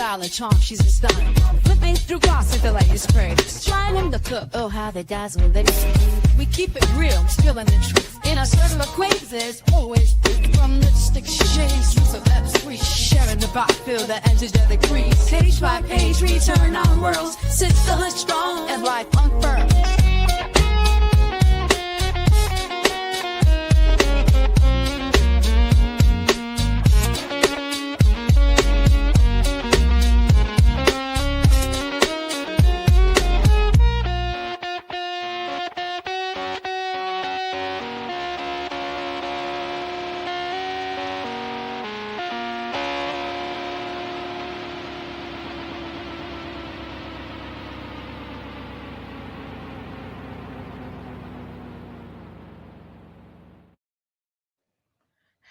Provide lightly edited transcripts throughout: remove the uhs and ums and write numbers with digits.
style and charm, she's a stunner. Flipping through gossip, the latest craze. Trying him to cook, oh how they dazzle they. We keep it real, spilling the truth. In our circle of acquaintances, always from lipstick shades to lips, we sharing the vibe, feel the energetic breeze. Page by page, we turn our worlds, sit still and strong and life unfurled.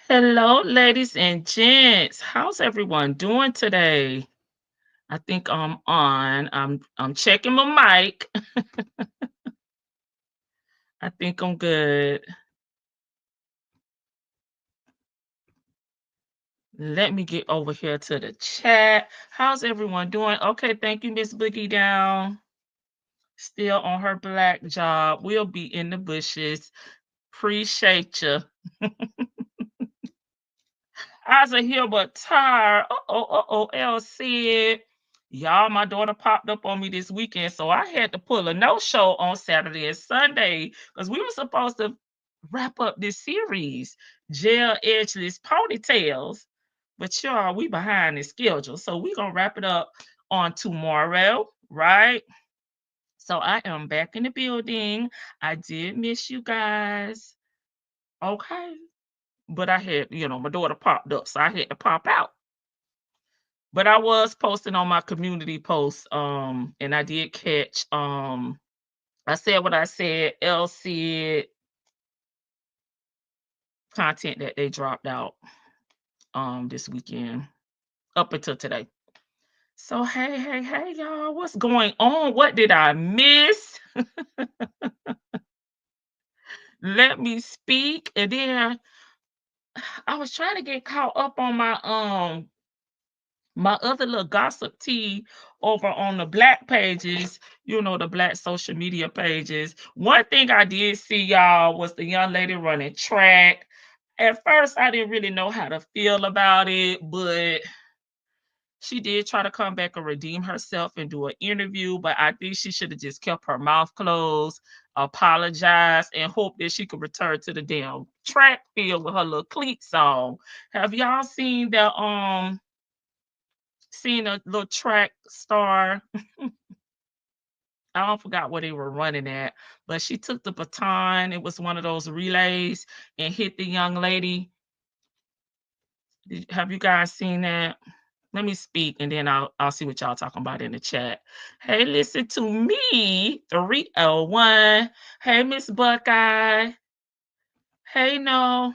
Hello, ladies and gents. How's everyone doing today? I think I'm on. I'm checking my mic. I think I'm good. Let me get over here to the chat. How's everyone doing? Okay, thank you, Miss Boogie Down. Still on her black job. We'll be in the bushes. Appreciate you. I was here but tired. L said, y'all, my daughter popped up on me this weekend, so I had to pull a no-show on Saturday and Sunday because we were supposed to wrap up this series, Gel Edgeless Ponytails. But y'all, we behind the schedule, so we're gonna wrap it up on tomorrow, right? So I am back in the building. I did miss you guys. Okay. But I had, my daughter popped up, so I had to pop out. But I was posting on my community post, and I did catch, I said what I said, L said content that they dropped out, this weekend, up until today. So, hey, y'all, what's going on? What did I miss? Let me speak, and then I was trying to get caught up on my other little gossip tea over on the black pages, the black social media pages. One thing I did see, y'all, was the young lady running track. At first, I didn't really know how to feel about it, but she did try to come back and redeem herself and do an interview, but I think she should have just kept her mouth closed, apologized, and hope that she could return to the damn track field with her little cleats on. Have y'all seen a little track star? I don't forgot where they were running at, but she took the baton. It was one of those relays and hit the young lady. Have you guys seen that? Let me speak and then I'll see what y'all talking about in the chat. Hey, listen to me, 301. Hey, Miss Buckeye. Hey, no.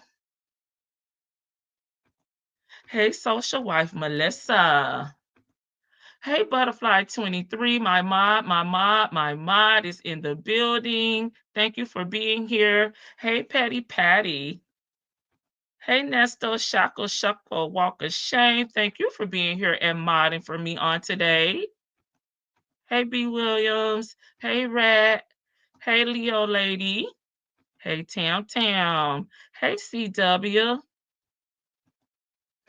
Hey, social wife Melissa. Hey, Butterfly 23, my mod is in the building. Thank you for being here. Hey, Patty. Hey, Nesto Shuckle Walker Shame. Thank you for being here and modding for me on today. Hey, B. Williams. Hey, Rat. Hey, Leo Lady. Hey, Tam. Hey, CW.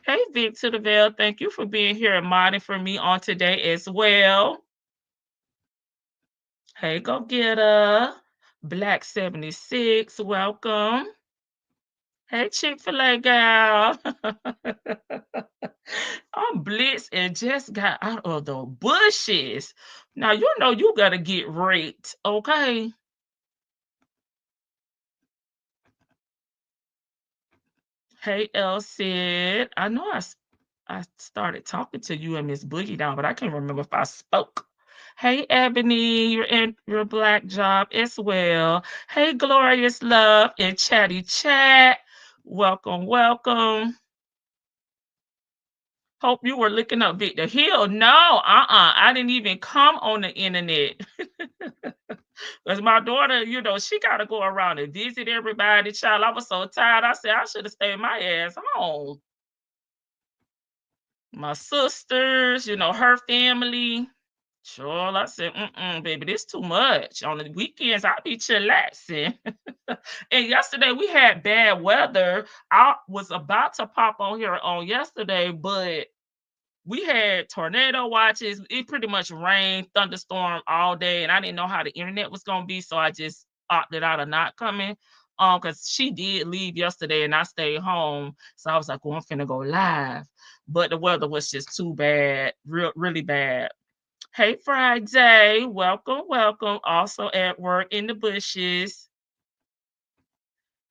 Hey, Vic to the Veil. Thank you for being here and modding for me on today as well. Hey, go get her. Black 76. Welcome. Hey, Chick-fil-A gal. I'm blitzed and just got out of the bushes. Now, you got to get raped, okay? Hey, El said, I know I started talking to you and Miss Boogie Down, but I can't remember if I spoke. Hey, Ebony, you're in your black job as well. Hey, Glorious Love and Chatty Chat. Welcome. Hope you were looking up Victor Hill. No, I didn't even come on the internet. Because my daughter, she got to go around and visit everybody. Child, I was so tired. I said I should have stayed my ass home. My sisters, her family. Sure, I said, baby, this too much. On the weekends, I be chillaxing. And yesterday we had bad weather. I was about to pop on here on yesterday, but we had tornado watches. It pretty much rained, thunderstorm all day, and I didn't know how the internet was gonna be, so I just opted out of not coming. Because she did leave yesterday and I stayed home. So I was like, well, I'm finna go live. But the weather was just too bad, really bad. Hey Friday, welcome, welcome. Also at work in the bushes.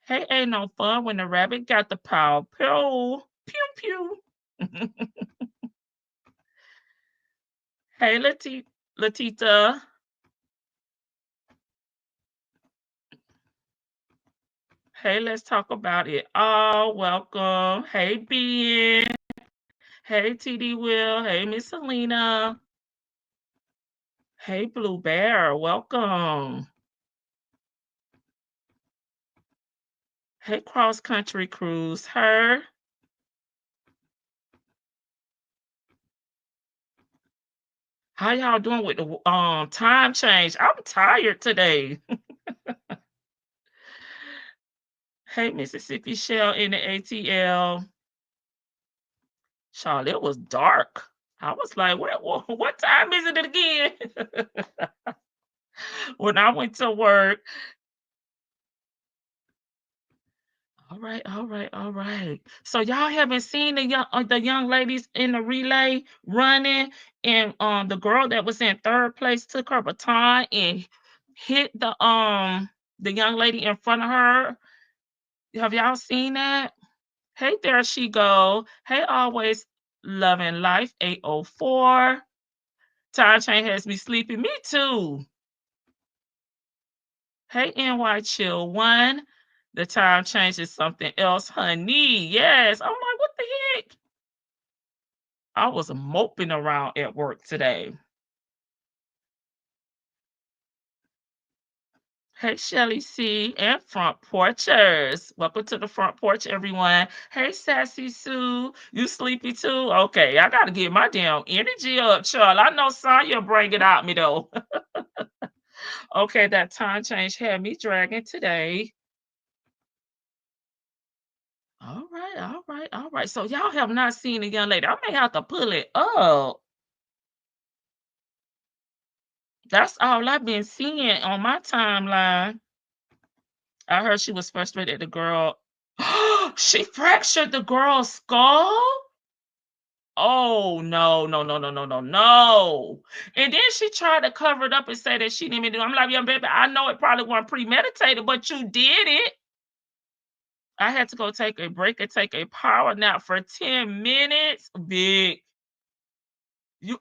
Hey, ain't no fun when the rabbit got the pow pew pew pew. Hey Latita. Hey, let's talk about it. Oh, welcome. Hey Ben. Hey TD Will. Hey Miss Selena. Hey Blue Bear. Welcome. Hey Cross Country Cruise. Her. How y'all doing with the time change? I'm tired today. Hey Mississippi Shell in the ATL. Child, it was dark. I was like, what time is it again? When I went to work. All right, all right, all right. So y'all haven't seen the young ladies in the relay running, and the girl that was in third place took her baton and hit the young lady in front of her. Have y'all seen that? Hey, there she go. Hey, always loving life 804. Time chain has me sleepy. Me too. Hey, NY Chill One. The time change is something else, honey. Yes. I'm like, what the heck? I was moping around at work today. Hey, Shelly C. and Front Porchers. Welcome to the Front Porch, everyone. Hey, Sassy Sue. You sleepy too? Okay, I got to get my damn energy up, Charlie. I know Sonya bring it out me, though. Okay, that time change had me dragging today. All right, all right, all right. So y'all have not seen a young lady. I may have to pull it up. That's all I've been seeing on my timeline. I heard she was frustrated at the girl. She fractured the girl's skull? Oh no, no, no, no, no, no, no. And then she tried to cover it up and say that she didn't even do it. I'm like, young baby, I know it probably wasn't premeditated, but you did it. I had to go take a break and take a power nap for 10 minutes. Big. You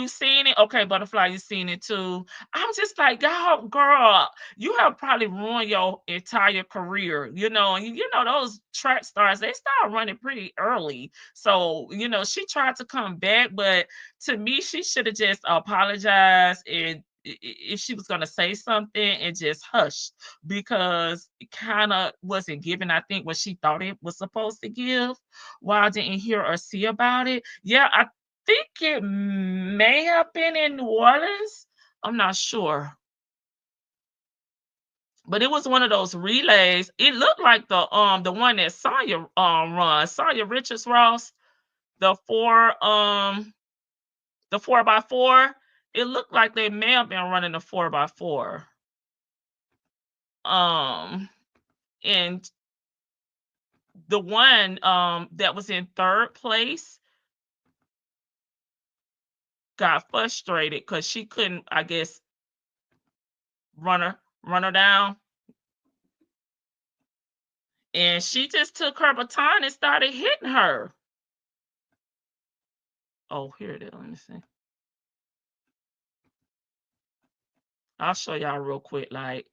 seen it? Okay, butterfly, you seen it too. I'm just like, y'all, girl, you have probably ruined your entire career, and those track stars, they start running pretty early. So, she tried to come back, but to me, she should have just apologized, and if she was gonna say something, and just hush, because it kind of wasn't giving, I think, what she thought it was supposed to give. While I didn't hear or see about it. Yeah, I think it may have been in New Orleans. I'm not sure. But it was one of those relays. It looked like the one that Sonya runs, Sonya Richards Ross, the the 4x4. It looked like they may have been running the 4x4. And the one that was in third place got frustrated because she couldn't, I guess, run her down. And she just took her baton and started hitting her. Oh, here it is. Let me see. I'll show y'all real quick. Like,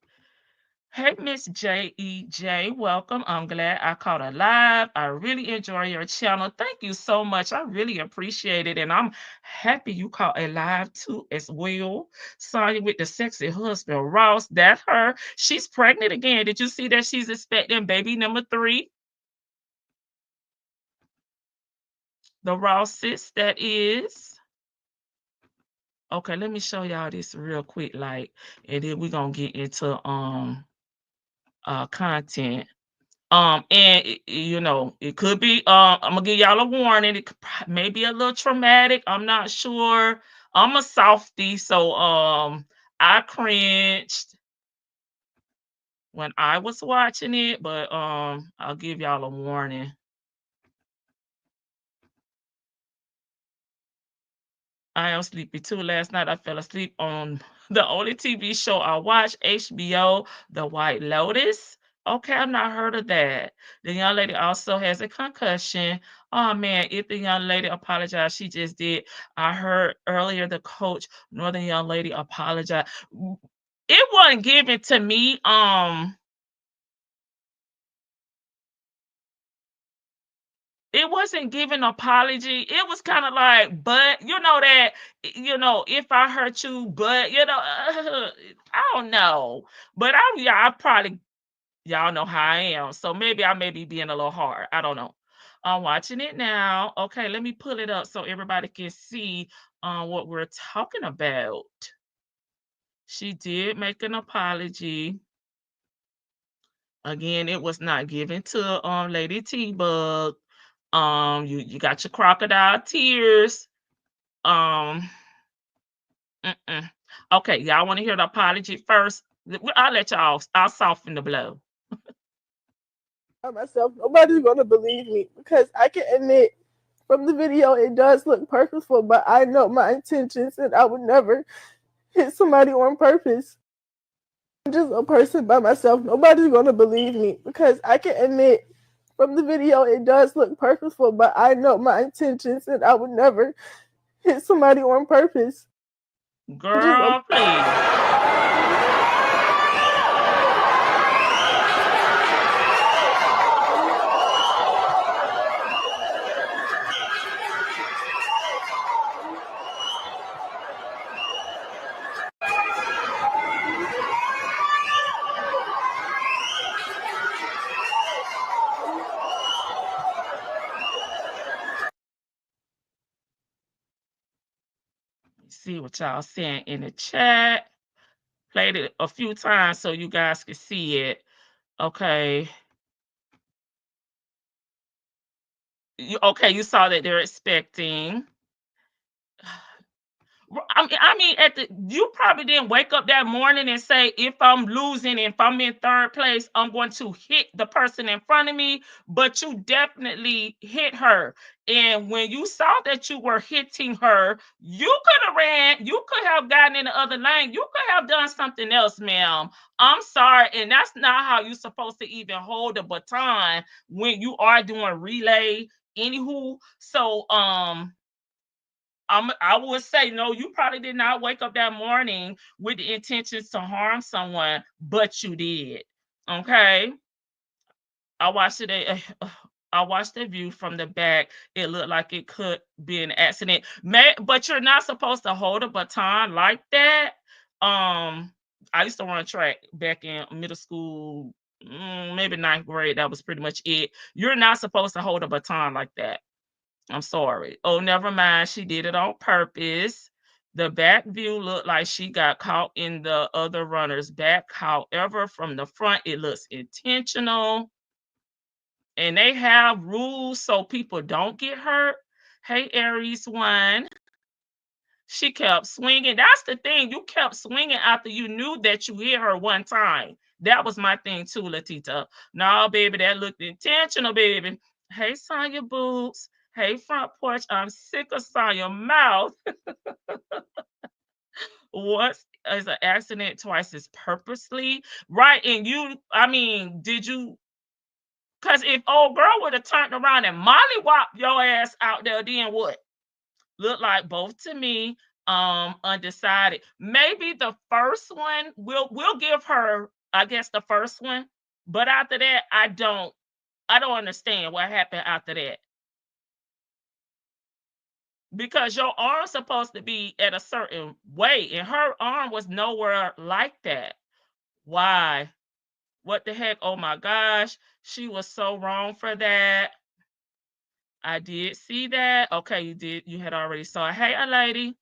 hey, Miss JEJ, welcome. I'm glad I caught a live. I really enjoy your channel. Thank you so much. I really appreciate it. And I'm happy you caught a live too as well. Sorry with the sexy husband, Ross. That's her. She's pregnant again. Did you see that she's expecting baby number 3? The Rosses, that is. Okay, let me show y'all this real quick, like, and then we're gonna get into content. And you know, it could be I'm gonna give y'all a warning. It could maybe a little traumatic. I'm not sure. I'm a softie, so I cringed when I was watching it, but I'll give y'all a warning. I am sleepy too. Last night I fell asleep on the only TV show I watched, HBO, The White Lotus. Okay, I've not heard of that. The young lady also has a concussion. Oh man, if the young lady apologized, she just did. I heard earlier the coach, nor the young lady apologized. It wasn't given to me. It wasn't giving apology. It was kind of like, but you know that, you know, if I hurt you, but you know, I don't know. But I probably, y'all know how I am. So maybe I may be being a little hard. I don't know. I'm watching it now. Okay, let me pull it up so everybody can see what we're talking about. She did make an apology. Again, it was not given to Lady T-Bug. You got your crocodile tears. Um, okay, y'all want to hear the apology first? I'll let y'all. I'll soften the blow. Myself, nobody's gonna believe me because I can admit from the video it does look purposeful, but I know my intentions and I would never hit somebody on purpose. I'm just a person by myself. Nobody's gonna believe me because I can admit from the video it does look purposeful, but I know my intentions and I would never hit somebody on purpose. Girl, please. See what y'all saying in the chat. Played it a few times so you guys can see it. Okay. Okay, you saw that they're expecting. I mean, you probably didn't wake up that morning and say, if I'm losing, if I'm in third place, I'm going to hit the person in front of me. But you definitely hit her. And when you saw that you were hitting her, you could have ran, you could have gotten in the other lane, you could have done something else, ma'am. I'm sorry. And that's not how you're supposed to even hold a baton when you are doing relay. Anywho, so I would say no, you probably did not wake up that morning with the intentions to harm someone, but you did. Okay. I watched it. I watched the view from the back. It looked like it could be an accident. But you're not supposed to hold a baton like that. I used to run track back in middle school, maybe ninth grade. That was pretty much it. You're not supposed to hold a baton like that. I'm sorry. Oh, never mind. She did it on purpose. The back view looked like she got caught in the other runner's back. However, from the front, it looks intentional. And they have rules so people don't get hurt. Hey, Aries one. She kept swinging. That's the thing. You kept swinging after you knew that you hit her one time. That was my thing too, Latita. No, baby, that looked intentional, baby. Hey, Sonya Boots. Hey, front porch. I'm sick of Sonya mouth. Once is an accident, twice is purposely. Right. And I mean, did you? Because if old girl would have turned around and mollywop your ass out there, then what? Look like both to me. Undecided. Maybe the first one we'll give her, I guess, the first one. But after that, I don't understand what happened after that. Because your arm's supposed to be at a certain way, and her arm was nowhere like that. Why? What the heck? Oh my gosh, she was so wrong for that. I did see that. Okay, you did. You had already saw it. Hey, a lady.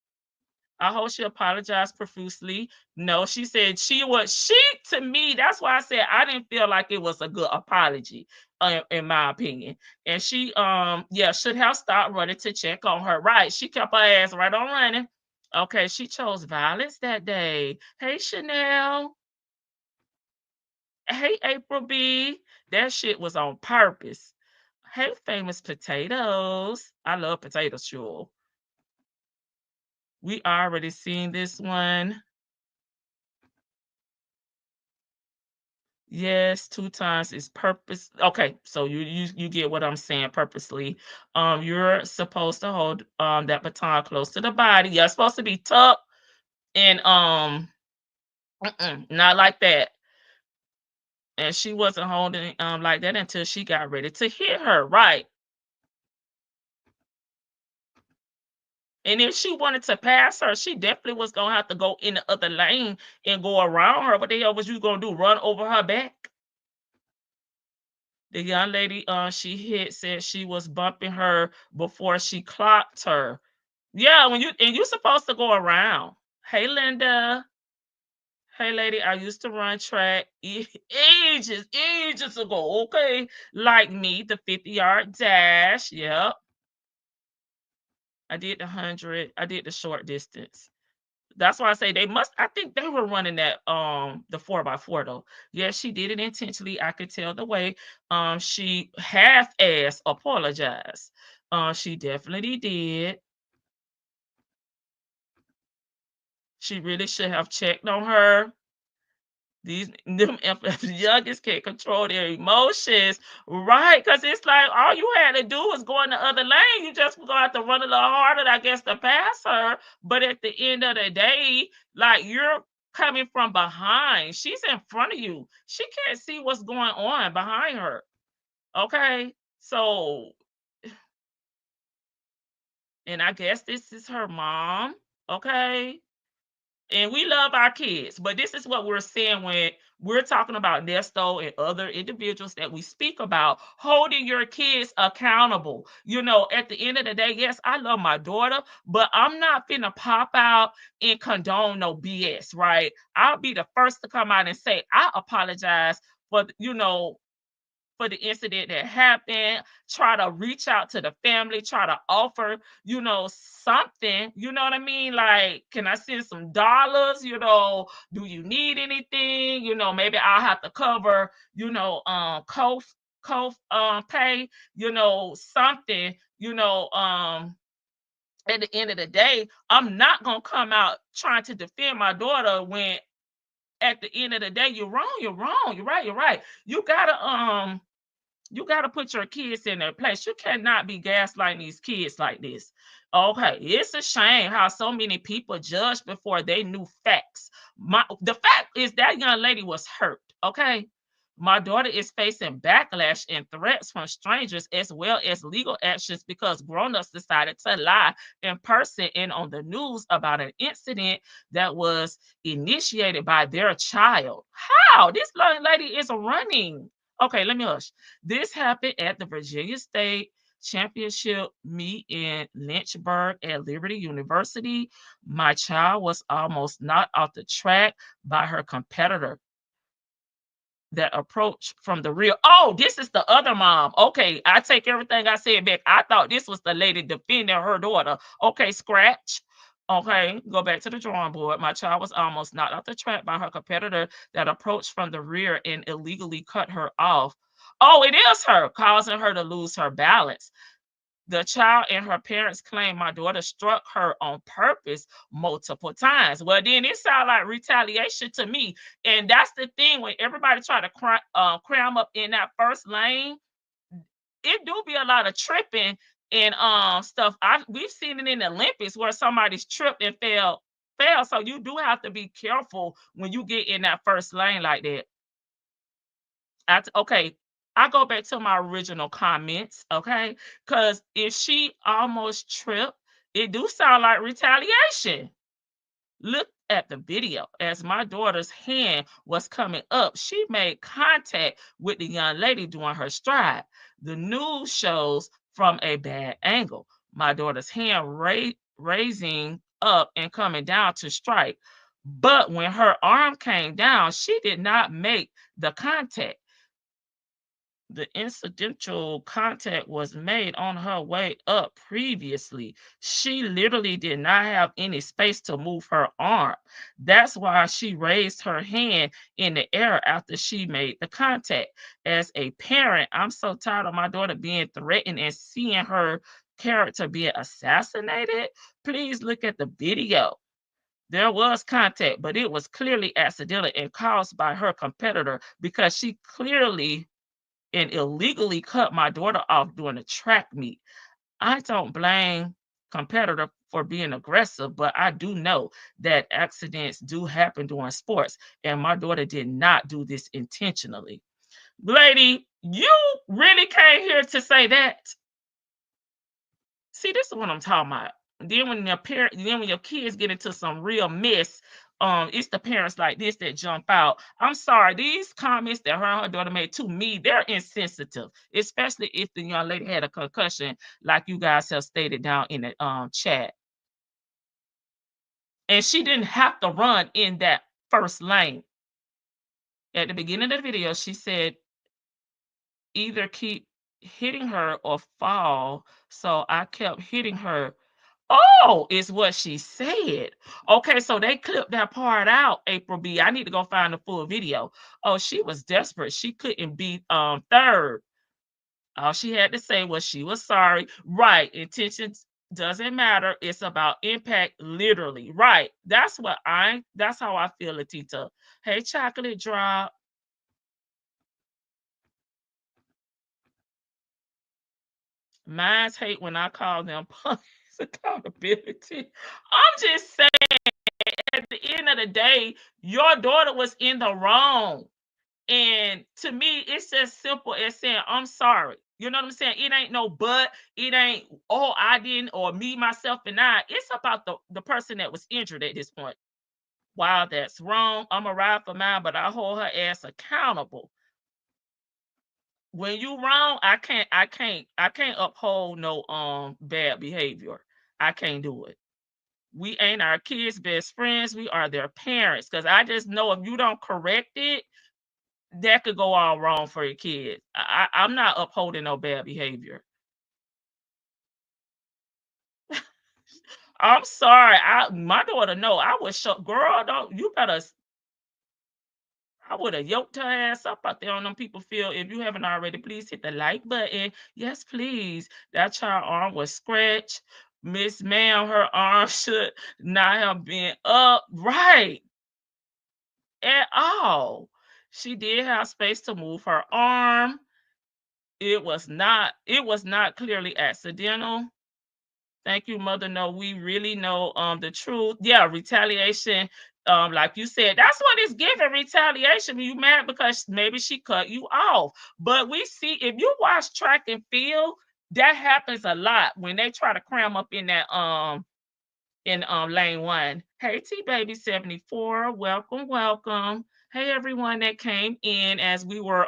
I hope she apologized profusely. No, she said to me, that's why I said I didn't feel like it was a good apology, in my opinion. And she, yeah, should have stopped running to check on her. Right. She kept her ass right on running. Okay, she chose violence that day. Hey, Chanel. Hey, April B. That shit was on purpose. Hey, famous potatoes. I love potatoes, sure. We already seen this one. Yes, 2 times is purpose. Okay, so you get what I'm saying purposely. You're supposed to hold that baton close to the body. You're supposed to be tucked and not like that. And she wasn't holding like that until she got ready to hit her, right? And if she wanted to pass her, she definitely was gonna have to go in the other lane and go around her. What the hell was you gonna do? Run over her back? The young lady she hit said she was bumping her before she clocked her. Yeah, when you're supposed to go around. Hey, Linda. Hey, lady, I used to run track ages ago. Okay, like me, the 50-yard dash. Yep, I did the 100. I did the short distance. That's why I say they must. I think they were running that the 4x4 though. Yeah, she did it intentionally. I could tell the way she half-ass apologized. She definitely did. She really should have checked on her. These them youngest can't control their emotions, right? Because it's like all you had to do was go in the other lane. You just gonna have to run a little harder, I guess, to pass her. But at the end of the day, like you're coming from behind. She's in front of you. She can't see what's going on behind her. Okay. So, and I guess this is her mom. Okay. And we love our kids, but this is what we're saying when we're talking about Nesto and other individuals that we speak about, holding your kids accountable. At the end of the day, yes, I love my daughter, but I'm not finna pop out and condone no BS, right? I'll be the first to come out and say, I apologize for the incident that happened, try to reach out to the family, try to offer, something, you know what I mean? Like, can I send some dollars? Do you need anything? Maybe I'll have to cover, pay, something, at the end of the day, I'm not gonna come out trying to defend my daughter when at the end of the day, you're wrong, you're wrong, you're right, you're right. You gotta put your kids in their place. You cannot be gaslighting these kids like this. Okay, it's a shame how so many people judge before they knew facts. The fact is that young lady was hurt. Okay, my daughter is facing backlash and threats from strangers as well as legal actions because grown-ups decided to lie in person and on the news about an incident that was initiated by their child. How? This young lady is running. Okay, let me hush. This happened at the Virginia State Championship meet in Lynchburg at Liberty University. My child was almost knocked off the track by her competitor that approached from the rear. Oh, this is the other mom. Okay, I take everything I said back. I thought this was the lady defending her daughter. Okay, scratch. Okay, go back to the drawing board. My child was almost knocked off the track by her competitor that approached from the rear and illegally cut her off. Oh, it is her, causing her to lose her balance. The child and her parents claim my daughter struck her on purpose multiple times. Well, then it sounds like retaliation to me. And that's the thing, when everybody try to cram up in that first lane, it do be a lot of tripping and stuff. We've seen it in the Olympics where somebody's tripped and fell. So you do have to be careful when you get in that first lane like that. Okay, I go back to my original comments, okay? Because if she almost tripped, it do sound like retaliation. Look at the video. As my daughter's hand was coming up, she made contact with the young lady during her stride. The news shows from a bad angle. My daughter's hand raising up and coming down to strike. But when her arm came down, she did not make the contact. The incidental contact was made on her way up previously. She literally did not have any space to move her arm. That's why she raised her hand in the air after she made the contact. As a parent, I'm so tired of my daughter being threatened and seeing her character being assassinated. Please look at the video. There was contact, but it was clearly accidental and caused by her competitor because she clearly and illegally cut my daughter off during a track meet. I don't blame competitor for being aggressive, but I do know that accidents do happen during sports, and my daughter did not do this intentionally. Lady, you really came here to say that? See, this is what I'm talking about. Then when your kids get into some real mess, it's the parents like this that jump out. I'm sorry, these comments that her and her daughter made to me, they're insensitive, especially if the young lady had a concussion, like you guys have stated down in the chat. And she didn't have to run in that first lane. At the beginning of the video, she said, either keep hitting her or fall. So I kept hitting her. Oh, is what she said. Okay, so they clipped that part out, April B. I need to go find the full video. Oh, she was desperate. She couldn't be third. All she had to say was she was sorry. Right. Intentions doesn't matter. It's about impact, literally. Right. That's how I feel, Latita. Hey, chocolate drop. Mine's hate when I call them punks. Accountability. I'm just saying, at the end of the day, your daughter was in the wrong. And to me, it's just simple as saying, I'm sorry. You know what I'm saying? It ain't no but. It ain't, oh, I didn't, or me, myself, and I. It's about the person that was injured at this point. Wow, that's wrong. I'm going to ride for mine, but I hold her ass accountable. When you wrong, I can't uphold no bad behavior. I can't do it. We ain't our kids' best friends. We are their parents. Because I just know if you don't correct it, that could go all wrong for your kids. I'm not upholding no bad behavior. I'm sorry. My daughter know. I was girl, you better. I would have yoked her ass up out there on them people field. If you haven't already, please hit the like button. Yes, please. That child arm was scratched. Miss Ma'am, her arm should not have been up right at all. She did have space to move her arm. It was not clearly accidental. Thank you, Mother. No, we really know the truth. Yeah, retaliation. Like you said, that's what it's giving, retaliation. You mad because maybe she cut you off. But we see, if you watch track and field, that happens a lot when they try to cram up in that lane 1. Hey, T Baby 74, welcome. Hey, everyone that came in as we were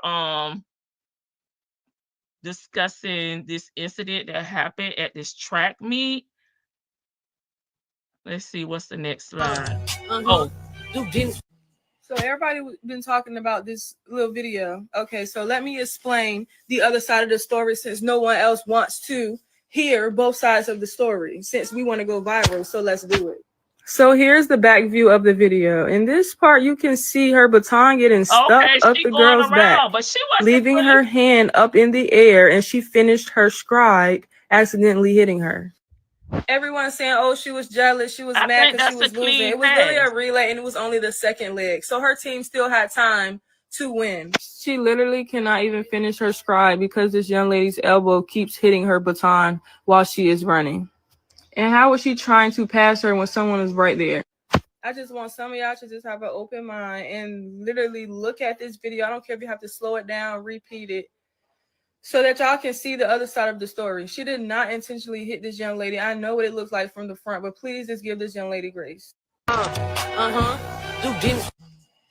discussing this incident that happened at this track meet. Let's see what's the next slide. Oh, so everybody been talking about this little video. Okay, so let me explain the other side of the story, since no one else wants to hear both sides of the story, since we want to go viral. So let's do it. So here's the back view of the video. In this part, you can see her baton getting stuck up the girl's back, but she leaving her hand up in the air, and she finished her stride, accidentally hitting her. Everyone's saying, oh, she was jealous. She was mad because she was losing. It was really a relay, and it was only the second leg. So her team still had time to win. She literally cannot even finish her stride because this young lady's elbow keeps hitting her baton while she is running. And how was she trying to pass her when someone is right there? I just want some of y'all to just have an open mind and literally look at this video. I don't care if you have to slow it down, repeat it, so that y'all can see the other side of the story. She did not intentionally hit this young lady. I know what it looks like from the front, but please just give this young lady grace. You didn't.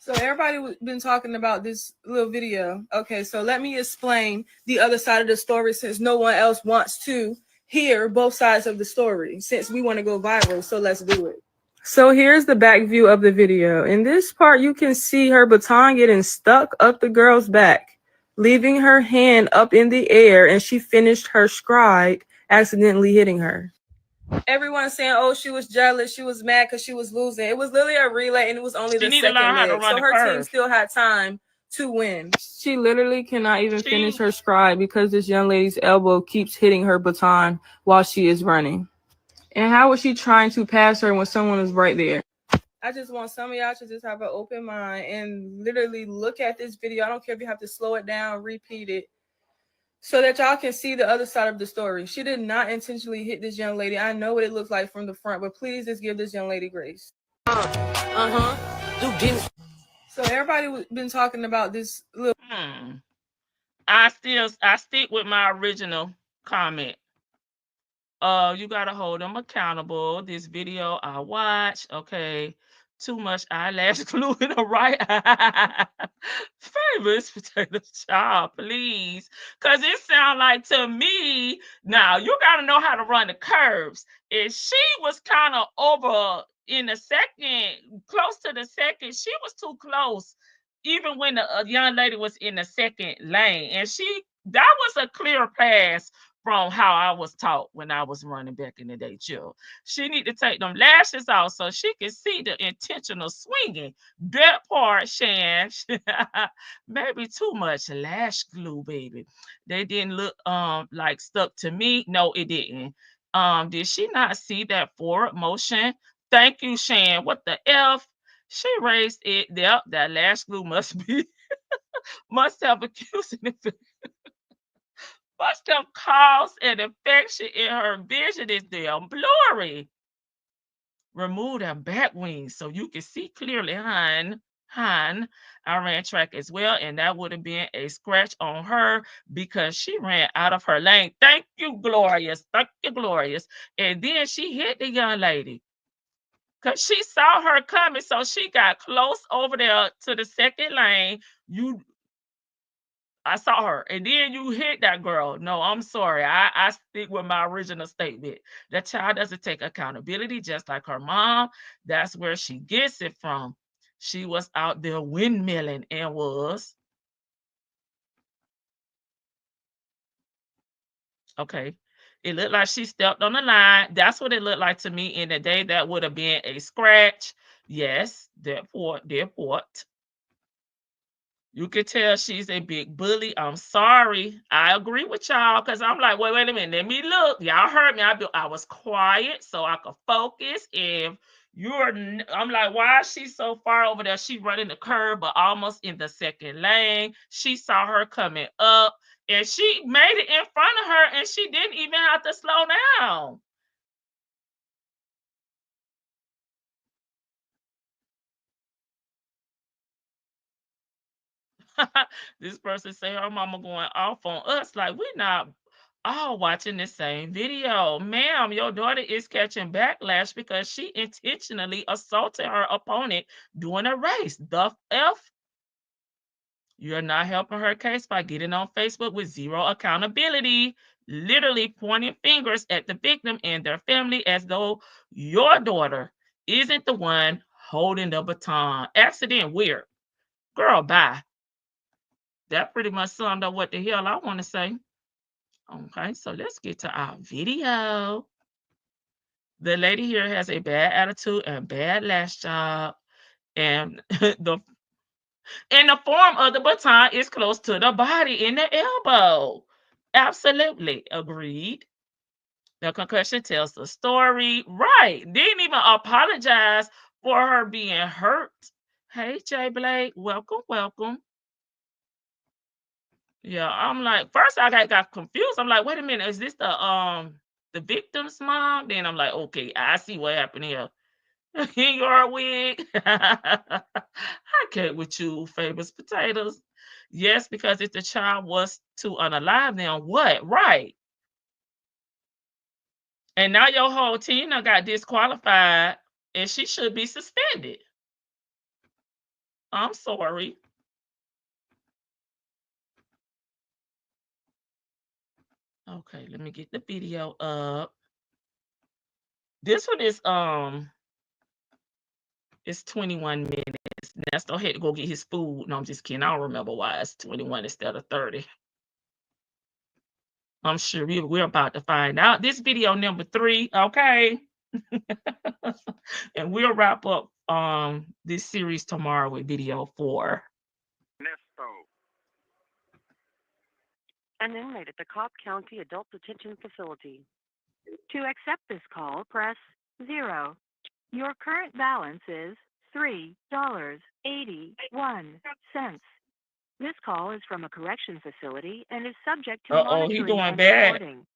So everybody been talking about this little video. Okay, so let me explain the other side of the story since no one else wants to hear both sides of the story since we want to go viral. So let's do it. So here's the back view of the video. In this part, you can see her baton getting stuck up the girl's back, leaving her hand up in the air, and she finished her stride, accidentally hitting her. Everyone saying, oh, she was jealous, she was mad because she was losing. It was literally a relay, and it was only the second leg. So her team still had time to win. She literally cannot even finish her stride because this young lady's elbow keeps hitting her baton while she is running. And how was she trying to pass her when someone is right there? I just want some of y'all to just have an open mind and literally look at this video. I don't care if you have to slow it down, repeat it, so that y'all can see the other side of the story. She did not intentionally hit this young lady. I know what it looks like from the front, but please just give this young lady grace. So everybody been talking about this little. I stick with my original comment. You gotta hold them accountable. This video I watched, okay. Too much eyelash glue in the right eye. Famous potato child, please. Cause it sound like to me, now you gotta know how to run the curves. If she was kind of over in the second, close to the second, she was too close. Even when the young lady was in the second lane, and that was a clear pass from how I was taught when I was running back in the day, Jill. She need to take them lashes off so she can see the intentional swinging. That part, Shan, maybe too much lash glue, baby. They didn't look like stuck to me. No, it didn't. Did she not see that forward motion? Thank you, Shan. What the F? She raised it. Yep, that lash glue must have accused it. Must have caused an infection in her vision. Is damn blurry. Remove her back wings so you can see clearly, hon. I ran track as well, and that would have been a scratch on her because she ran out of her lane. Thank you, Glorious. Thank you, Glorious. And then she hit the young lady because she saw her coming, so she got close over there to the second lane. I saw her, and then you hit that girl. No, I'm sorry. I stick with my original statement. The child doesn't take accountability, just like her mom. That's where she gets it from. She was out there windmilling and was. Okay. It looked like she stepped on the line. That's what it looked like to me in the day. That would have been a scratch. Yes, therefore. You could tell she's a big bully. I'm sorry. I agree with y'all because I'm like, wait a minute. Let me look. Y'all heard me. I was quiet so I could focus. I'm like, why is she so far over there? She running the curve, but almost in the second lane. She saw her coming up and she made it in front of her and she didn't even have to slow down. This person say her mama going off on us like we're not all watching the same video. Ma'am, your daughter is catching backlash because she intentionally assaulted her opponent during a race. The F? You're not helping her case by getting on Facebook with zero accountability, literally pointing fingers at the victim and their family as though your daughter isn't the one holding the baton. Accident weird. Girl, bye. That pretty much summed up what the hell I want to say. Okay, so let's get to our video. The lady here has a bad attitude and bad lash job, and the form of the baton is close to the body in the elbow. Absolutely agreed. The concussion tells the story. Right. Didn't even apologize for her being hurt. Hey, Jay Blake, welcome. Yeah, I'm like, first I got confused. I'm like, wait a minute, is this the victim's mom? Then I'm like, okay, I see what happened here. In your wig. I can't with you, famous potatoes. Yes, because if the child was to unalive them, what? Right. And now your whole team now got disqualified and she should be suspended. I'm sorry. Okay, let me get the video up. This one is it's 21 minutes. Nesto had to go get his food. No, I'm just kidding. I don't remember why it's 21 instead of 30. I'm sure we're about to find out. This video number 3, okay? And we'll wrap up this series tomorrow with video 4. Ernesto. An inmate at the Cobb County Adult Detention Facility. To accept this call, press 0. Your current balance is $3.81. This call is from a correction facility and is subject to monitoring he doing and bad. recording.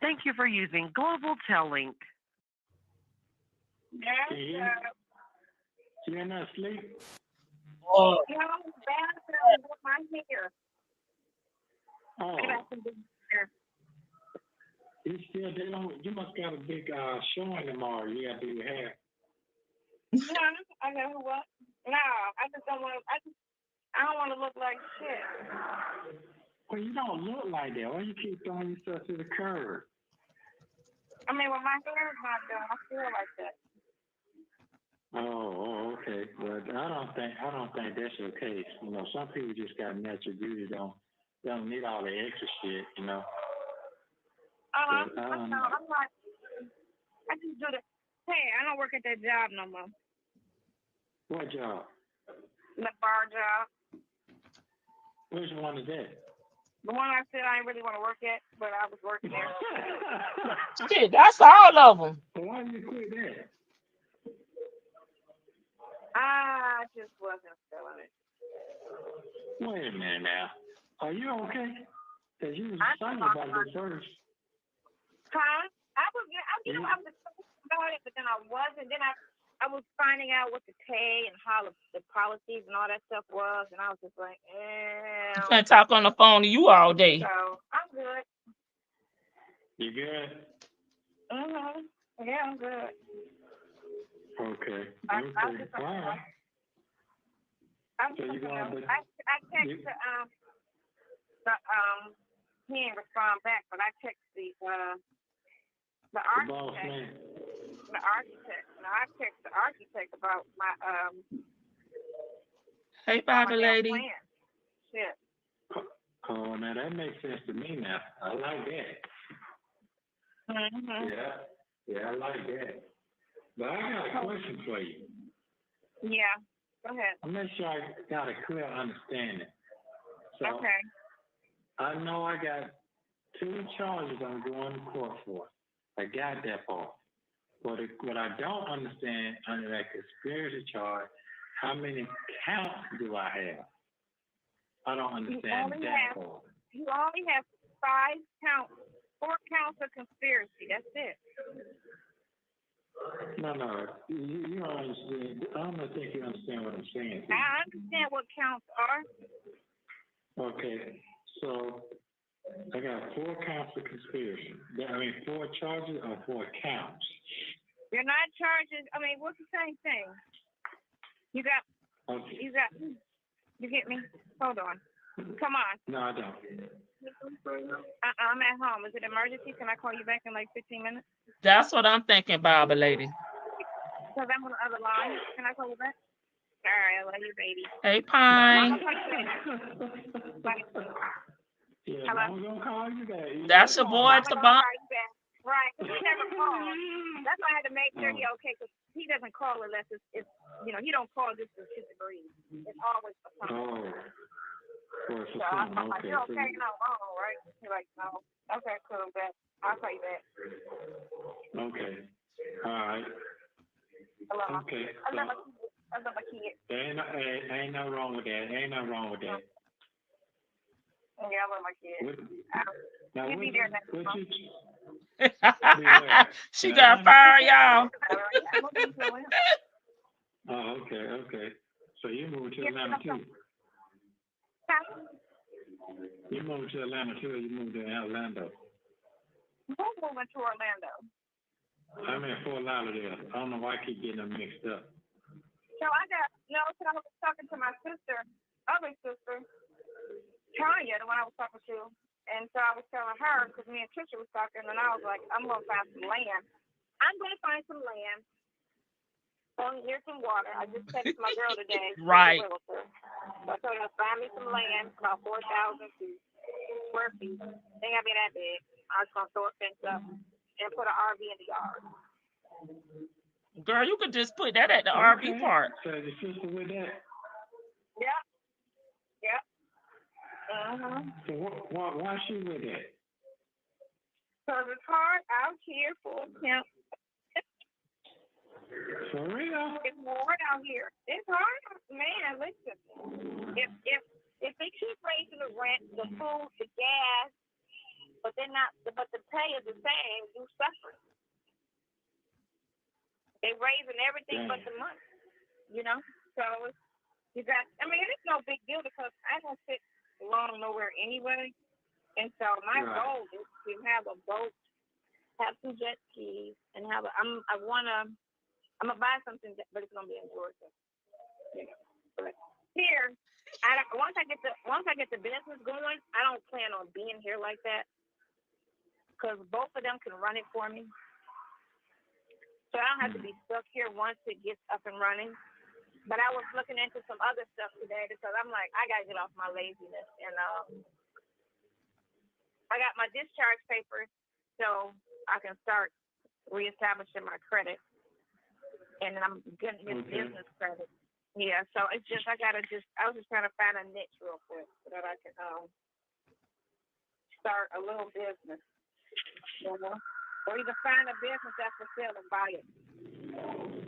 Thank you for using Global Tel-Link. You're not asleep? Oh, Oh. You still they don't you must got a big showing tomorrow. You gotta do your hair. No, I know what. No, I just don't want to. I don't want to look like shit. Well, you don't look like that. Why you keep throwing yourself to the curb? I mean, when my hair is not done, I feel like that. Oh, okay. But I don't think that's your case. You know, some people just got natural beauty. Don't need all the extra shit. You know. I'm not. I just do the. Hey, I don't work at that job no more. What job? The bar job. Which one is that? The one I said I didn't really want to work at, but I was working there. shit, that's all of them. Why did you quit that? I just wasn't feeling it. Wait a minute now. Are you okay? Because you was excited about this first. Huh? I was about it, but then I wasn't. Then I was finding out what the pay and how the policies and all that stuff was, and I was just like, I can't talk on the phone to you all day. So I'm good. You good? Yeah, I'm good. Okay. I text he didn't respond back, but I text the architect. I text the architect about my Hey, Bobby lady. plan. Shit. Oh, now that makes sense to me now. I like that. Yeah, I like that. But I got a question for you. Yeah, go ahead. I'm not sure I got a clear understanding. So, Okay. I know I got 2 charges I'm going to court for. I got that part. But what I don't understand under that conspiracy charge, how many counts do I have? I don't understand that part. You only have 5 counts, 4 counts of conspiracy. That's it. No, you don't understand. I don't think you understand what I'm saying. I understand what counts are. Okay, so I got 4 counts of conspiracy. 4 charges or 4 counts? You're not charging. I mean, what's the same thing? You get me? Hold on. Come on. No, I don't. I'm at home. Is it emergency? Can I call you back in like 15 minutes? That's what I'm thinking, Bobby lady. Because I'm on the other line. Can I call you back? All right, I love you, baby. Hey, Pine. Yeah, Hello? I'm gonna call you back. That's your boy, Tomas. Right, because he never calls. That's why I had to make sure he's okay, because he doesn't call unless it's he don't call just to shit the breeze. It's always for something. So I'm like, you're okay, you're not wrong, right? He's like, no. Okay, cool, bet. I'll call you back. Okay. All right. Hello. Okay. I love my kid. Ain't nothing wrong with that. Yeah, I love my kid. Now, You be there next month. She got fired, y'all. Oh, okay. So you moved to Atlanta too? You moved to Atlanta too, or you moved to Orlando? Who's moving to Orlando? I'm in Fort Lauderdale. I don't know why I keep getting them mixed up. So I got No, so I was talking to my sister, other sister, Tanya, the one I was talking to. And so I was telling her, because me and Trisha was talking, and I was like, I'm going to find some land. I'm going to find some land near some water. I just texted my girl today. Right. So I told her to find me some land, about 4,000 square feet. Ain't got to be that big. I was going to throw a fence up and put an RV in the yard. Girl, you could just put that at the RV park. So the sister with that? Yep. Yep. Uh-huh. So why she with that? Because it's hard out here for him. For real? It's hard out here. It's hard, man. Listen, if they keep raising the rent, the food, the gas, but the pay is the same, you suffer. They raising everything but the money, you know. So you got. I mean, it's no big deal because I don't sit long nowhere anyway, and so my goal is to have a boat, have some jet skis, and have a. I'm gonna buy something, but it's gonna be in Georgia. You know, but here, once I get the business going, I don't plan on being here like that, because both of them can run it for me. So I don't have to be stuck here once it gets up and running. But I was looking into some other stuff today because I'm like, I gotta get off my laziness, and I got my discharge papers, so I can start reestablishing my credit. And I'm getting his business credit. Yeah, so it's just I was just trying to find a niche real quick so that I can start a little business, you know, or either find a business that's for sale and buy it.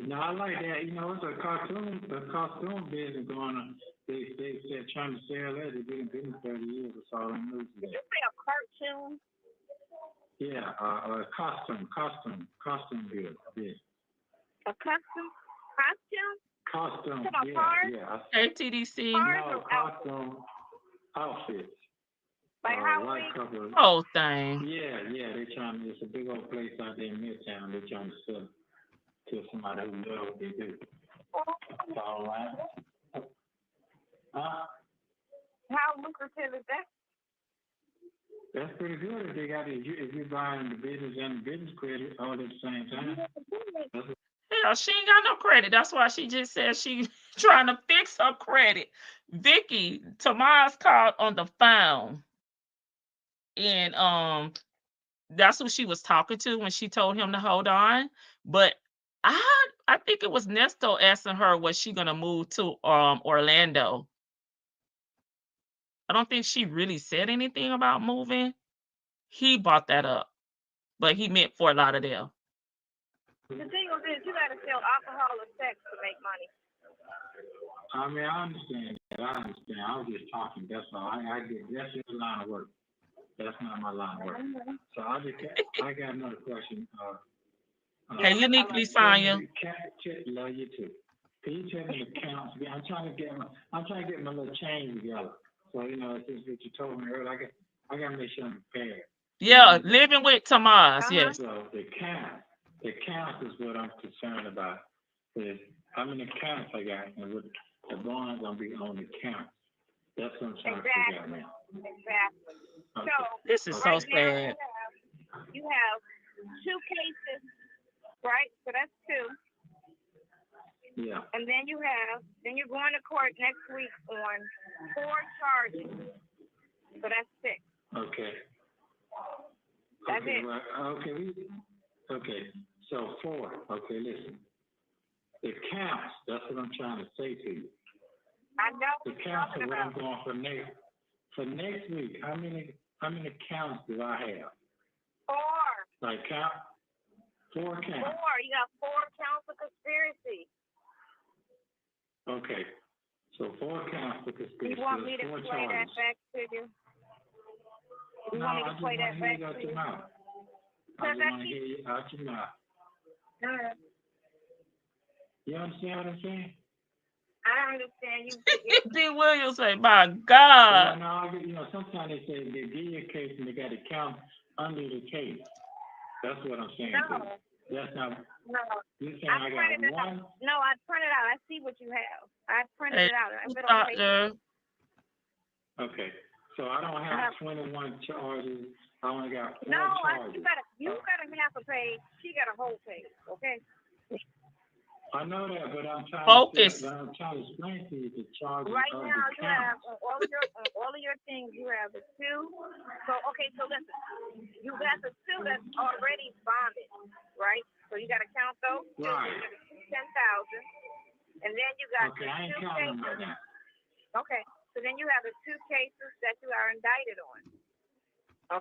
No, I like that. You know, it's a cartoon business going on. They're trying to sell that. They've been in business 30 years. That's all I know. Did you say a cartoon? Yeah, costume build. Yeah. A costume? Costume, yeah. ATDC. No, costume outfits. Like Halloween? Whole thing. Yeah, they're trying. It's a big old place out there in Midtown. They're trying to sell to somebody who knows what they do. That's all right. How lucrative is that? That's pretty good if they got it. If you're buying the business and the business credit all at the same time. Hell, she ain't got no credit. That's why she just said she trying to fix her credit. Vicky, Tomas called on the phone. And that's who she was talking to when she told him to hold on. But I think it was Ernesto asking her, was she gonna move to Orlando? I don't think she really said anything about moving. He brought that up, but he meant Fort Lauderdale. The thing is, you gotta sell alcohol or sex to make money. I mean, I understand that. I was just talking. That's all. I get. That's your line of work. That's not my line of work. So I got another question. Hey, uniquely Sonya. Love you too. Can you tell me the counts? I'm trying to get my little change together. So you know, since what you told me earlier, I gotta make sure I'm prepared. Yeah, living with Tomas. Yes. So the count is what I'm concerned about. Is how many counts I got, and what the bonds gonna be on the count. That's what I'm trying to figure out now. Exactly. Okay. So This is so sad. You have 2 cases, right? So that's 2. Yeah. And then you're going to court next week on 4 charges. So that's 6. Okay. That's it. Well, okay. So 4. Okay, listen. The counts. That's what I'm trying to say to you. I know. The counts are what I'm going for next. For next week, how many counts do I have? 4. Like count? 4 counts. 4. You got 4 counts of conspiracy. Okay. So 4 counts of conspiracy. You want me to play that back to you? No, I just want to hear you out your mouth. I just want to hear you out your mouth. You understand what I'm saying? I understand you. D. Williams say, my God. No, sometimes they say they give you a case and they got to count under the case. That's what I'm saying. No, That's not. No, You're saying I I printed it got out. one? No, I printed out. I see what you have. I printed Hey, it out. I put it on paper. doctor. Okay. So I don't have 21 charges. I only got 4 No, charges. you got a half a page. She got a whole page. Okay. I know that, but I'm trying Focus. to explain to you the charges Right of now, the you have count. all of your things. You have the 2. So okay, so listen, you got the 2 that's already bonded, right? So you got to count those. Right. 10,000, and then you got Okay, the I ain't 2 counting cases. right now. Okay, so then you have the 2 cases that you are indicted on.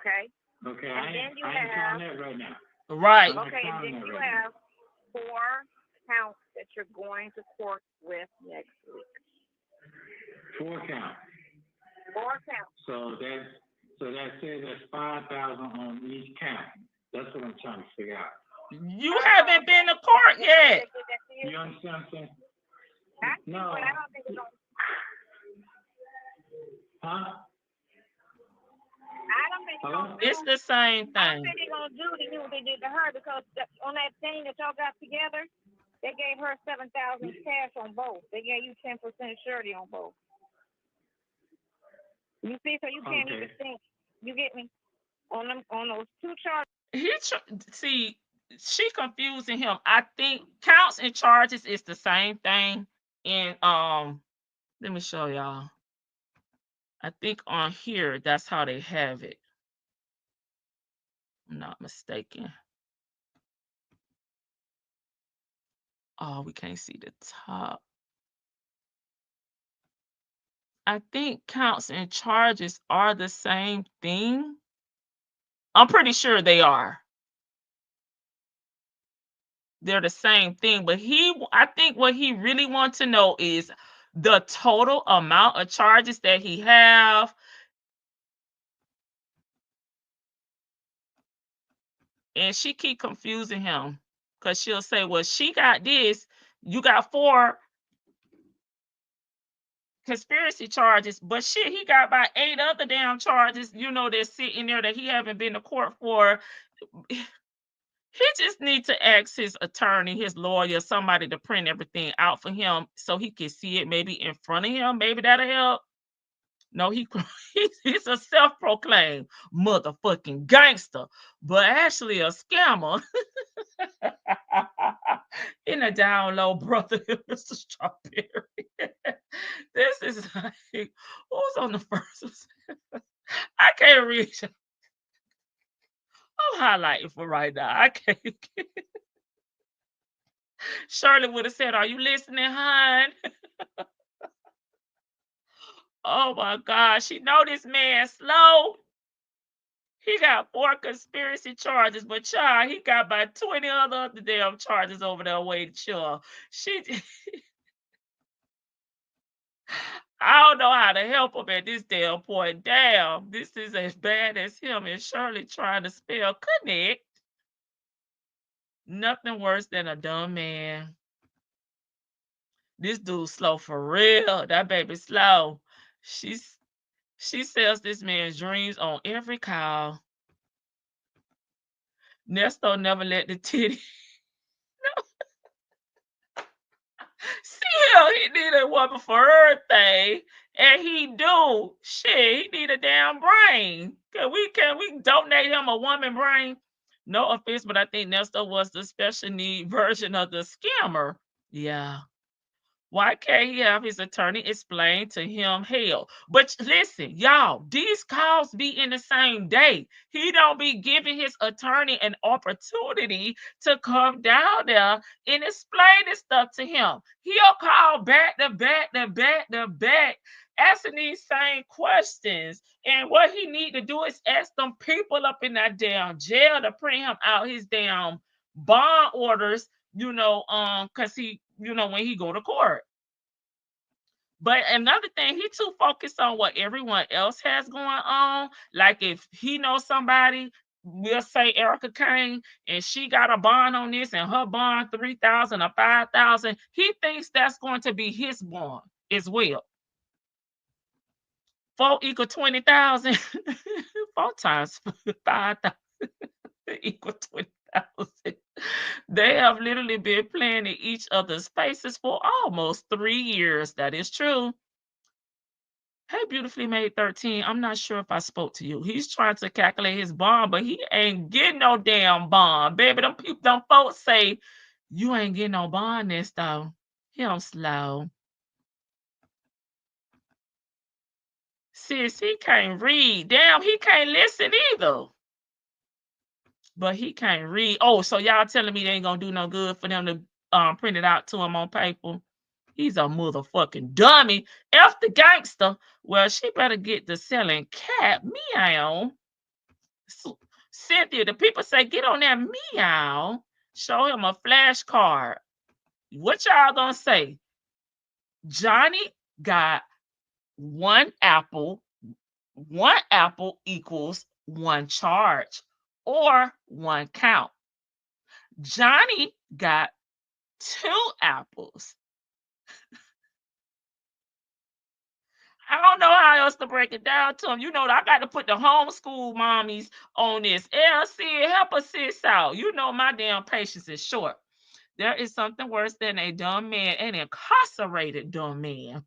Okay. Okay, And then you I ain't have. counting that right now. Right. Okay, and then you have 4 counts that you're going to court with next week. 4 counts. 4 counts. So that says that's 5,000 on each count. That's what I'm trying to figure out. You haven't been to court yet. You understand what I'm saying? Actually, No. but I don't think it's on. Huh? I don't think they're gonna do. It's the same I don't thing. think they're gonna do to you what they did to her because on that thing that y'all got together, they gave her 7,000 cash on both. They gave you 10% surety on both. You see, so you can't even think. You get me? On those 2 charges. See, she confusing him. I think counts and charges is the same thing. And let me show y'all. I think on here that's how they have it. I'm not mistaken. Oh, we can't see the top. I think counts and charges are the same thing. I'm pretty sure they are. They're the same thing, but I think what he really wants to know is the total amount of charges that he have. And she keep confusing him because she'll say, well, she got this, you got 4 conspiracy charges, but shit, he got about 8 other damn charges, that's sitting there that he haven't been to court for. He just needs to ask his attorney, his lawyer, somebody to print everything out for him so he can see it maybe in front of him. Maybe that'll help. No, he's a self-proclaimed motherfucking gangster, but actually a scammer. In a down low, brother, Mr. Strawberry. This is like, who's on the first? I can't read. I'm highlighting for right now. I can't. Shirley would have said, "Are you listening, hon?" Oh my God, she know this man slow. He got 4 conspiracy charges, but child, he got about 20 other damn charges over there waiting. Sure, I don't know how to help him at this damn point. Damn, this is as bad as him and Shirley trying to spell connect. Nothing worse than a dumb man. This dude slow for real. That baby slow. She sells this man's dreams on every call. Nesto never let the titty. See him, he need a woman for everything. And he do. Shit, he need a damn brain. Can we donate him a woman brain? No offense, but I think Nesto was the special need version of the scammer. Yeah. Why can't he have his attorney explain to him hell? But listen, y'all, these calls be in the same day. He don't be giving his attorney an opportunity to come down there and explain this stuff to him. He'll call back to back to back to back, asking these same questions. And what he need to do is ask them people up in that damn jail to print him out his damn bond orders, because he, when he go to court. But another thing, he too focused on what everyone else has going on. Like if he knows somebody, we'll say Erica Kane, and she got a bond on this, and her bond 3,000 or 5,000. He thinks that's going to be his bond as well. 4 equal 20,000. 4 times 5,000 equal 20,000. houses. They have literally been playing in each other's faces for almost 3 years. That is true. Hey, beautifully made 13. I'm not sure if I spoke to you. He's trying to calculate his bond, but he ain't getting no damn bond. Baby, them folks say you ain't getting no bond this though. Him slow. Sis, he can't read. Damn, he can't listen either. But he can't read. Oh, so y'all telling me they ain't gonna do no good for them to print it out to him on paper? He's a motherfucking dummy. F the gangster. Well, she better get to selling cat meow. Cynthia, the people say get on that meow. Show him a flashcard. What y'all gonna say? Johnny got 1 apple. 1 apple equals 1 charge or 1 count. Johnny got 2 apples. I don't know how else to break it down to him. You know, I got to put the homeschool mommies on this. LC, help us sis out. You know, my damn patience is short. There is something worse than a dumb man, an incarcerated dumb man.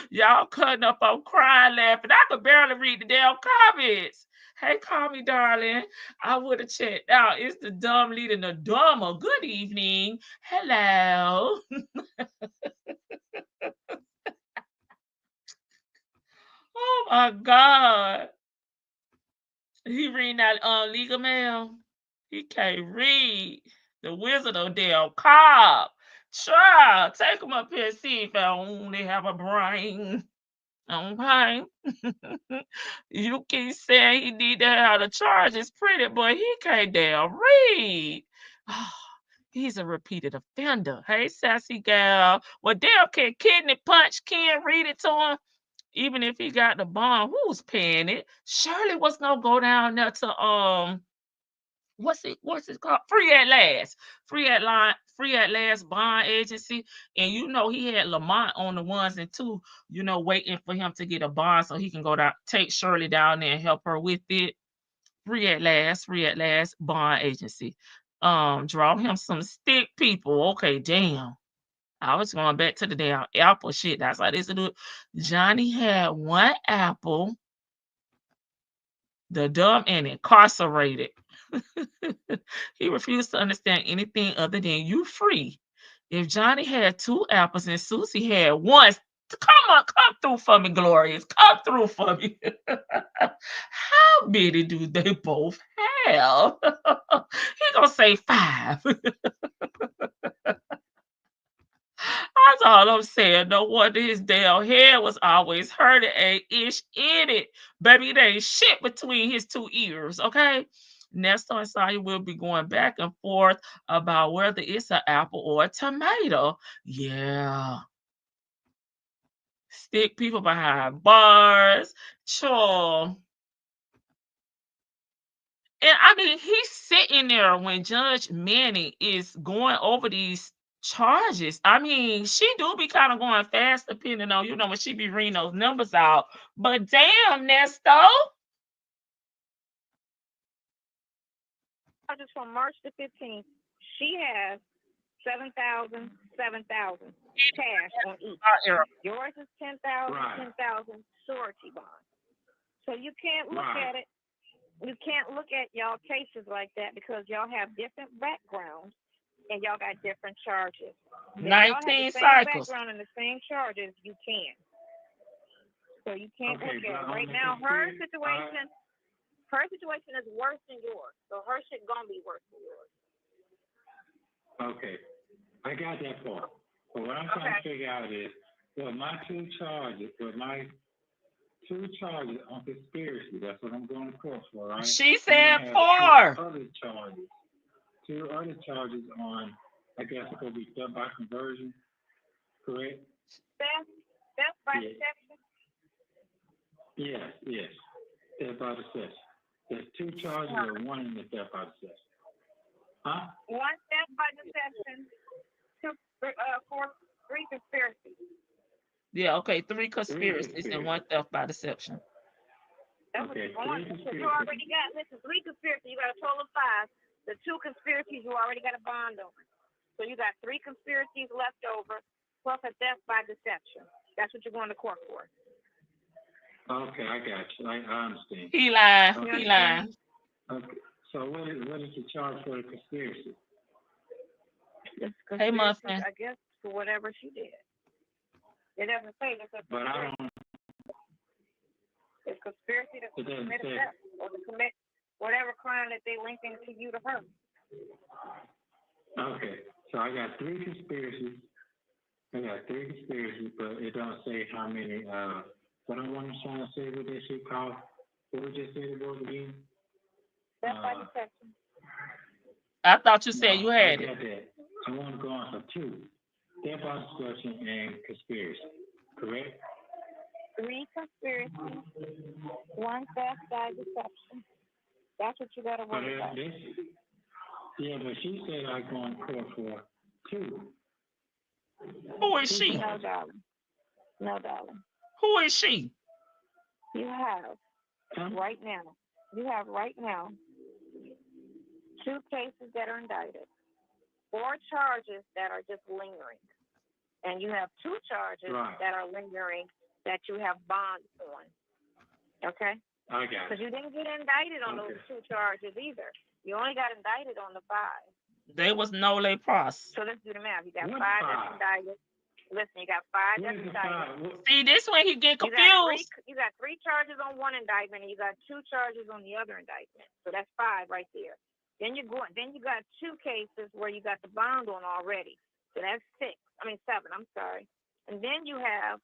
Y'all cutting up, I'm crying, laughing. I could barely read the damn comments. Hey, call me, darling. I would have checked out. It's the dumb leading the dumber. Good evening. Hello. Oh my God. He reading that legal mail. He can't read. The Wizard of Del Cobb. Sure, take him up here and see if I only have a brain. Okay. You keep saying he need to have the charges printed, but he can't damn read. He's a repeated offender. Hey, sassy gal. Well, Dale can kidney punch, can't read it to him. Even if he got the bond, who's paying it? Shirley was gonna go down there to what's it called? Free at Last. Free at Last bond agency. And you know he had Lamont on the 1s and 2, you know, waiting for him to get a bond so he can go down, take Shirley down there and help her with it. Free at Last bond agency. Draw him some stick people. Okay, damn. I was going back to the damn apple shit. That's how they used to do it. Johnny had 1 apple. The dumb and incarcerated. He refused to understand anything other than you free. If Johnny had 2 apples and Susie had 1, come through for me, Glorious. Come through for me. How many do they both have? He gonna say 5. That's all I'm saying. No wonder his damn head was always hurting and ish in it. Baby, there ain't shit between his 2 ears, okay? Nestor and Saya will be going back and forth about whether it's an apple or a tomato. Yeah. Stick people behind bars. Sure. And I mean, he's sitting there when Judge Manning is going over these charges. I mean, she do be kind of going fast depending on, you know, when she be reading those numbers out. But damn, Nesto. Just from March the 15th, she has 7,000 cash on each. Yours is 10,000 10,000 surety bond. So you can't look at it. You can't look at y'all cases like that because y'all have different backgrounds and y'all got different charges. If 19 y'all have the same cycles. background and the same charges, you can. So you can't look at it. Right now, her situation is worse than yours. So her shit gonna be worse than yours. Okay. I got that part. But what I'm trying to figure out is, my 2 charges on conspiracy, that's what I'm going to court for, right? She said 4. 2 other charges on, I guess it could be theft by conversion, correct? Theft by deception? Yes. Theft by deception. There's 2 charges or 1 in the theft by deception. Huh? 1 theft by deception, 2 for 3 conspiracies. Yeah, okay, 3 conspiracies and 1 theft by deception. That's what Okay, So you already got, listen, 3 conspiracies. You got a total of 5. The 2 conspiracies you already got a bond on. So you got 3 conspiracies left over, plus a death by deception. That's what you're going to court for. Okay, I got you. I understand. He lying. Okay. He lying. Okay. So what is the charge for the conspiracy? Hey, Muffin. I guess for whatever she did. It doesn't say it's a But I don't. It's conspiracy to commit theft or to commit whatever crime that they link into you to her. Okay, so I got 3 conspiracies. But it don't say how many. What I want to try to say with that shit called. What would you say it was again? That's by deception. I thought you said you had it. That. I want to go on for 2. Theft by deception and conspiracy. Correct? 3 conspiracies, 1 theft by deception. That's what you got to worry about. Yeah, but she said I'm going to court for 2. Who is she? No, darling. No, darling. Who is she? You have right now 2 cases that are indicted, 4 charges that are just lingering, and you have 2 charges that are lingering that you have bonds on. Okay? I got it. Because you didn't get indicted on those 2 charges either. You only got indicted on the 5. There was no lay pros. So let's do the math. You got 5 that's indicted. Listen, you got 5 that's indicted. See, this when he get confused. You got 3 charges on 1 indictment, and you got 2 charges on the other indictment. So that's 5 right there. Then you got 2 cases where you got the bond on already. So that's 7. I'm sorry. And then you have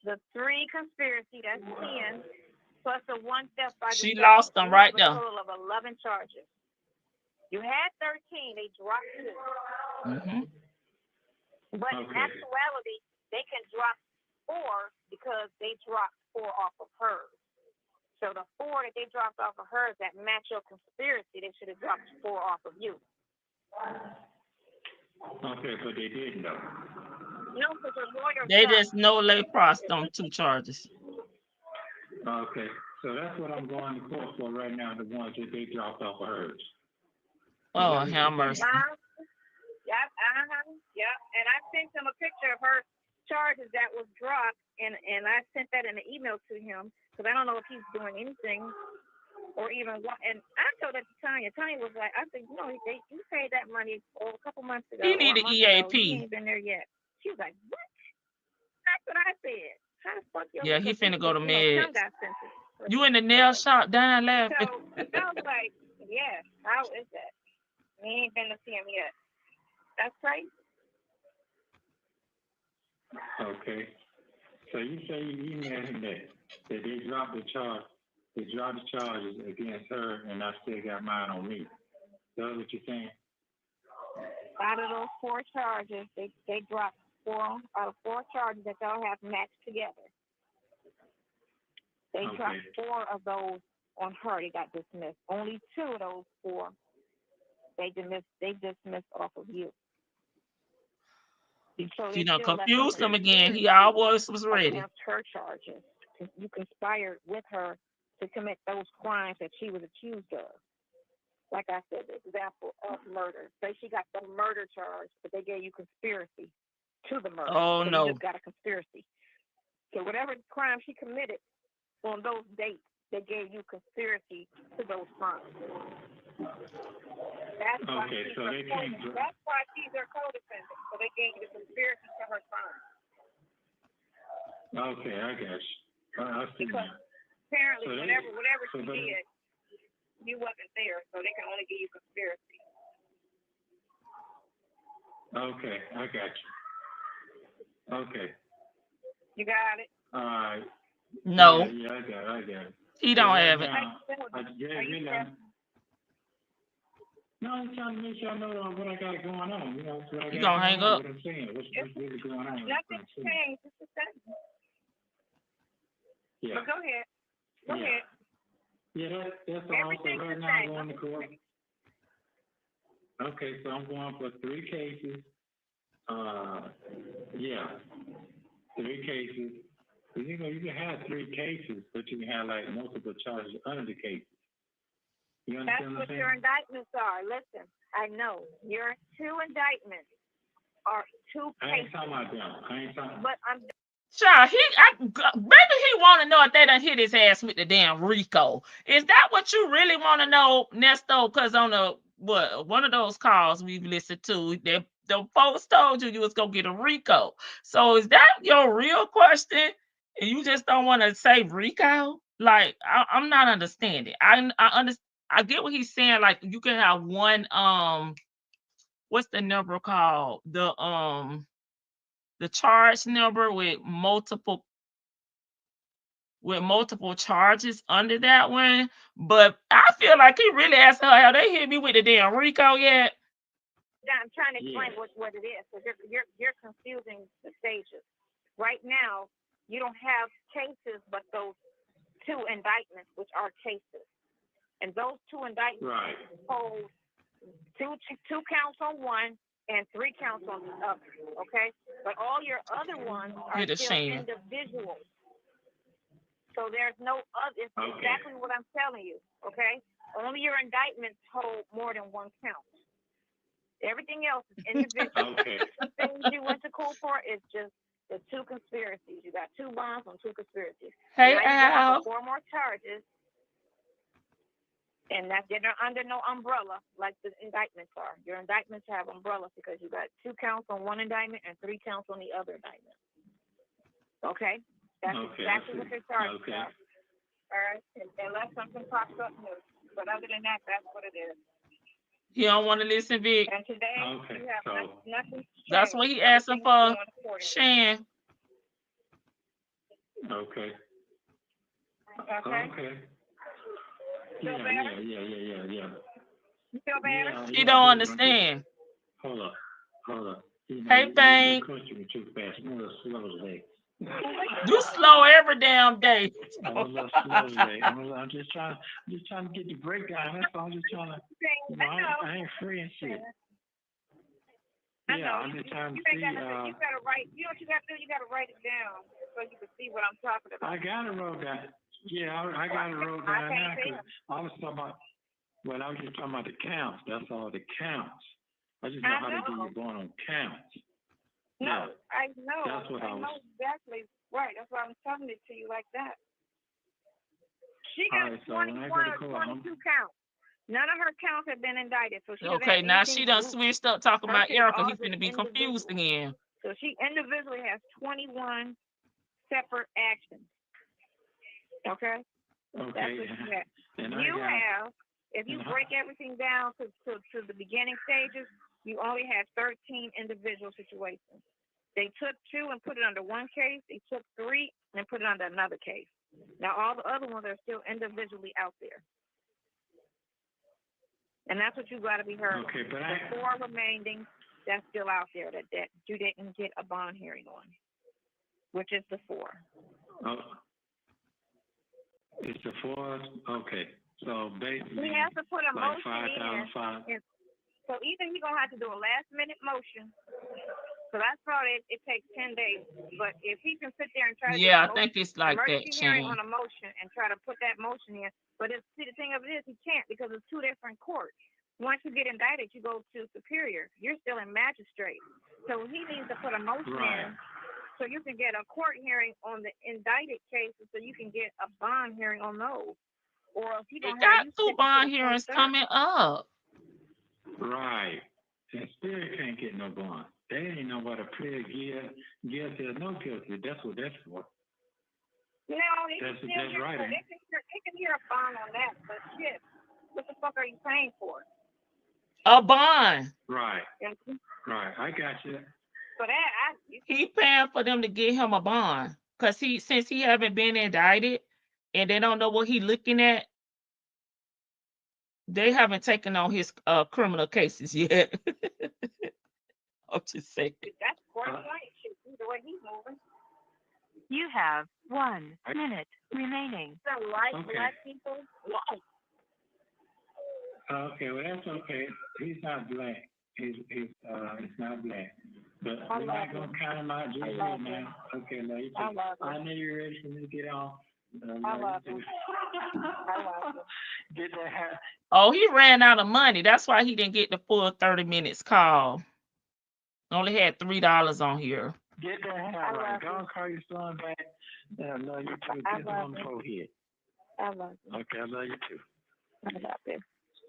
the 3 conspiracy, that's 10, plus the 1 theft by deception. She lost them right there. there. A total of 11 charges. You had 13, they dropped 2. Mm-hmm. But in actuality, they can drop 4 because they dropped 4 off of hers. So the 4 that they dropped off of hers that match your conspiracy, they should have dropped 4 off of you. Okay, but they didn't though. No, because the lawyer. They just no lay pros on 2 charges. Okay, so that's what I'm going to court for right now. The ones that they dropped off of hers. Oh, have mercy. Yeah. And I sent him a picture of her charges that was dropped, and I sent that in an email to him because I don't know if he's doing anything or even what. And I told that to Tanya. Tanya was like, I said, you paid that money a couple months ago. He needed EAP. He ain't been there yet. She was like, what? That's what I said. How the fuck you? Yeah, he finna go to meds. You You in the nail shop dying laughing. So I was like, yeah, how is that? We ain't been to see him yet. That's right. Okay. So you say you emailed him that they dropped the charges against her, and I still got mine on me. That's what you're saying? Out of those 4 charges, they dropped 4 out of 4 charges that y'all have matched together. They dropped 4 of those on her. They got dismissed. Only 2 of those 4 they dismissed off of you. So you know, confused him again. He always was ready. Her charges. You conspired with her to commit those crimes that she was accused of. Like I said, the example of murder. Say she got the murder charge, but they gave you conspiracy to the murder. Oh, so no. You just got a conspiracy. So whatever crime she committed on those dates, they gave you conspiracy to those crimes. That's why she's her co-defendant. So they gave you the conspiracy to her crime. Okay, I got you. I see because now. Apparently, whatever she did, you wasn't there, so they can only give you conspiracy. Okay, I got you. Okay. You got it? All right. No. Yeah, I got it. He don't have it. No, I'm trying to make sure I know what I got going on. You gonna hang up? What I'm saying. What's really going on? Nothing changed. It's the same. Yeah. But go ahead. Go ahead. Yeah, that's all. So right now I'm going to court. Okay, so I'm going for 3 cases. 3 cases, You can have 3 cases, but you can have like multiple charges under the cases. You That's understand what what I'm your saying? indictments are. Listen, I know your 2 indictments are 2 I ain't cases, talking about them. I ain't talking. but I'm Child, maybe he want to know if they done hit his ass with the damn Rico. Is that what you really want to know, Nesto? Because on one of those calls we've listened to, the folks told you was gonna get a Rico. So is that your real question? And you just don't want to say Rico? Like I'm not understanding. I get what he's saying. Like you can have one what's the number called? The charge number with multiple charges under that one. But I feel like he really asked her, have they hit me with the damn Rico yet? I'm trying to explain what it is. So you're confusing the stages. Right now, you don't have cases, but those 2 indictments, which are cases, and those 2 indictments hold two counts on one and 3 counts on the other. Okay, but all your other ones are still individual. So there's no other. It's exactly what I'm telling you. Okay, only your indictments hold more than 1 count. Everything else is individual. The things you went to court for is just the 2 conspiracies. You got 2 bonds on 2 conspiracies. Hey, Al. 4 more charges, and they're under no umbrella like the indictments are. Your indictments have umbrellas because you got 2 counts on one indictment and 3 counts on the other indictment. Okay, that's exactly what your charges are. All right, unless something pops up new. But other than that, that's what it is. He don't want to listen, Vic. And today, you have nothing. That's what he asking for, Shan. Okay. Feel better? Yeah. You feel better? He don't understand. Hold up. Hey, Bang. Too fast. Slow today. You slow every damn day. I'm a little slow today. I'm just trying to get the breakdown. That's all. I'm just trying to. I ain't free and shit. Yeah, I'm just trying to see. You gotta write. You know what you gotta do? You gotta write it down so you can see what I'm talking about. I got it wrote down. Yeah, I got it wrote down now. I was talking about. Well, I was just talking about the counts. That's all the counts. I just know how to get you going on counts. No, I know. That's what I know exactly right. That's why I'm telling it to you like that. She got 21 or 22 counts. None of her counts have been indicted. So she now she done switched up talking about Erica. He's gonna be confused again. So she individually has 21 separate actions. Okay? That's what she has. You have, if you break everything down to the beginning stages, you only have 13 individual situations. They took 2 and put it under one case. They took 3 and put it under another case. Now, all the other ones are still individually out there. And that's what you got to be heard. Okay, but the 4 remaining, that's still out there that you didn't get a bond hearing on, which is the 4. Oh, it's the 4. Okay, so basically, we have to put a like motion 5,005. in. So either you're gonna have to do a last-minute motion. So that's probably it takes 10 days. But if he can sit there and try to I think it's like that, hearing on a motion and try to put that motion in, but see the thing of it is he can't because it's 2 different courts. Once you get indicted, you go to superior. You're still in magistrate. So he needs to put a motion in so you can get a court hearing on the indicted cases so you can get a bond hearing on those. Or if he don't have 2 bond hearings coming up. Right. And still can't get no bond. They ain't know what a plea guilty or no guilty. That's what that's for. No, that's right. They can hear a bond on that, but shit, what the fuck are you paying for? A bond. Right. Right. I got you. So he paying for them to get him a bond. Because since he haven't been indicted and they don't know what he looking at, they haven't taken on his criminal cases yet. I'm just saying. That's quite right. The way he's moving. You have 1 minute remaining. So black people. Okay, well that's okay. He's not black. He's not black. But I we're love not going to count them out just yet, man. Okay, love you I too. love I know you're ready for me to get on. I love you you. too. I love you. Get that hat. Oh, he ran out of money. That's why he didn't get the full 30 minutes call. Only had $3 on here. Get that hat I right. love Go and call your son back. I love you too. I Kiss him love on the you. forehead. I love you. Okay, I love you too. I love you.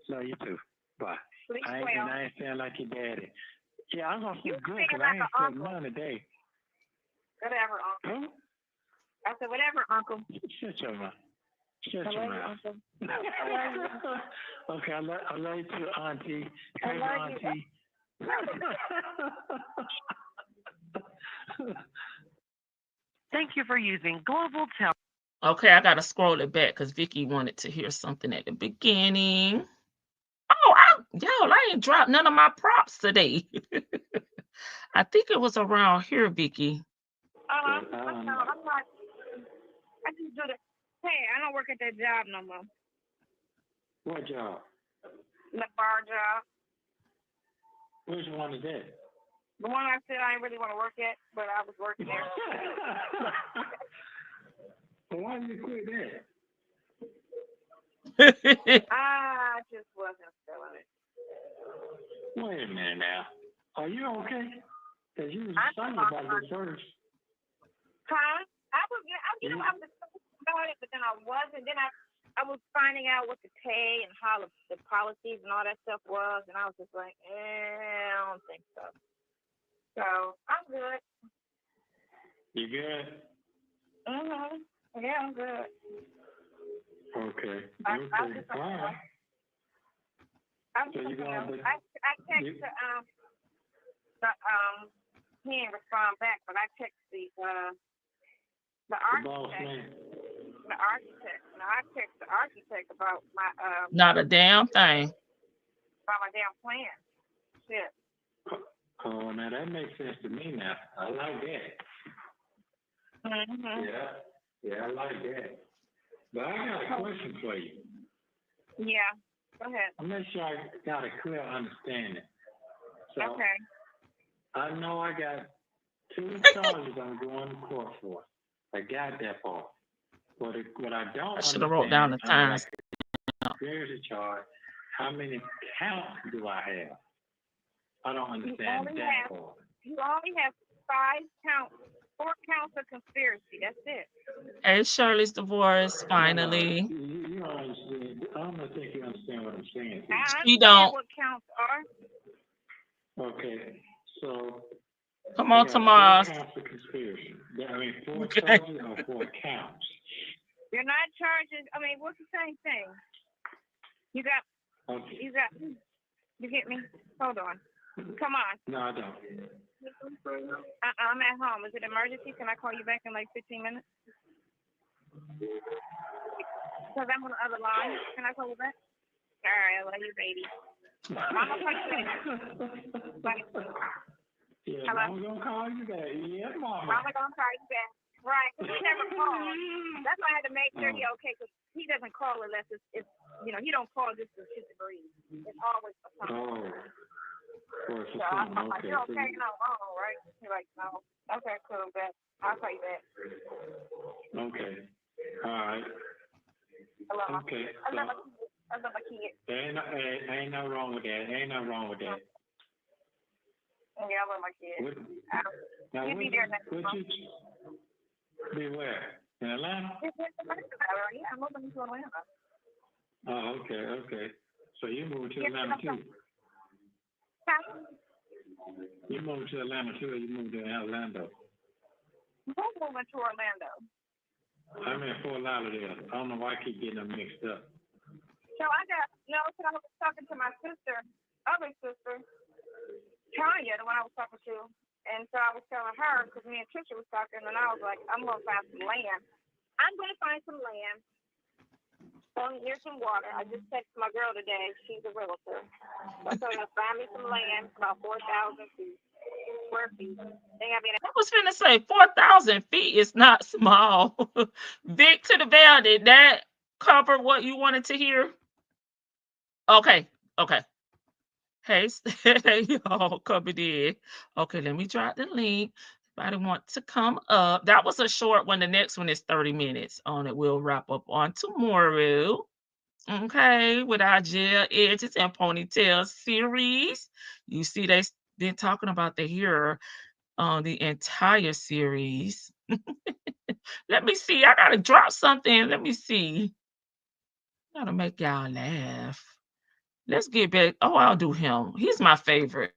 Love you too. Bye. Sleep I ain't, well. and I ain't saying like your daddy. Yeah, I'm going to You sleep good feel because like I ain't an slept uncle. none today. Whatever, Uncle. Who? I said, whatever, Uncle. Shut your mouth. Shut I your love you, mouth. Uncle. I love you. Okay, I love you too, Auntie. I Hey, love you. Auntie. Thank you for using Global Tel. Okay, I gotta scroll it back because Vicky wanted to hear something at the beginning. Oh, y'all, I ain't dropped none of my props today. I think it was around here, Vicky. I'm not. I just do the. Hey, I don't work at that job no more. What job? The bar job. Which one is that? The one I said I didn't really want to work at, but I was working there. Well, why did you quit that? I just wasn't feeling it. Wait a minute now. Are you okay? Because you was I'm excited fine. about this first. Huh? I was about it, but then I wasn't. Then I was finding out what the pay and how the policies and all that stuff was, and I was just like, I don't think so. So I'm good. You good? Yeah, I'm good. Okay. I Okay. just, All right. I'm So you gonna be- I texted he didn't respond back, but I texted the boss architect. man. The architect. And I texted the architect about my Not a damn thing. about my damn plan. Shit. Oh, now that makes sense to me now. I like that. Mm-hmm. Yeah, I like that. But I got a question for you. Yeah. Go ahead. I'll make sure I got a clear understanding. So Okay. I know I got 2 charges I'm going to court for. I got that part. What I don't I should have wrote down the times. Conspiracy charge. How many counts do I have? I don't understand that part. You only have 4 counts of conspiracy. That's it. Hey, Shirley's divorce, finally. You don't understand. I don't think you understand what I'm saying. I She understand don't. what counts are. Okay, so Come on, I got Tomas. 4 counts of conspiracy. I mean, 4 Okay. charges or 4 counts. You're not charging. I mean, what's the same thing? You Okay. You get me? Hold on. Come on. No, I don't. I'm at home. Is it emergency? Can I call you back in like 15 minutes? Because I'm on the other line. Can I call you back? All right. I love you, baby. Mama, call you back. Bye. Yeah, Hello? I'm going to call you back. Yeah, mama. Mama gonna call you back. Right, because he never called. That's why I had to make sure he okay, because he doesn't call unless it's he don't call just to breathe. It's always for something. So I'm like, you okay? No, right? He's like, no. Okay, cool, bet. I'll call you back. Okay. All right. I love my Okay. kid. I love my kid. Ain't no wrong with that. Ain't no wrong with that. Yeah, I love my kid. Now, You be there next month. Be where? In Atlanta? Yeah, I'm moving to Atlanta. Oh, okay. So you moved to Atlanta too? You moved to Atlanta too, or you moved to Orlando? Who's moving to Orlando? I'm in Fort Lauderdale. I don't know why I keep getting them mixed up. So I was talking to my other sister, Tanya, the one I was talking to, and so I was telling her, because me and Trisha was talking, and I was like, I'm going to find some land. I'm going to find some land near some water. I just texted my girl today. She's a realtor. So I told her to find me some land, about 4,000 square feet. I was finna say 4,000 feet is not small. Vic to the Veil, did that cover what you wanted to hear? Okay. Hey, hey, y'all, coming in. Okay, let me drop the link. Anybody want to come up? That was a short one. The next one is 30 minutes on it. We'll wrap up on tomorrow. Okay, with our gel edges and ponytail series. You see, they've been talking about the hair on the entire series. Let me see. I gotta drop something. Let me see. Gotta make y'all laugh. Let's get back. Oh, I'll do him. He's my favorite.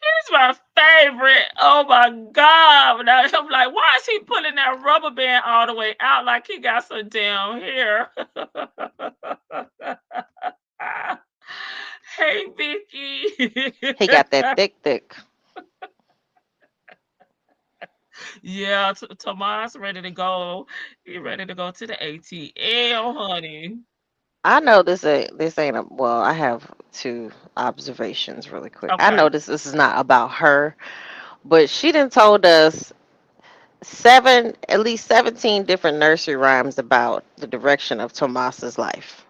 He's my favorite. Oh my God. Now, I'm like, why is he pulling that rubber band all the way out like he got some damn hair? Hey, Vicky. He got that thick, thick. Yeah, Tomas ready to go. He ready to go to the ATL, honey. I know this ain't a well. I have two observations really quick. I Okay. know this is not about her, but she done told us at least 17 different nursery rhymes about the direction of Tomas's life.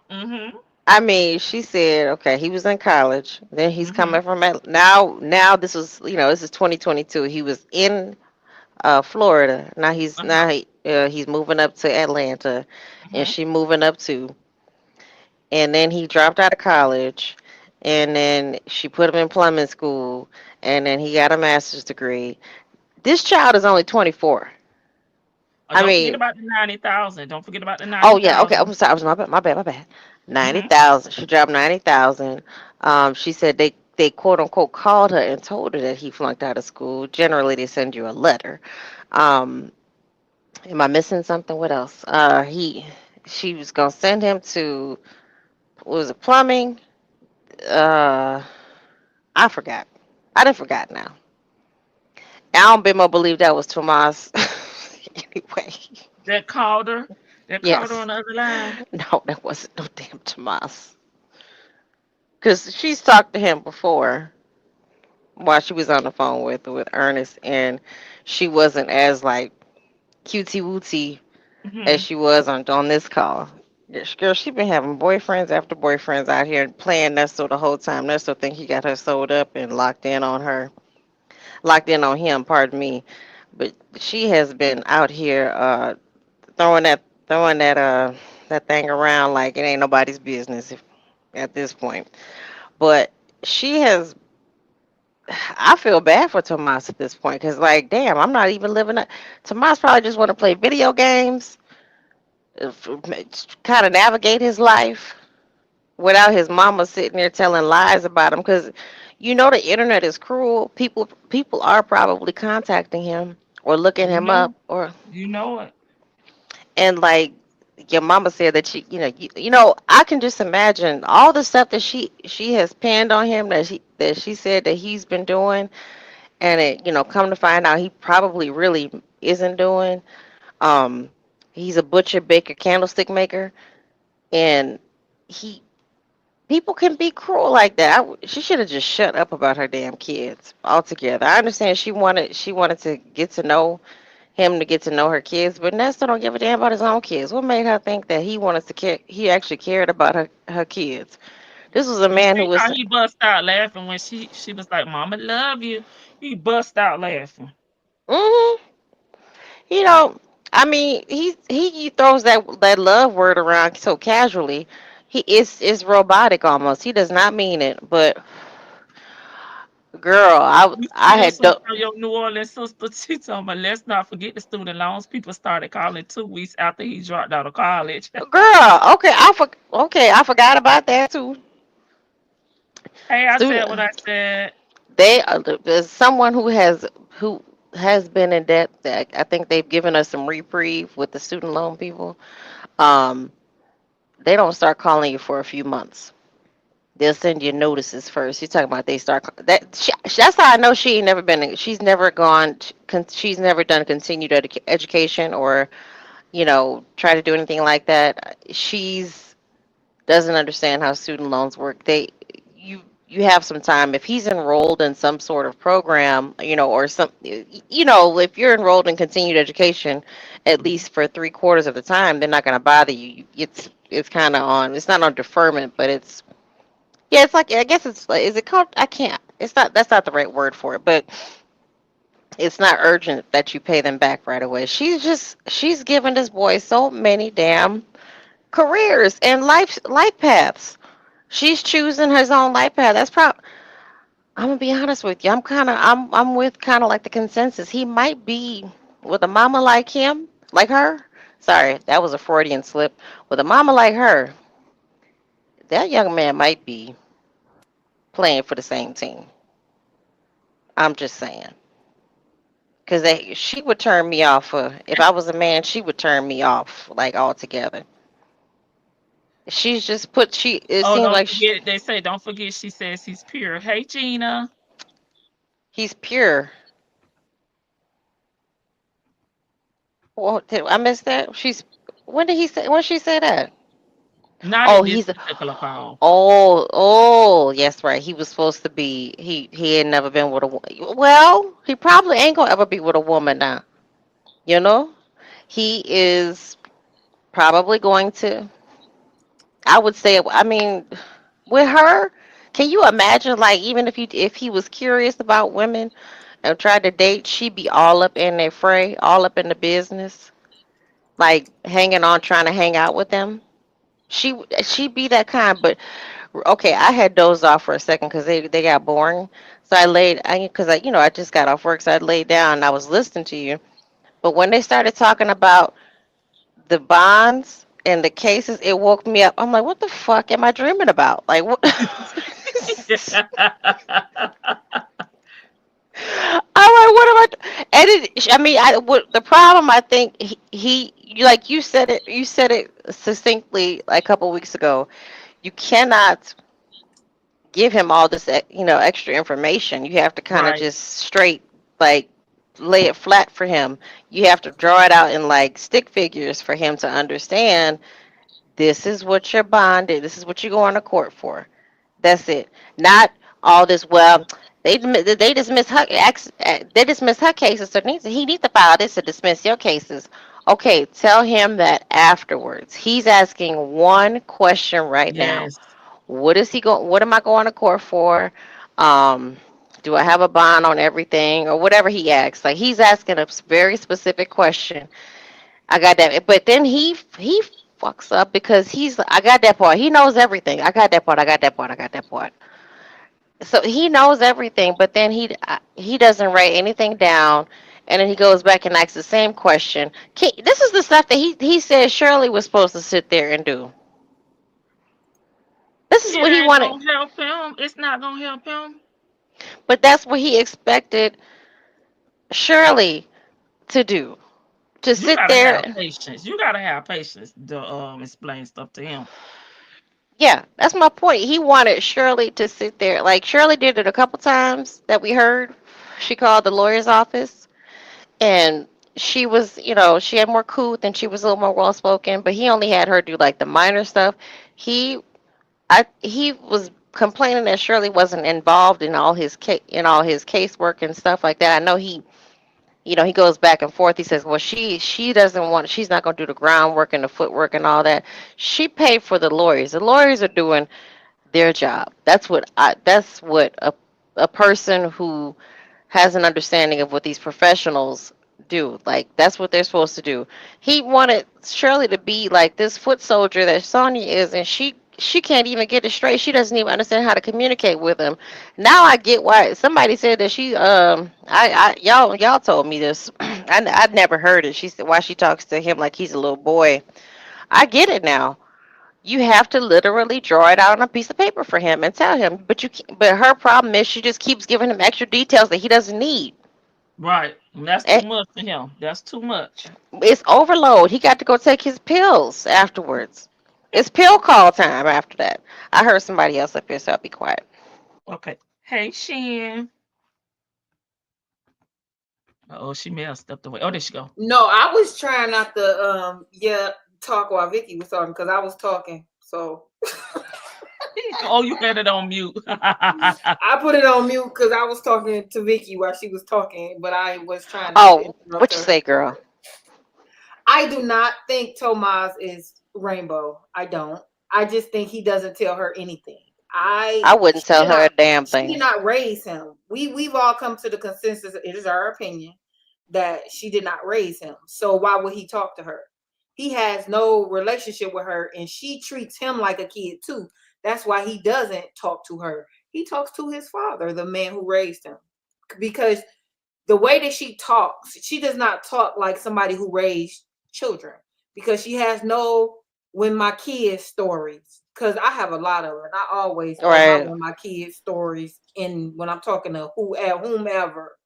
Mm-hmm. I mean, she said, okay, he was in college, then he's Mm-hmm. coming from now this was, this is 2022. He was in Florida. Uh-huh. He's moving up to Atlanta, and Mm-hmm. she moving up too. And then he dropped out of college, and then she put him in plumbing school, and then he got a master's degree. This child is only 24. I Don't forget mean, about the 90,000. Don't forget about the oh yeah, okay. 90,000. I'm sorry. I was my bad. Mm-hmm. 90,000. She dropped 90,000. She said they quote unquote called her and told her that he flunked out of school. Generally, they send you a letter. Um, am I missing something? What else? She was gonna send him to what was it plumbing? Uh, I forgot. I didn't forgot now. I don't be more believe that was Tomas. Anyway, That called her. That called her on yes. the other line. No, that wasn't no damn Tomas. Because she's talked to him before while she was on the phone with Ernest, and she wasn't as like cutesy wootsy as Mm-hmm. she was on this call. This girl, she been having boyfriends after boyfriends out here and playing Nesto the whole time. Nesto think he got her sold up and locked in on him. Pardon me, but she has been out here throwing that thing around like it ain't nobody's business at this point. But she has I feel bad for Tomas at this point because, like, damn, I'm not even living up. Tomas probably just want to play video games, kind of navigate his life without his mama sitting there telling lies about him. Because the internet is cruel. People are probably contacting him or looking You him up, know. or You know it. and like your mama said that I can just imagine all the stuff that she has panned on him that she said that he's been doing and it come to find out he probably really isn't doing. um he's a butcher, baker, candlestick maker, and he people can be cruel like that. She should have just shut up about her damn kids altogether. I understand she wanted to get to know him to get to know her kids, but Nesta don't give a damn about his own kids. What made her think that he actually cared about her kids? This was a You man who see was. how he bust out laughing when she was like, "Mama love you." He bust out laughing. hmm You know, I mean, he throws that love word around so casually. He is robotic almost. He does not mean it. But girl, You I still had some do- from your New Orleans sister. She told me, let's not forget the student loans. People started calling 2 weeks after he dropped out of college. girl. Okay, I forgot about that too. Hey, I said Student, what I said. there's someone who has been in debt. That I think they've given us some reprieve with the student loan people. Um, they don't start calling you for a few months. They'll send you notices first. You talking about they start that's how I know she ain't never been. She's never gone. She's never done continued education or try to do anything like that. She's doesn't understand how student loans work. You you have some time if he's enrolled in some sort of program, or if you're enrolled in continued education, at least for 3/4 of the time, they're not going to bother you. It's kind of on. It's not on deferment, but it's yeah. It's like I guess it's like is it called? I can't. It's not. That's not the right word for it, but it's not urgent that you pay them back right away. She's given this boy so many damn careers and life paths. She's choosing his own life path. That's probably. I'm gonna be honest with you. I'm with kind of like the consensus. He might be with a mama like him, like her. Sorry, that was a Freudian slip. With a mama like her, that young man might be playing for the same team. I'm just saying, because she would turn me off. If I was a man, she would turn me off like altogether. She's just put. It Oh, seems don't like forget. They say don't forget. She says he's pure. Hey, Gina. he's pure. Well, did I miss that? When did he say? When did she say that? Not Oh, in this he's particular call. oh, yes, right. He was supposed to be. He had never been with a woman. Well, he probably ain't gonna ever be with a woman now. You know, he is probably going to. I would say. I mean, with her, can you imagine? Like, even if he was curious about women and tried to date, she'd be all up in their fray, all up in the business, like hanging on, trying to hang out with them. She'd be that kind, but okay, I had dozed off for a second because they got boring. So because I just got off work, so I laid down and I was listening to you. But when they started talking about the bonds and the cases, it woke me up. I'm like, what the fuck am I dreaming about? Like, what? I'm like, what am And I mean, the problem, I think like you said it succinctly like a couple weeks ago. You cannot give him all this, extra information. You have to kind of Right. just straight, like, lay it flat for him. You have to draw it out in like stick figures for him to understand this is what you're bonded. This is what you're going to court for. That's it. Not all this. Well, they dismiss her. They dismiss her cases. So he needs to file this to dismiss your cases. Okay, tell him that afterwards. He's asking one question right now. Yes. What is he going? What am I going to court for? Um, do I have a bond on everything or whatever he asks? Like he's asking a very specific question. I got that, but then he fucks up because I got that part. He knows everything. I got that part. I got that part. I got that part. So he knows everything, but then he doesn't write anything down, and then he goes back and asks the same question. This is the stuff that he said Shirley was supposed to sit there and do. This is It what he ain't wanted, gonna help him. It's not gonna help him. but that's what he expected Shirley to do. To You sit gotta have there. patience. You gotta have patience to explain stuff to him. Yeah, that's my point. He wanted Shirley to sit there. Like Shirley did it a couple times that we heard. She called the lawyer's office and she was, she had more couth and she was a little more well spoken, but he only had her do like the minor stuff. He he was complaining that Shirley wasn't involved in all his casework and stuff like that. I know he goes back and forth. He says, well, she doesn't want, she's not going to do the groundwork and the footwork and all that. She paid for the lawyers. The lawyers are doing their job. That's what a person who has an understanding of what these professionals do. Like that's what they're supposed to do. He wanted Shirley to be like this foot soldier that Sonya is, and she can't even get it straight. She doesn't even understand how to communicate with him. Now I get why somebody said that she y'all told me this. I'd never heard it. She said why she talks to him like he's a little boy. I get it now. You have to literally draw it out on a piece of paper for him and tell him. But but her problem is she just keeps giving him extra details that he doesn't need. Right. And that's too And much for him. That's too much. it's overload. He got to go take his pills afterwards. It's pill call time after that. I heard somebody else up here, so I'll be quiet. Okay. Hey, Shan. Oh, she may have stepped away. Oh, there she go. No, I was trying not to talk while Vicky was talking because I was talking. So Oh, you had it on mute. I put it on mute because I was talking to Vicky while she was talking, but I was trying not to Oh, interrupt what you her. say, girl? I do not think Tomas is rainbow. I don't. I just think he doesn't tell her anything. I wouldn't tell her a damn She did thing. not raise him. We've all come to the consensus. It is our opinion that she did not raise him. So why would he talk to her? He has no relationship with her, and she treats him like a kid too. That's why he doesn't talk to her. He talks to his father, the man who raised him, because the way that she talks, she does not talk like somebody who raised children, because she has no when my kids stories. Because I have a lot of them. I always throw my Right. when my kids stories in when I'm talking to whomever.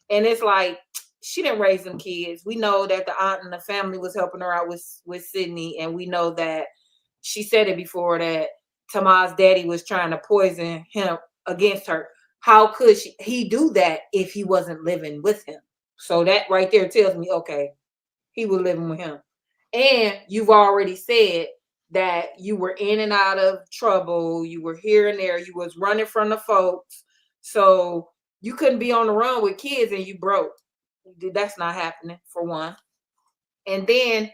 And it's like she didn't raise them kids. We know that the aunt and the family was helping her out with Sydney, and we know that she said it before that Tomas' daddy was trying to poison him against her. How could he do that if he wasn't living with him? So that right there tells me, okay, he was living with him. And you've already said that you were in and out of trouble. You were here and there. You was running from the folks. So you couldn't be on the run with kids and you broke. That's not happening, for one. And then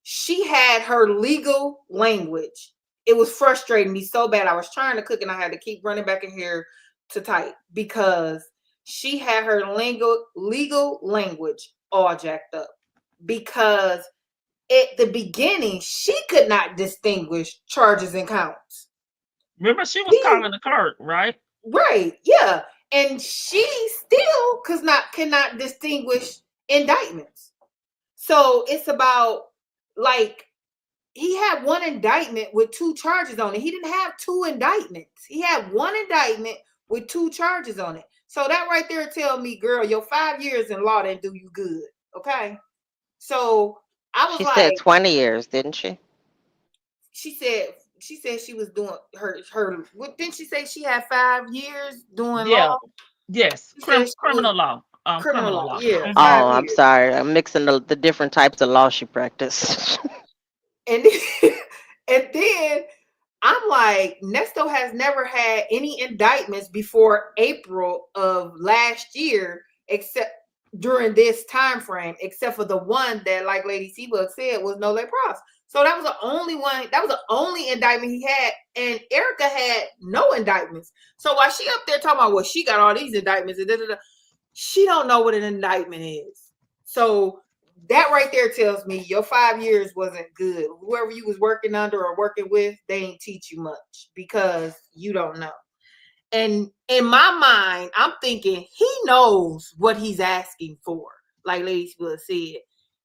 she had her legal language. It was frustrating me so bad. I was trying to cook and I had to keep running back in here to type because she had her legal language all jacked up. Because at the beginning, she could not distinguish charges and counts. Remember, she was calling the clerk, right? Right, yeah. And she still cannot distinguish indictments. So it's about like he had one indictment with 2 charges on it. He didn't have 2 indictments. He had one indictment with 2 charges on it. So that right there tell me, girl, your 5 years in law didn't do you good. Okay. So I was She like, said 20 years, didn't she? she said she was doing her what didn't she say she had 5 years doing Yeah. law? Yes. She said she Criminal was law. criminal Criminal law. law. Yeah, 5 Oh, I'm years. sorry. I'm mixing the different types of law she practiced. And and then I'm like, Nesto has never had any indictments before April of last year, except during this time frame, except for the one that, like Lady Seabug said, was no le pros. So that was the only one. That was the only indictment he had, and Erica had no indictments. So while she up there talking about, well, she got all these indictments, she don't know what an indictment is. So that right there tells me your 5 years wasn't good. Whoever you was working under or working with, they ain't teach you much because you don't know. And in my mind, I'm thinking he knows what he's asking for. Like Lady Spud said,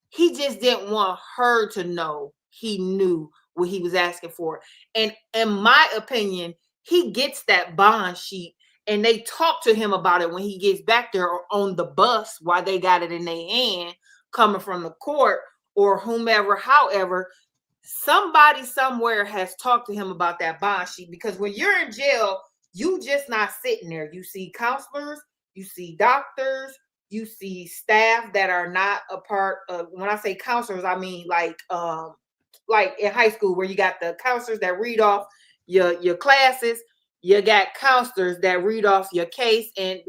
he just didn't want her to know he knew what he was asking for. And in my opinion, he gets that bond sheet and they talk to him about it when he gets back there or on the bus while they got it in their hand coming from the court or whomever. However, somebody somewhere has talked to him about that bond sheet, because when you're in jail, you just not sitting there. You see counselors, you see doctors, you see staff that are not a part of, when I say counselors, I mean like in high school where you got the counselors that read off your classes. You got counselors that read off your case and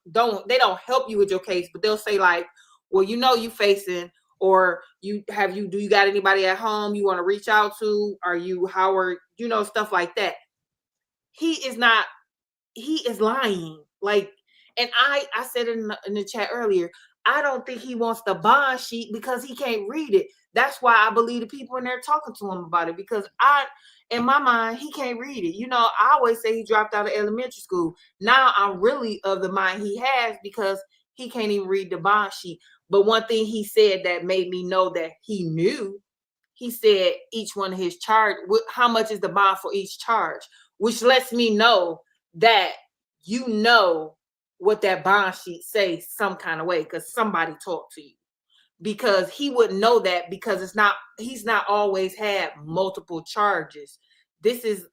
they don't help you with your case, but they'll say like, well, you facing, or do you got anybody at home you want to reach out to? Stuff like that. He is lying. Like, and I said in the chat earlier, I don't think he wants the bond sheet because he can't read it. That's why I believe the people in there talking to him about it, because in my mind, he can't read it. I always say he dropped out of elementary school. Now I'm really of the mind he has, because he can't even read the bond sheet. But one thing he said that made me know that he knew, he said each one of his charge, how much is the bond for each charge, which lets me know that what that bond sheet says some kind of way, because somebody talked to you. Because he wouldn't know that, because he's not always had multiple charges. This is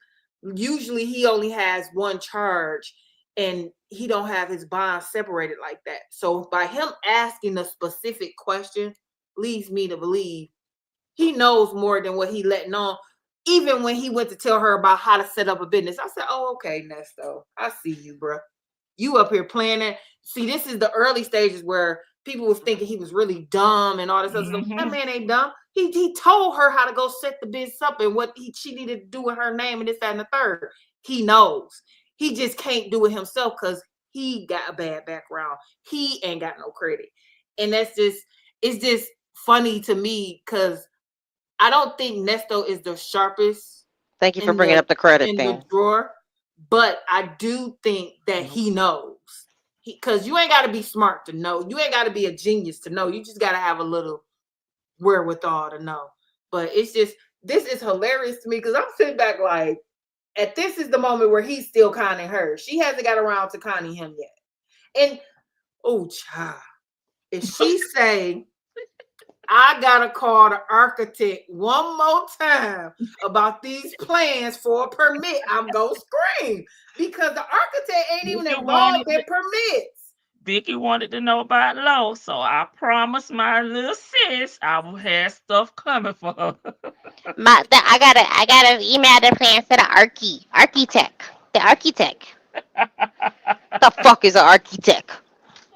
usually he only has one charge, and he don't have his bond separated like that. So by him asking a specific question leads me to believe he knows more than what he letting on. Even when he went to tell her about how to set up a business, I said, oh, okay, Nesto, I see you, bro. You up here planning. See, this is the early stages where people was thinking he was really dumb and all this other stuff. That man ain't dumb. He told her how to go set the business up and what she needed to do with her name and this, that, and the third. He knows. He just can't do it himself because he got a bad background. He ain't got no credit. And it's just funny to me, because I don't think Nesto is the sharpest. Thank you for bringing up the credit thing. The drawer. But I do think that he knows. Because you ain't got to be smart to know. You ain't got to be a genius to know. You just got to have a little wherewithal to know. But it's just, this is hilarious to me, because I'm sitting back like, this is the moment where he's still conning her. She hasn't got around to conning him yet. And, oh, child, if she say, I gotta call the architect one more time about these plans for a permit, I'm gonna scream, because the architect ain't even involved in permits. Vicky wanted to know about law, so I promised my little sis I will have stuff coming for her. I gotta email the plans to the architect. The architect. The fuck is an architect?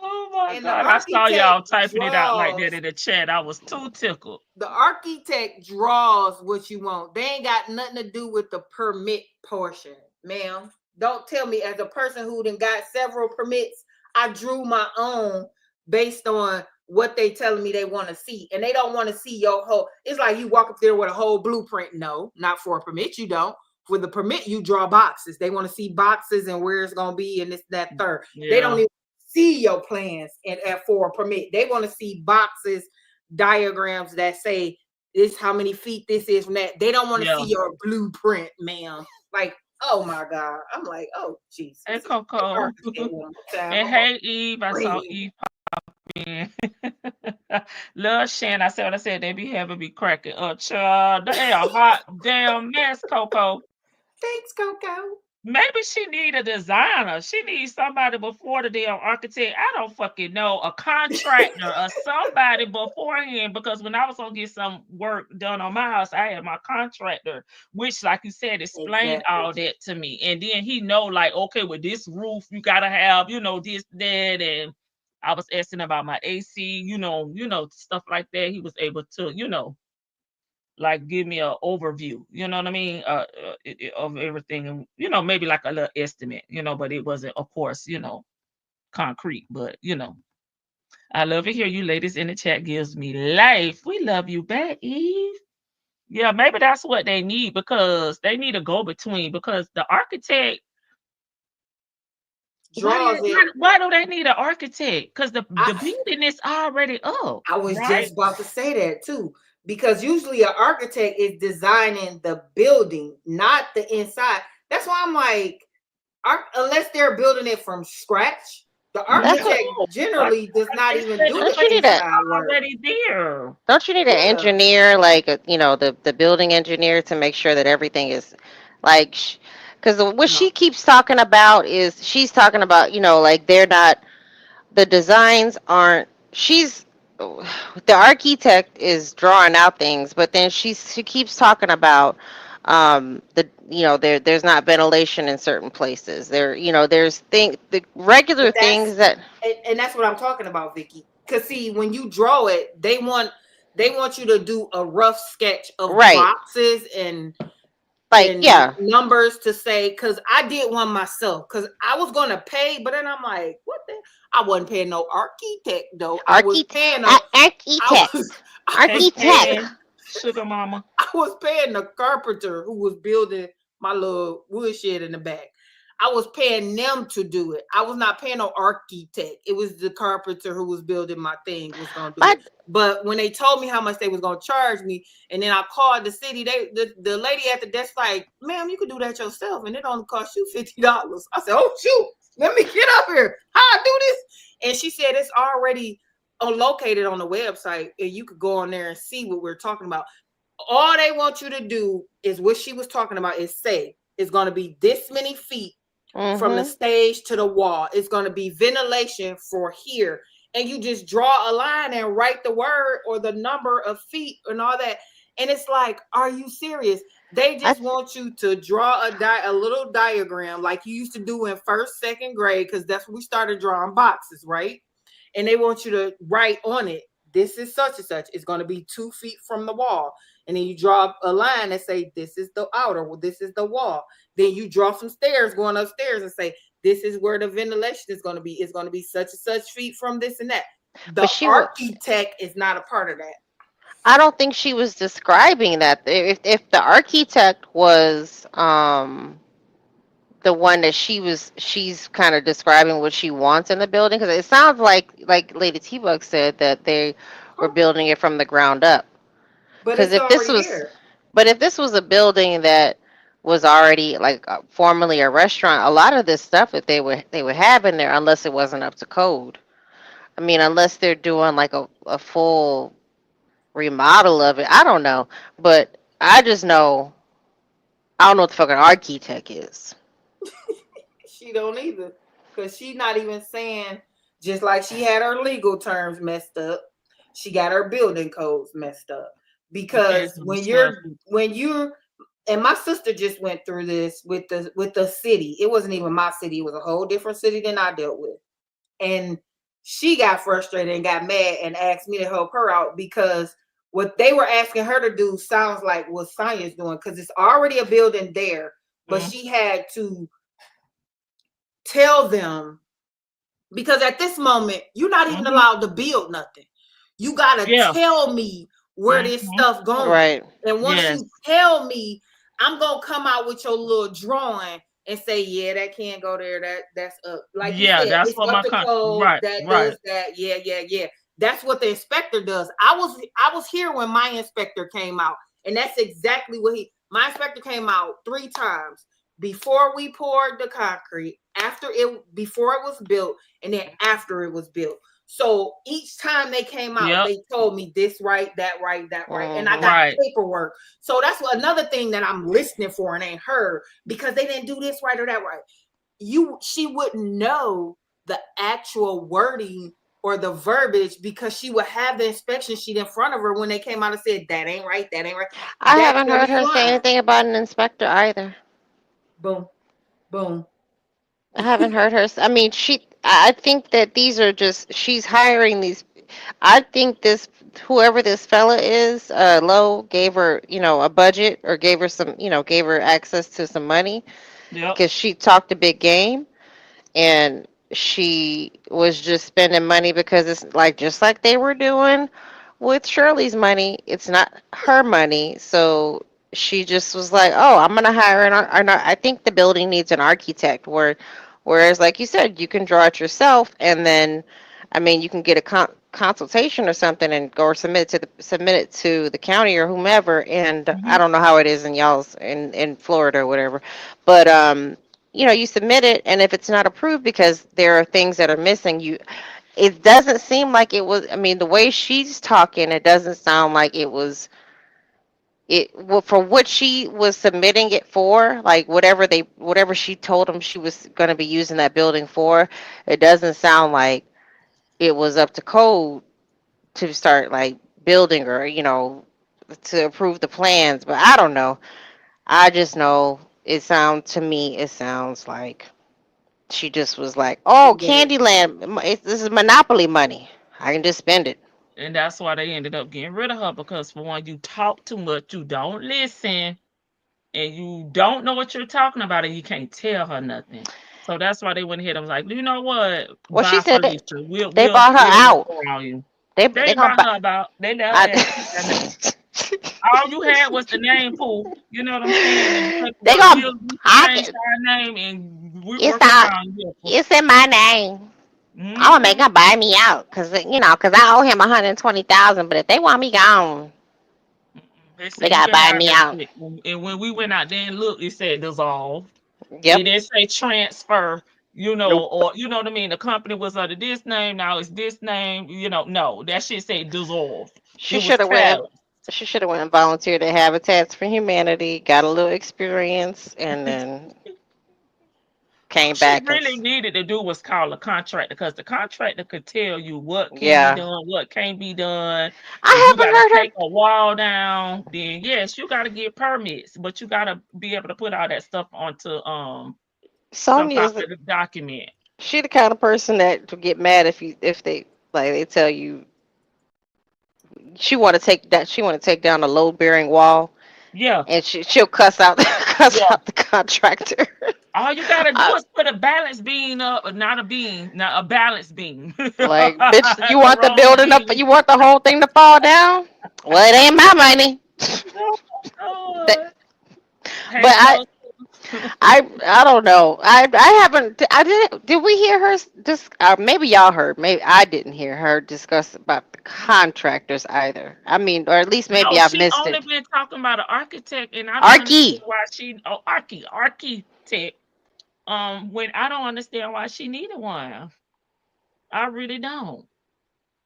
Oh my God, I saw y'all typing it out like that in the chat. I was too tickled. The architect draws what you want. They ain't got nothing to do with the permit portion, ma'am. Don't tell me, as a person who done got several permits, I drew my own based on what they telling me they want to see. And they don't want to see your whole, it's like you walk up there with a whole blueprint. No, not for a permit, you don't. For the permit, you draw boxes. They want to see boxes and where it's going to be and this, that, third. Yeah. They don't even see your plans for a permit. They want to see boxes, diagrams that say this, how many feet this is from that. They don't want to see your blueprint, ma'am. Like, oh my God. I'm like, oh Jesus. Hey Coco. And hey Eve, I saw Eve pop in. Love Shan, I said what I said, they be having me cracking up. Child, they a hot damn mess, Coco. Thanks, Coco. Maybe she need a designer. She needs somebody before the damn architect. I don't fucking know. A contractor or somebody beforehand. Because when I was going to get some work done on my house, I had my contractor, which, like you said, explained all that to me. And then he know, like, okay, with this roof, you got to have, this, that. And I was asking about my AC, stuff like that. He was able to, like give me an overview, you know what I mean, of everything, and maybe like a little estimate, but it wasn't, of course, concrete, but I love to hear you ladies in the chat. Gives me life. We love you back, Eve. Yeah, maybe that's what they need, because they need a go-between, because the architect, why do they need an architect? Because the building is already up. I was just about to say that too. Because usually an architect is designing the building, not the inside. That's why I'm like, unless they're building it from scratch, the architect generally does not even do the inside work. Already there. Don't you need an engineer, like the building engineer, to make sure that everything is like? Because what she keeps talking about is she's talking about like they're not, the designs aren't. The architect is drawing out things, but then she keeps talking about there's not ventilation in certain places. There's the regular things that, and that's what I'm talking about, Vicky. Because see, when you draw it, they want you to do a rough sketch of boxes and numbers to say, because I did one myself, because I was going to pay, but then I'm like, what the? I wasn't paying no architect though. I was paying I was And paying, Architect. sugar mama. I was paying the carpenter who was building my little woodshed in the back. I was paying them to do it. I was not paying no architect. It was the carpenter who was building my thing was gonna do it. But But when they told me how much they was gonna charge me, and then I called the city, the lady at the desk like, ma'am, you could do that yourself, and it only cost you $50. I said, oh shoot, let me get up here. How I do this? And she said it's already located on the website, and you could go on there and see what we're talking about. All they want you to do is what she was talking about is say it's going to be this many feet from the mm-hmm. stage to the wall. It's going to be ventilation for here. And you just draw a line and write the word or the number of feet and all that. And it's like, are you serious? They I just want you to draw a little diagram like you used to do in first, second grade, because that's when we started drawing boxes, right? And they want you to write on it, this is such and such. It's going to be 2 feet from the wall. And then you draw a line and say, this is the outer, well, this is the wall. Then you draw some stairs going upstairs and say, this is where the ventilation is going to be. It's going to be such and such feet from this and that. The but she was. architect is not a part of that. I don't think she was describing that. If the architect was the one that she's kind of describing what she wants in the building, because it sounds like Lady T-Bug said that they were building it from the ground up. But Because it's if this already was, there. but if this was a building that was already like formerly a restaurant, a lot of this stuff that they would have in there, unless it wasn't up to code. I mean, unless they're doing like a full remodel of it. I don't know, but I just know I don't know what the fucking architect is. She don't either. Because she's not even saying, just like she had her legal terms messed up, she got her building codes messed up. Because when you're and my sister just went through this with the city. It wasn't even my city, it was a whole different city than I dealt with. And she got frustrated and got mad and asked me to help her out because what they were asking her to do sounds like what Sonya's doing, because it's already a building there, but she had to tell them, because at this moment you're not even allowed to build nothing. You gotta tell me where this stuff going. Right. And once you tell me, I'm gonna come out with your little drawing and say, yeah, that can't go there. That's up. Like you said, that's it's what up my to code. right, That right. does that. Yeah. That's what the inspector does. I was here when my inspector came out, and that's exactly what my inspector came out 3 times. Before we poured the concrete, before it was built, and then after it was built. So each time they came out, they told me this right, that right, that right. And I got paperwork. So that's another thing that I'm listening for and ain't heard, because they didn't do this right or that right. She wouldn't know the actual wording or the verbiage, because she would have the inspection sheet in front of her when they came out and said, that ain't right, that ain't right. I That's haven't where heard you her say lie. anything about an inspector either. Boom, boom. I haven't heard her. I mean, I think that these are just. She's hiring these. I think whoever this fella is, Lowe gave her, a budget, or gave her gave her access to some money, because she talked a big game, and she was just spending money because it's like just like they were doing with Shirley's money. It's not her money, so she just was like, "Oh, I'm gonna hire I think the building needs an architect." Whereas, like you said, you can draw it yourself, and then, I mean, you can get a consultation or something, and go or submit it to the county or whomever. And I don't know how it is in y'all's in Florida or whatever, but you submit it, and if it's not approved because there are things that are missing, it doesn't seem like it was. I mean, the way she's talking, it doesn't sound like it was. Well, for what she was submitting it for, like whatever she told them she was going to be using that building for, it doesn't sound like it was up to code to start like building, or to approve the plans. But I don't know. I just know it sounds like she just was like, "Oh, Candyland, this is Monopoly money. I can just spend it." And that's why they ended up getting rid of her, because for one, you talk too much, you don't listen, and you don't know what you're talking about, and you can't tell her nothing. So that's why they went ahead and was like, you know what? Well, she Bye, said Felicia. they bought her We'll out. refer on you. They They ain't gonna about buy. her about. They never I, asked her that name. All you had was the name pool. You know what I'm saying? And the they paperwork. gonna. We I changed can. our name and we It's work not. around you. It's in my name. I'm gonna make Mm-hmm. them buy me out, cause cause I owe him 120,000. But if they want me gone, They they said you gotta can buy have me that out. shit. And when we went out there and looked, it said dissolved. It Yep. didn't say transfer, Nope. or you know what I mean. The company was under this name, now it's this name. No, that shit said dissolved. She It was should have went. callous. She should have went and volunteered at Habitats for Humanity, got a little experience, and then All came she back and really needed to do was call a contractor because the contractor could tell you what can be yeah. done, what can't be done. If I you got haven't to heard her. take a wall down, then yes, you got to get permits, but you got to be able to put all that stuff onto some Sonya type is of document. she the kind of person that to get mad if they like they tell you she want to take down a load bearing wall, Yeah, and she'll cuss out cuss yeah. out the contractor. All you gotta do I, is put a balance beam up, not a beam, not a balance beam. like, bitch, you The want the wrong building up? beam. You want the whole thing to fall down? Well, it ain't my money. Oh, That- God. but Hey, Joseph. I don't know. I haven't. I didn't. Did we hear her? Just maybe y'all heard. Maybe I didn't hear her discuss about the contractors either. I mean, or at least maybe No, I've she missed only it. been talking about an architect, and I don't understand Arky. why she architect. When I don't understand why she needed one. I really don't.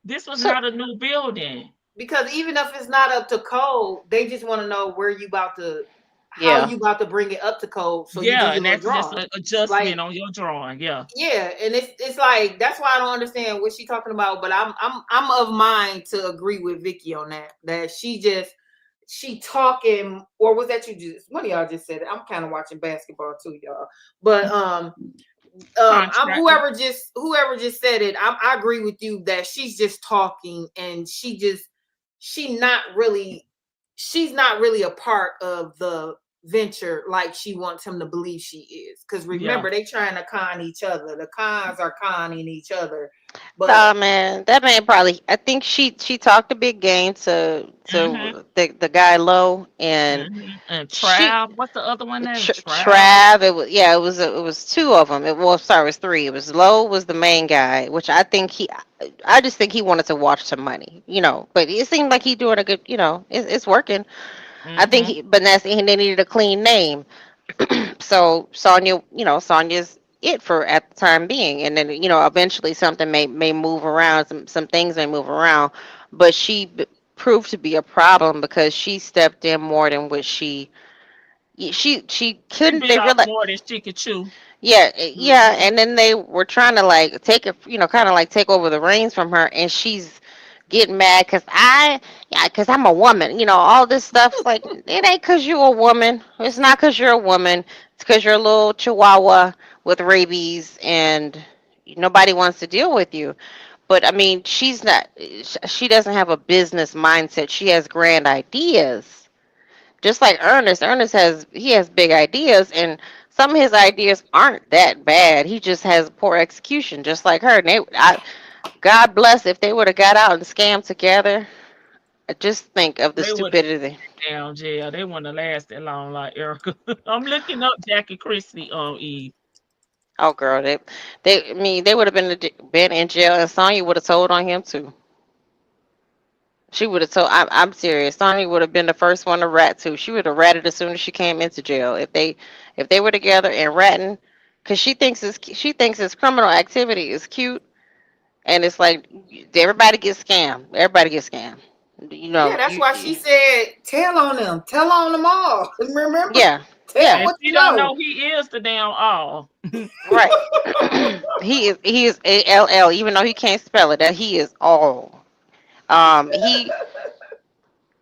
This was So not a new building. Because even if it's not up to code, they just want to know where you about to, how yeah. you about to bring it up to code. So you do Yeah, your and little that's just drawing. an adjustment Like, on your drawing. Yeah. yeah, and it's like that's why I don't understand what she's talking about. But I'm of mind to agree with Vicky on that. That she talking, or was that you just one of y'all just said it? I'm kind of watching basketball too, y'all. But I'm Contractor. whoever just said it. I agree with you that she's just talking, and she not really she's not really a part of the venture like she wants him to believe she is. Because Yeah. remember, they trying to con each other. The cons are conning each other, but Nah, man, that man probably. I think she talked a big game Mm-hmm. to the guy Low, and Mm-hmm. And she Trav, what's the other one name? Trav. Trav. It was yeah. It was two of them. Sorry, it was three. It was Low was the main guy, which I think I just think he wanted to watch some money, But it seemed like he doing a good, it's working. I think Mm-hmm. but and they needed a clean name. So Sonya, Sonya's it for at the time being, and then eventually something may move around, some things may move around, but proved to be a problem because she stepped in more than what she She couldn't. bit They off realized, more than she could chew. yeah, yeah, mhm. and then they were trying to like take it, kind of like take over the reins from her, and she's getting mad because I'm a woman, all this stuff. Like, it ain't because you're a woman. It's not because you're a woman. It's because you're a little chihuahua with rabies, and nobody wants to deal with you. But I mean, she's not. She doesn't have a business mindset. She has grand ideas, just like Ernest. He has big ideas, and some of his ideas aren't that bad. He just has poor execution, just like her. And God bless if they would have got out and scammed together. Just think of the They would have stupidity. down jail. They wouldn't have lasted long like Erica. I'm looking up Jackie Christie on Eve. Oh, girl, I mean, they would have been in jail, and Sonya would have told on him too. She would have told. I'm serious. Sonya would have been the first one to rat too. She would have ratted as soon as she came into jail. If they were together and ratting, because she thinks it's criminal activity is cute, and it's like everybody gets scammed. Everybody gets scammed. Yeah, that's why she said, "Tell on them, tell on them all." Remember, Yeah, tell yeah, And what she you don't know. know he is the damn all. right. He is ALL, even though he can't spell it. That he is all. He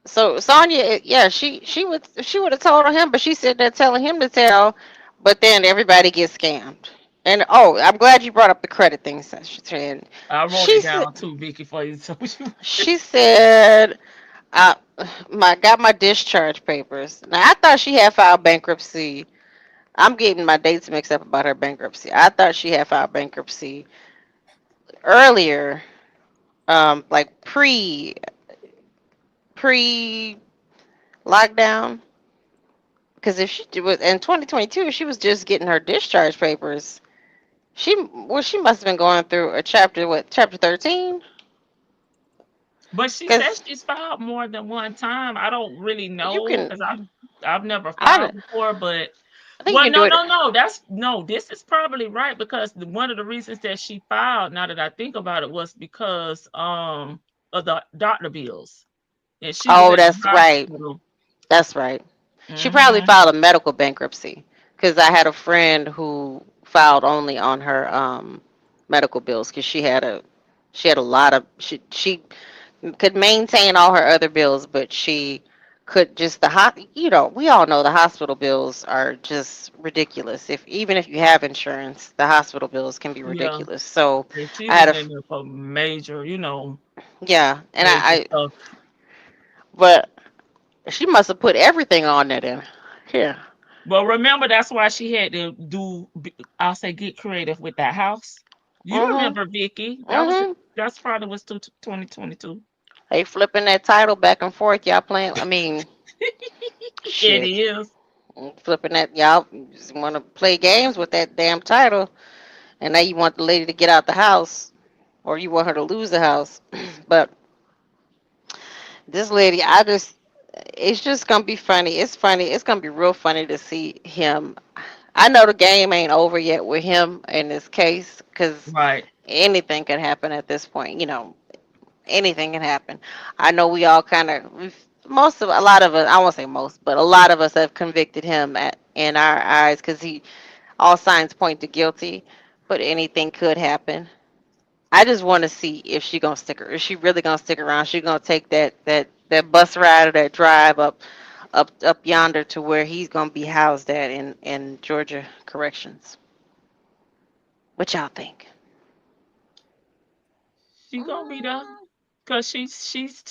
so Sonya, yeah, she would have told on him, but she said that telling him to tell, but then everybody gets scammed. And oh, I'm glad you brought up the credit thing, Shan. I wrote She it said down too, Vicky, for you. So she said I got my discharge papers. Now I thought she had filed bankruptcy. I'm getting my dates mixed up about her bankruptcy. I thought she had filed bankruptcy earlier, like pre lockdown. Because if she was in 2022, she was just getting her discharge papers. She must have been going through a chapter 13. But she said Because she's filed more than one time. I don't really you know can, because I've never I, filed before, but I think you well, can do no, it. no, no. That's no. This is probably right because one of the reasons that she filed, now that I think about it, was because of the doctor bills, and she was Oh, at the that's right. hospital. That's right. She probably Hmm. filed a medical bankruptcy because I had a friend who filed only on her medical bills because she had a lot of she could maintain all her other bills, but she could just we all know the hospital bills are just ridiculous. If even if you have insurance, the hospital bills can be Yeah, ridiculous. So and she I had was a in there for major, yeah, and major stuff. but she must have put everything on it in here. But remember, that's why she had to I'll say, get creative with that house. You Mhm. remember, Vicky? Mhm. That's probably was 2022. They flipping that title back and forth. Y'all playing? I mean, It shit. is. Flipping that. Y'all just want to play games with that damn title, and now you want the lady to get out the house, or you want her to lose the house. But this lady, it's just gonna be funny. It's funny. It's gonna be real funny to see him. I know the game ain't over yet with him in this case, because Right. anything can happen at this point. Anything can happen. I know we all kind of, a lot of us, I won't say most, but a lot of us have convicted him in our eyes because all signs point to guilty, but anything could happen. I just want to see if she gonna stick her. Is she really gonna stick around? She gonna take that bus ride or that drive up yonder to where he's gonna be housed at in Georgia Corrections. What y'all think? She gonna be there because she's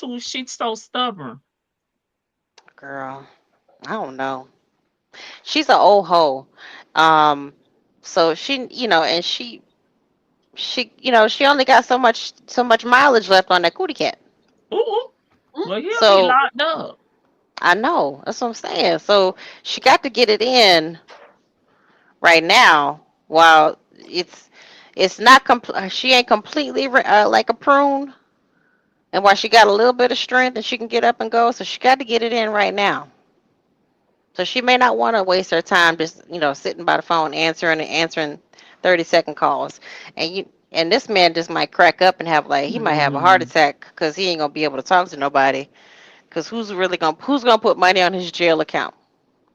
so stubborn. Girl, I don't know. She's an old hoe. Um, so and she only got so much mileage left on that cootie cat. Ooh, well, he'll be So locked up. I know that's what I'm saying. So she got to get it in right now while it's not she ain't completely like a prune, and while she got a little bit of strength and she can get up and go, so she got to get it in right now. So she may not want to waste her time just, sitting by the phone answering 30-second calls. And this man just might crack up and he might have a heart Mm. attack because he ain't gonna be able to talk to nobody. Because who's gonna put money on his jail account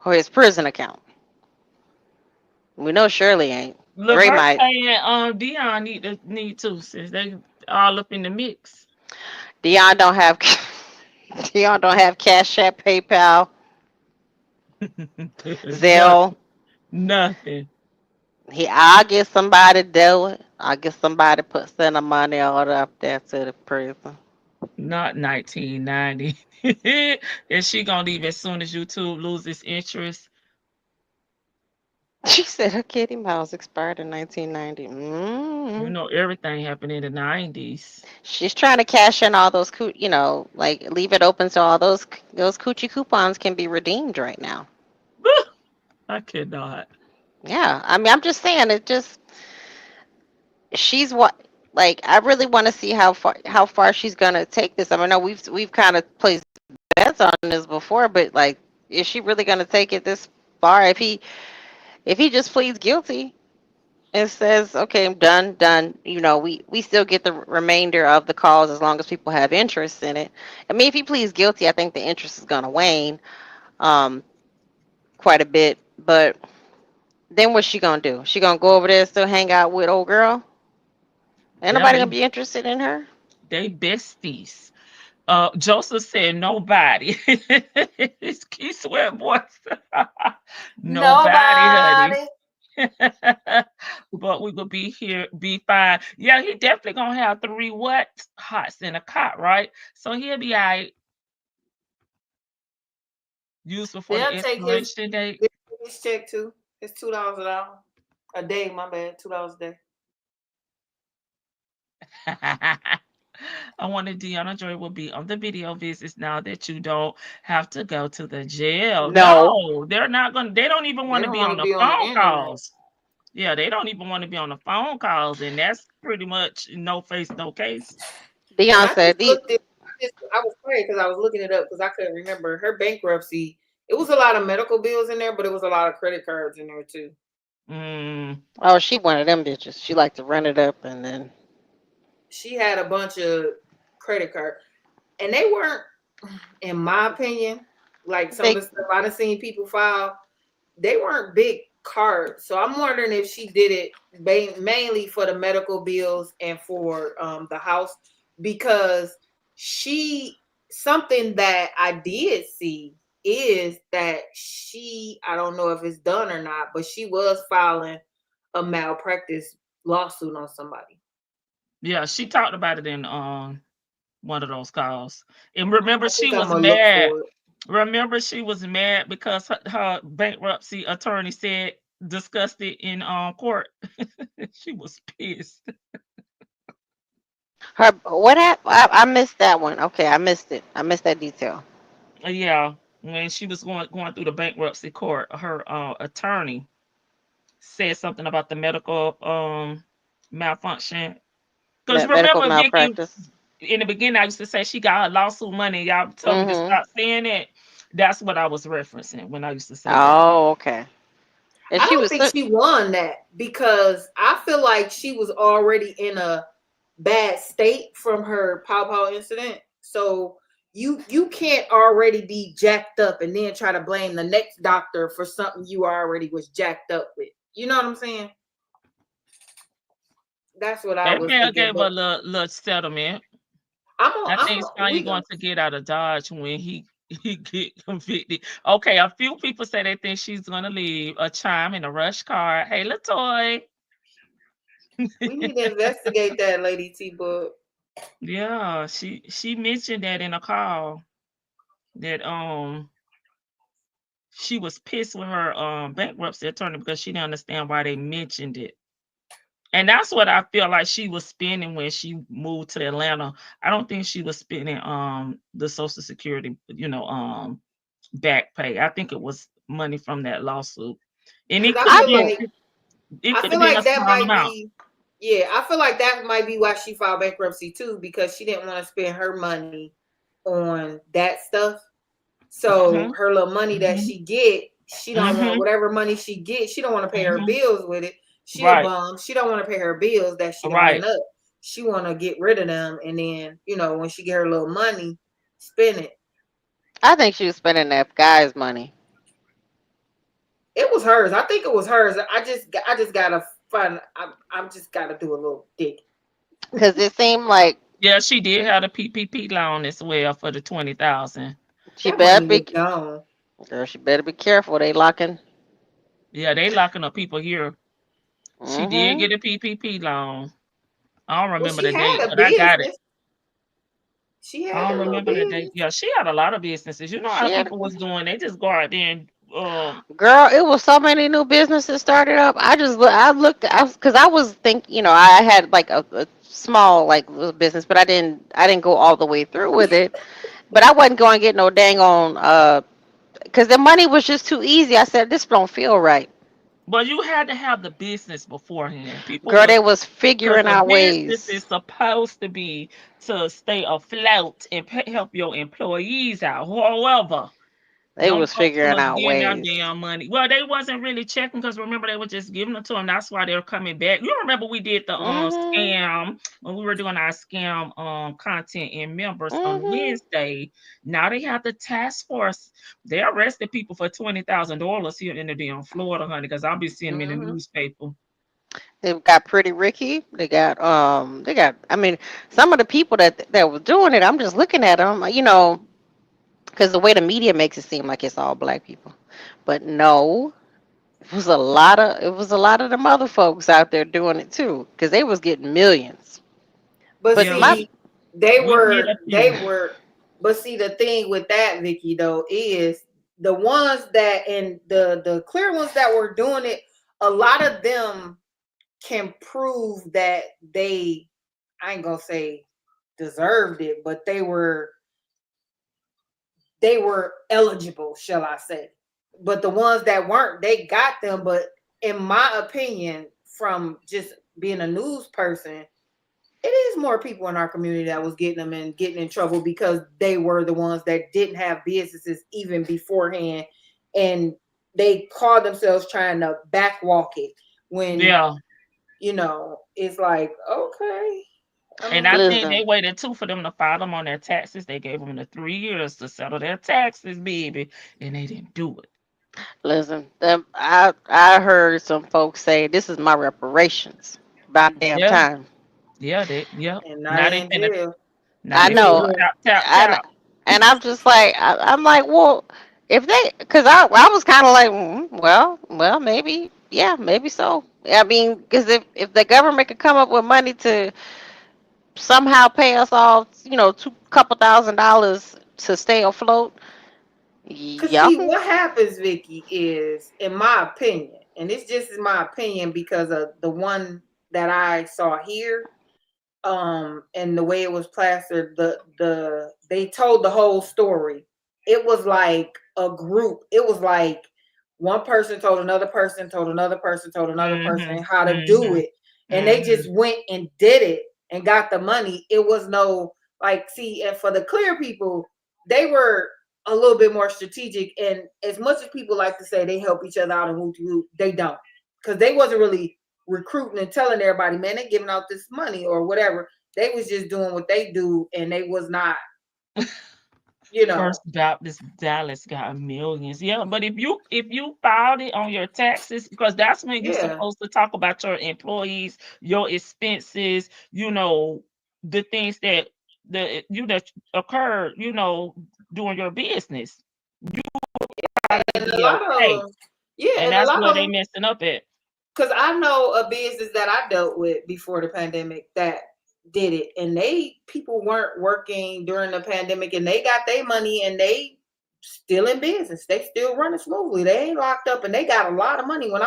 or his prison account? We know Shirley ain't. Ray Levert might. and Dion need to, since they all up in the mix. Dion don't have Dion don't have Cash App, PayPal, Zelle. Nothing. Nothing. I'll get somebody to do it. I'll get somebody to send a money order up there to the prison. Not 1990. And she gonna leave as soon as YouTube loses interest. She said her Kitty Mouse expired in 1990. Everything happened in the 90s. She's trying to cash in all those, like leave it open so all those coochie coupons can be redeemed right now. I cannot. Yeah, I mean, I'm just saying she's what, like, I really want to see how far she's gonna take this. I mean, I know we've kind of placed bets on this before, but like, is she really gonna take it this far? If he just pleads guilty and says, okay, I'm done, we still get the remainder of the calls as long as people have interest in it. I mean, if he pleads guilty, I think the interest is gonna wane um quite a bit. But then what's she gonna do? She gonna go over there and still hang out with old girl? Ain't Yeah, nobody gonna be interested in her. they besties. Joseph said nobody. He swear, boys. Nobody, honey. Nobody. But we will be here, be fine. Yeah, he definitely gonna have 3 hots in a cot, right? So he'll be all right. Used before the They'll take his expiration date. his check too. It's $2 an hour. A day, my bad. $2 a day. I wanted Deanna Joy will be on the video visits now that you don't have to go to the jail. No, No, they're not gonna. They don't even They want to don't be want on to the be on the phone internet. calls. Yeah, they don't even want to be on the phone calls, and that's pretty much no face, no case. And Dion I just said these. looked it. I was afraid because I was looking it up because I couldn't remember her bankruptcy. It was a lot of medical bills in there, but it was a lot of credit cards in there too. Mm, Oh, she one of them bitches. She like to run it up and then. She had a bunch of credit cards, and they weren't, in my opinion, like some of the Big. stuff I've seen people file. They weren't big cards, so I'm wondering if she did it mainly for the medical bills and for the house because she something that I did see is that I don't know if it's done or not, but she was filing a malpractice lawsuit on somebody. yeah, she talked about it in one of those calls. And remember, I she think I'm was gonna look mad. for it. Remember, she was mad because her bankruptcy attorney said discussed it in court. She was pissed. Her what happened? I missed that one. Okay, I missed it. I missed that detail. Yeah, when she was going through the bankruptcy court, her attorney said something about the medical malfunction. Because Medical remember, Vicky, malpractice. in the beginning, I used to say she got her lawsuit money. Y'all told me to Mm-hmm. stop saying it. That's what I was referencing when I used to say that. Oh, okay. And I she don't was think she won that because I feel like she was already in a bad state from her pow pow incident. So you can't already be jacked up and then try to blame the next doctor for something you already was jacked up with. You know what I'm saying? That's what I That was man thinking. gave her a But little settlement. I'm on. I think Sonya We going to get out of Dodge when he get convicted. Okay, a few people say they think she's gonna leave a chime in a rush car. Hey, Latoy. need to investigate that, Lady T. Book. Yeah, she mentioned that in a call that she was pissed with her bankruptcy attorney because she didn't understand why they mentioned it. And that's what I feel like she was spending when she moved to Atlanta. I don't think she was spending the Social Security, back pay. I think it was money from that lawsuit. And Because it could have been it I could feel have been a like that small might amount. be. Yeah, I feel like that might be why she filed bankruptcy too, because she didn't want to spend her money on that stuff. So Mhm. her little money that Mhm. she get, she don't want Mhm. whatever money she gets. She don't want to pay her Mhm. bills with it. She a Right. bum. She don't want to pay her bills that she done Right. ran up. She want to get rid of them, and then when she get her little money, spend it. I think she was spending that guy's money. It was hers. I think it was hers. I just gotta find. I'm just gotta do a little dig. Because it seemed like Yeah, she did have a PPP loan as well for the 20,000. she That better money was be gone. girl, she better be careful. They locking. Yeah, they locking up people here. She did Mm-hmm. get a PPP loan. I don't Well, remember she the date, had a but I got it. business. She I had don't a little remember the date. business. Yeah, she had a lot of businesses. You know how She had people was doing? They just go out there and girl, it was so many new businesses started up. I looked because I was I had like a small like little business, but I didn't go all the way through with it. But I wasn't going to get no dang on because the money was just too easy. I said this don't feel right. but you had to have the business beforehand. People Girl, was they was because figuring a out business ways. is supposed to be to stay afloat and help your employees out. However, They them was folks figuring was out getting their ways. damn money. Well, they wasn't really checking because remember they were just giving it to them. That's why they're coming back. You remember we did the Mhm. scam when we were doing our scam content and members on Mhm. Wednesday. Now they have the task force. They arrested people for $20,000 here in the damn Florida, honey. Because I'll be seeing them in the Hmm. newspaper. They've got Pretty Ricky. They got. I mean, some of the people that were doing it. I'm just looking at them. Because the way the media makes it seem like it's all black people, but no, it was a lot of them other folks out there doing it too, because they was getting millions. But But Yeah, my see, they we did were a few. they were. But see, the thing with that, Vicky, though, is the ones that and the clear ones that were doing it. A lot of them can prove that they. I ain't gonna say deserved it, but they were eligible, shall I say. But the ones that weren't, they got them. But in my opinion, from just being a news person, it is more people in our community that was getting them and getting in trouble because they were the ones that didn't have businesses even beforehand, and they called themselves trying to backwalk it when Yeah. it's like, okay. And I think they Listen, waited too for them to file them on their taxes. They gave them the 3 years to settle their taxes, baby, and they didn't do it. listen. I heard some folks say this is my reparations. About damn Yeah, time. yeah, yep. And now Now they they in finna, jail. now I they know, finna Yeah. tap, tap, and tap. I'm just like I'm like, well, if they, because I was kind of like, well, maybe, yeah, maybe so. I mean, because if the government could come up with money to somehow pay us all, two couple $1,000s to stay afloat, Cause y'all see, can. what happens, Vicky, is, in my opinion, and this just is my opinion because of the one that I saw here, and the way it was plastered, they told the whole story. It was like a group. It was like one person told another person, told another person, told another person Mhm, how to do mhm, it, and they mhm. just went and did it and got the money. It was no, like, see, and for the clear people, they were a little bit more strategic. And as much as people like to say they help each other out and whoop, they don't, because they wasn't really recruiting and telling everybody, man, they giving out this money or whatever. They was just doing what they do, and they was not, you know. First Baptist Dallas got millions. Yeah, but if you filed it on your taxes, because that's when you're Yeah, supposed to talk about your employees, your expenses, the things that occurred, doing your business. and a Be lot of okay. them, yeah, And and a that's lot where of they them, messing up at. because I know a business that I dealt with before the pandemic that did it, and people weren't working during the pandemic, and they got their money, and they still in business. They still running smoothly. They ain't locked up, and they got a lot of money. When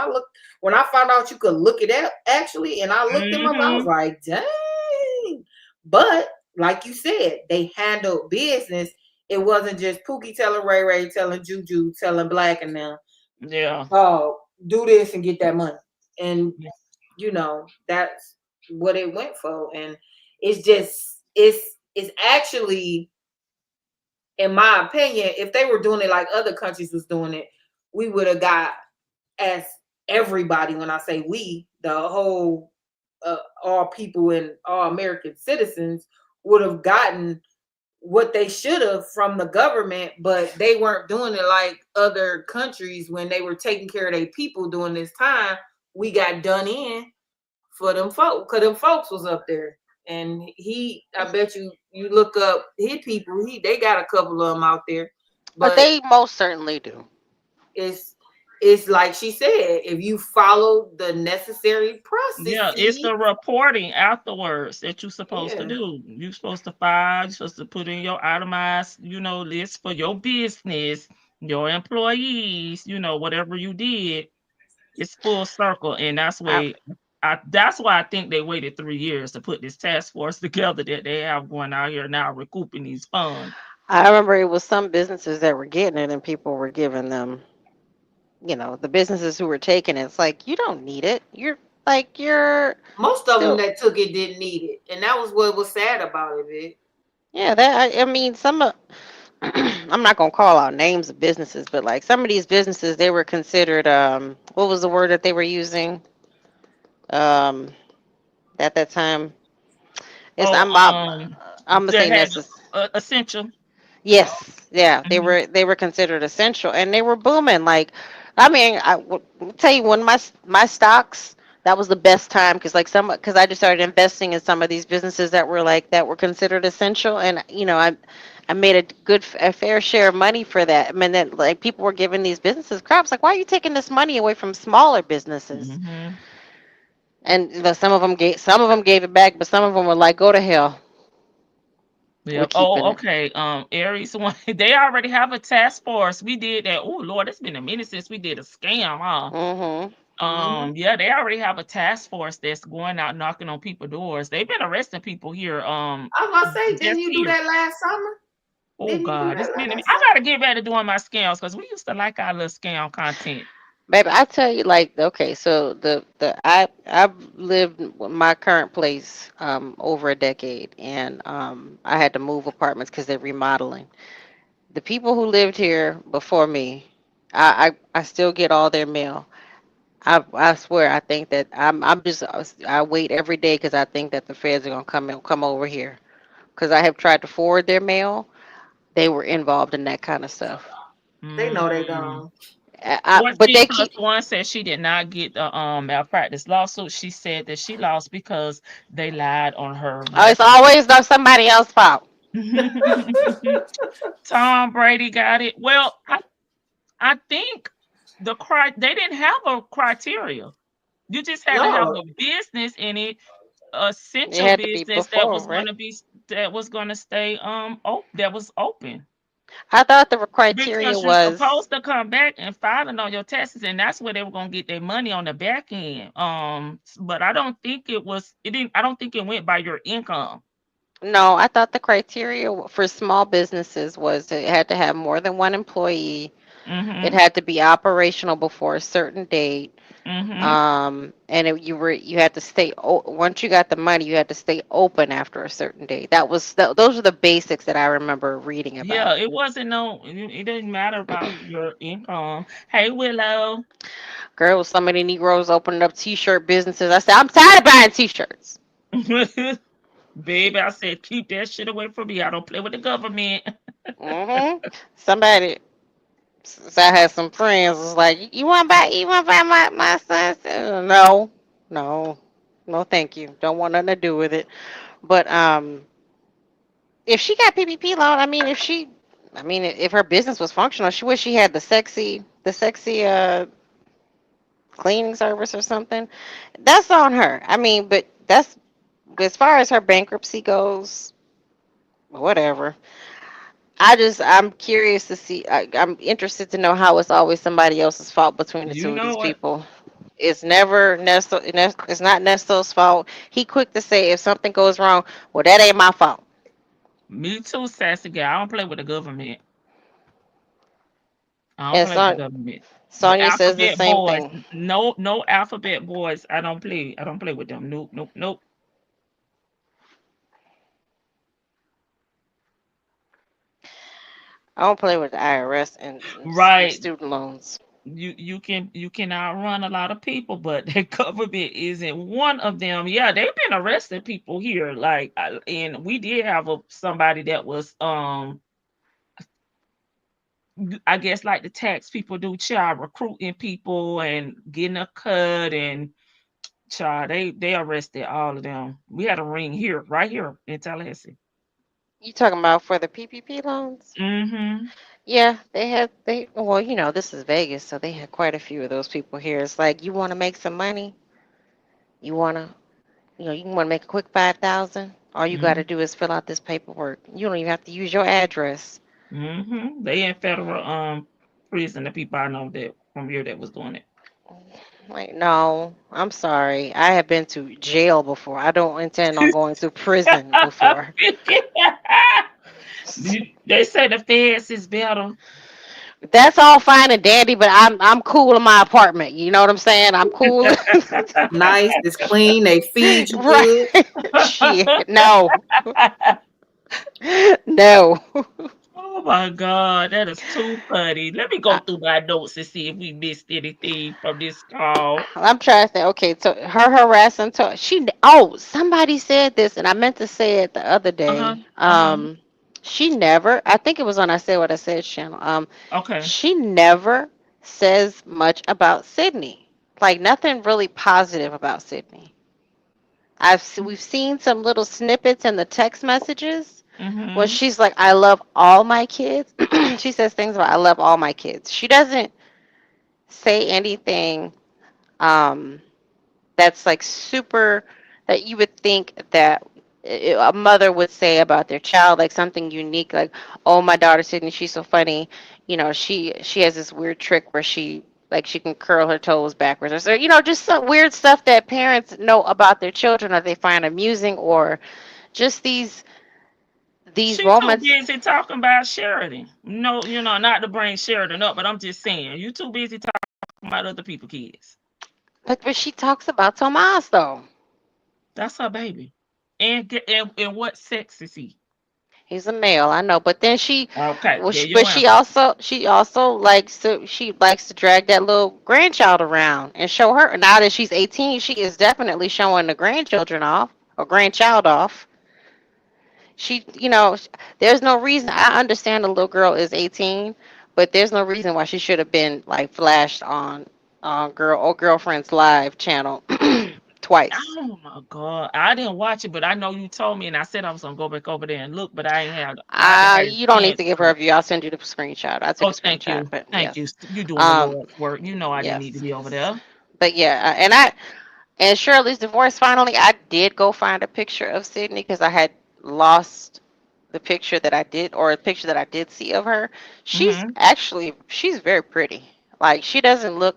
I found out you could look it up actually, and I looked them up, I was Mhm. like, dang. But like you said, they handled business. It wasn't just Pookie telling Ray Ray, telling Juju, telling Black and them, Yeah. oh, do this and get that money. And Yeah. that's what it went for. And it's actually, in my opinion, if they were doing it like other countries was doing it, we would have got, as everybody, when I say we, the whole all people and all American citizens would have gotten what they should have from the government, but they weren't doing it like other countries when they were taking care of their people during this time. We got done in for them folks, because them folks was up there. And I bet you look up his people, they got a couple of them out there. But They most certainly do. it's it's like she said, if you follow the necessary Yeah, it's processes, the reporting afterwards that you're supposed to yeah. do. You're supposed to file, you're supposed to put in your itemized, list for your business, your employees, whatever you did. It's full circle. And I that's why I think they waited 3 years to put this task force together that they have going out here now recouping these funds. I remember it was some businesses that were getting it, and people were giving them, the businesses who were taking it. It's like you don't need it. You're Most of them still. that took it didn't need it, and that was what was sad about it, Vic. Yeah, I mean, some of I'm not gonna call out names of businesses, but like some of these businesses, they were considered what was the word that they were using um at that time? It's Oh, I'm gonna say that had necessary. essential. Yes, yeah, they Mhm. were considered essential, and they were booming. Like, I mean, let me tell you, when my stocks, that was the best time because because I just started investing in some of these businesses that were considered essential, and I made a fair share of money for that. I mean, then like people were giving these businesses crap. It's like, why are you taking this money away from smaller businesses? Mhm. And some of them gave it back, but some of them were like, go to hell, we're Yep. keeping Oh, it. okay. Aries one. They already have a task force. We did that. Oh Lord, it's been a minute since we did a scam, huh? Mhm. Hmm. Yeah, they already have a task force that's going out knocking on people's doors. They've been arresting people here. I was about to say, didn't Just you do here. that last summer? Oh Didn't you do God, that it's been. last I summer? gotta get ready to doing my scams because we used to like our little scam content. Baby, I tell you, like, okay, so I've lived with my current place over a decade, and I had to move apartments because they're remodeling. The people who lived here before me, I still get all their mail. I swear, I think that I'm just I wait every day because I think that the feds are gonna come over here because I have tried to forward their mail. They were involved in that kind of stuff. They know they Mm. gone. But 14 they plus keep. one said she did not get the malpractice lawsuit. She said that she lost because they lied on her Oh, it's record. always somebody else's fault. Tom Brady got it. Well, I think they didn't have a criteria. You just had to have No. a business in it, It essential had to be business that before, was going right? to be that was going to stay that was open. I thought the criteria Because you're was supposed to come back and filing on your taxes, and that's where they were gonna get their money on the back end. But I don't think it was. It didn't. I don't think it went by your income. no. I thought the criteria for small businesses was that it had to have more than one employee. It Mhm. had to be operational before a certain date. Mhm. And you had to once you got the money, you had to stay open after a certain date. Those are the basics that I remember reading Yeah, about. it wasn't no. It didn't matter about your income. Hey, Willow. Girl, so many Negroes opening up T-shirt businesses. I said, I'm tired of buying T-shirts. Baby, I said keep that shit away from me. I don't play with the government. Hmm. Somebody, so I had some friends was like, you want to buy my son's? No, no, no, thank you. Don't want nothing to do with it. But if she got PPP loan, I mean, if her business was functional, she wish she had the sexy cleaning service or something. That's on her. I mean, but that's as far as her bankruptcy goes, whatever. I'm curious to see. I'm interested to know how it's always somebody else's fault between the You two of know these what? people. It's never Nesto. It's not Nesto's fault. He quick to say if something goes wrong, well, that ain't my fault. Me too, sassy girl. I don't play with the government. I don't And play with the government. The Sonia says the alphabet same boys. thing. No, no alphabet boys. I don't play. I don't play with them. Nope, nope, nope. I don't play with the IRS and Right. student loans. You can outrun a lot of people, but the government isn't one of them. Yeah, they've been arresting people here. Like, and we did have somebody that was I guess like the tax people do, child recruiting people and getting a cut and child they arrested all of them. We had a ring here, right here in Tallahassee. You talking about for the PPP loans? Mm-hmm. Yeah, well, this is Vegas, so they had quite a few of those people here. It's like you want to make some money, you want to, you want to make a quick 5,000. All you got Mm-hmm. to do is fill out this paperwork. You don't even have to use your address. Mm-hmm. They in federal prison. The people I know that from here that was doing it. Like, no, I'm sorry. I have been to jail before. I don't intend on going to prison before. They say the feds is better. That's all fine and dandy, but I'm cool in my apartment. You know what I'm saying? I'm cool. Nice. It's clean. They feed you Right. good. Shit. No. No. Oh my God, that is too funny. Let me go I, through my notes and see if we missed anything from this call. I'm trying to think. Okay, so her harassing. Oh, somebody said this, and I meant to say it the other Uh-huh. day. Uh-huh. She never. I think it was on I Said What I Said channel. Okay. She never says much about Sydney. Like nothing really positive about Sydney. We've seen some little snippets in the text messages where Mm-hmm. she's like, "I love all my kids." She says things about, "I love all my kids." She doesn't say anything um, that's like super that you would think that a mother would say about their child, like something unique, like, "Oh, my daughter Sydney, she's so funny." She has this weird trick where she like she can curl her toes backwards, or so, just some weird stuff that parents know about their children, or they find amusing, or just these She too moments. busy talking about Sheridan. No, not to bring Sheridan up, but I'm just saying, you too busy talking about other people's kids. But she talks about Tomas though. That's her baby. And what sex is he? He's a male, I know. But then Okay, well, there you but answer. she also likes to drag that little grandchild around and show her. Now that she's 18, she is definitely showing the grandchildren off or grandchild off. There's no reason. I understand the little girl is 18, but there's no reason why she should have been like flashed on girlfriend's live channel twice. Oh my God. I didn't watch it, but I know you told me, and I said I was gonna go back over there and look, but I haven't had a You don't need chance to give her to. a view. I'll send you the screenshot. I took Oh, a thank screenshot, you. but Thank you. yes. You doing the Um, Lord's work. I didn't need to yes. be over there. But yeah, and Shirley's divorce finally, I did go find a picture of Sydney because I had lost the picture that I did, or a picture that I did see of her. Mm-hmm. She's very pretty. Like she doesn't look,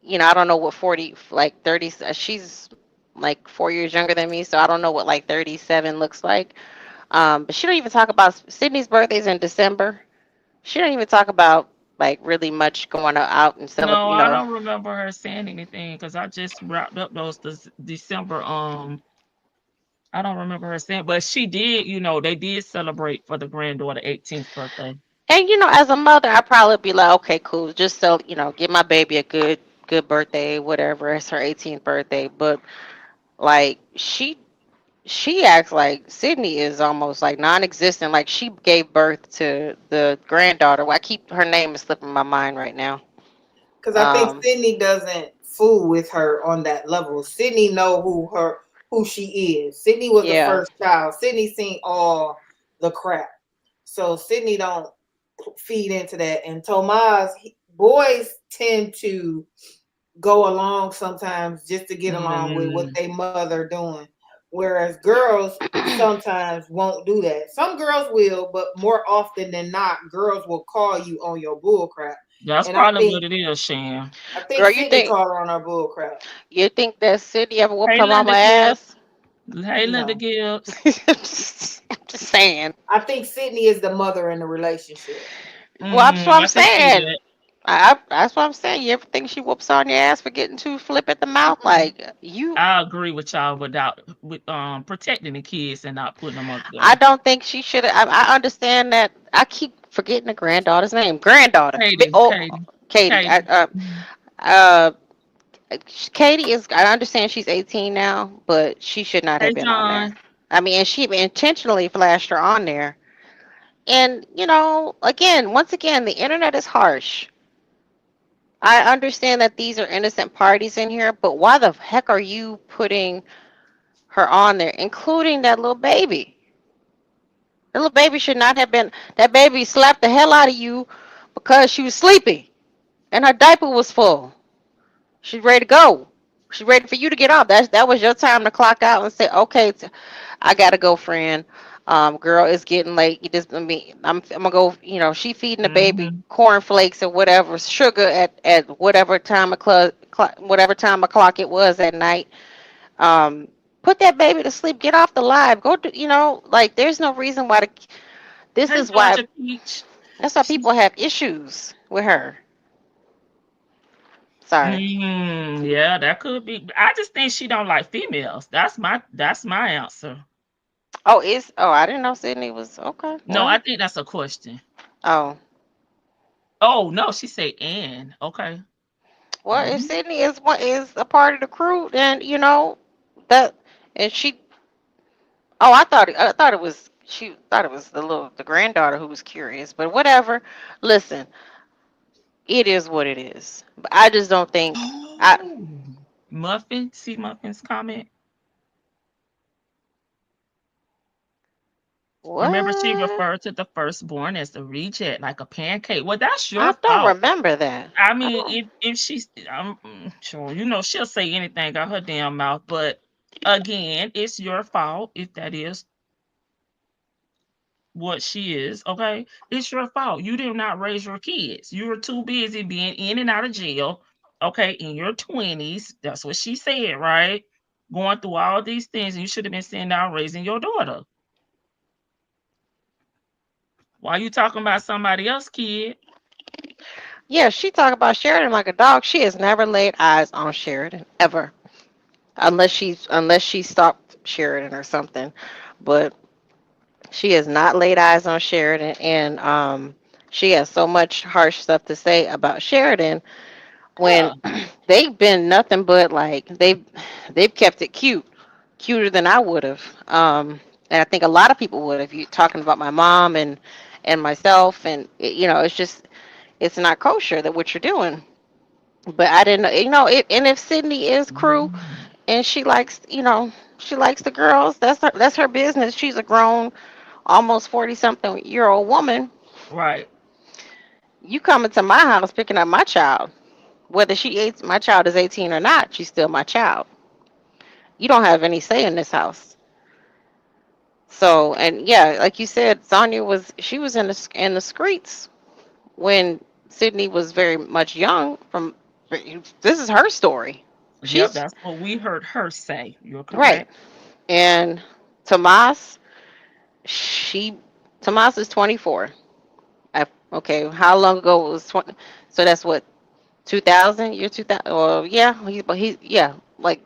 I don't know what 40, like 30, she's like 4 years younger than me, so I don't know what like 37 looks like. But she don't even talk about Sydney's birthday's in December. She don't even talk about like really much going out and No, celebrate, I don't remember her saying anything because I just wrapped up those December. I don't remember her saying, but she did. They did celebrate for the granddaughter 18th birthday. And as a mother, I'd probably be like, okay, cool, just so give my baby a good birthday, whatever. It's her 18th birthday, but like she acts like Sydney is almost like non-existent. Like she gave birth to the granddaughter. Well, I keep her name is slipping my mind right now. Because I think Sydney doesn't fool with her on that level. Sydney know who she is. Sydney was the Yeah. first child. Sydney seen all the crap. So Sydney don't feed into that. And Tomas, boys tend to go along sometimes just to get along with what they mother doing. Whereas girls sometimes won't do that. Some girls will, but more often than not, girls will call you on your bull crap. That's And I probably think what it is, Shan. Girl, you Sydney think called her on her bull crap. you think that Sydney ever whooped Hey, her mama Linda Gibbs. ass? Hey, Linda No. Gibbs. Just saying. I think Sydney is the mother in the relationship. Well, that's what I'm I can see saying. that. That's what I'm saying. You ever think she whoops on your ass for getting too flip at the mouth? Like you, I agree with y'all with protecting the kids and not putting them up I there. don't think she should have. I understand that. I keep forgetting the granddaughter's name. Granddaughter. Katie, Oh, Katie, Katie. Katie. Mhm. Uh, Katie is. I understand she's 18 now, but she should not have Hey, been on there. John. I mean, and she intentionally flashed her on there. And once again, the internet is harsh. I understand that these are innocent parties in here, but why the heck are you putting her on there, including that little baby? The little baby should not have been. That baby slapped the hell out of you because she was sleepy and her diaper was full. She's ready to go. She's ready for you to get off. That was your time to clock out and say, okay, I gotta go, friend. Girl, it's getting late. You just, I'm gonna go. She feeding the baby Mm-hmm. cornflakes or whatever, sugar at whatever time whatever time o'clock it was at night. Um, put that baby to sleep. Get off the live. Go do. Like there's no reason why. This Hey, is why. Georgia Peach. That's why people have issues with her. Sorry. Yeah, that could be. I just think she don't like females. That's my answer. I didn't know Sydney was okay. No, I Well, think that's a question. oh. Oh no, she say and. Okay. Well, if Mhm. Sydney is a part of the crew, then that, and she. Oh, I thought it was she thought it was the granddaughter who was curious, but whatever. Listen, it is what it is. But I just don't think I Oh, Muffin. See Muffin's comment. Remember, she what referred to the firstborn as the reject, like a pancake. Well, that's I your don't fault. remember that. I I mean, don't. if she's, I'm sure, she'll say anything out her damn mouth. But again, it's your fault if that is. what she is, okay? It's your fault. You did not raise your kids. You were too busy being in and out of jail, okay, in your 20s. That's what she said, right? Going through all these things, and you should have been sitting down raising your daughter. Why you talking about somebody else's kid? Yeah, she talk about Sheridan like a dog. She has never laid eyes on Sheridan ever, unless she stalked Sheridan or something. But she has not laid eyes on Sheridan, and she has so much harsh stuff to say about Sheridan when Yeah, they've been nothing but like they've kept it cute, cuter than I would have. And I think a lot of people would if you talking about my mom and myself, and you know, it's just it's not kosher that what you're doing. But I didn't know, you know, and if Sydney is crew and she likes, you know, she likes the girls, that's her business. She's a grown, almost 40 something year old woman. right. You coming to my house picking up my child, whether my child is 18 or not, she's still my child. You don't have any say in this house. So, and yeah, like you said, Sonia she was in the streets when Sydney was very much young. This is her story. Yep, She's that's what we heard her say. You're right. correct. And Tomas, she Tomas is 24. Okay, how long ago was 20? So that's what 2000, year 2000. Well, yeah, yeah, like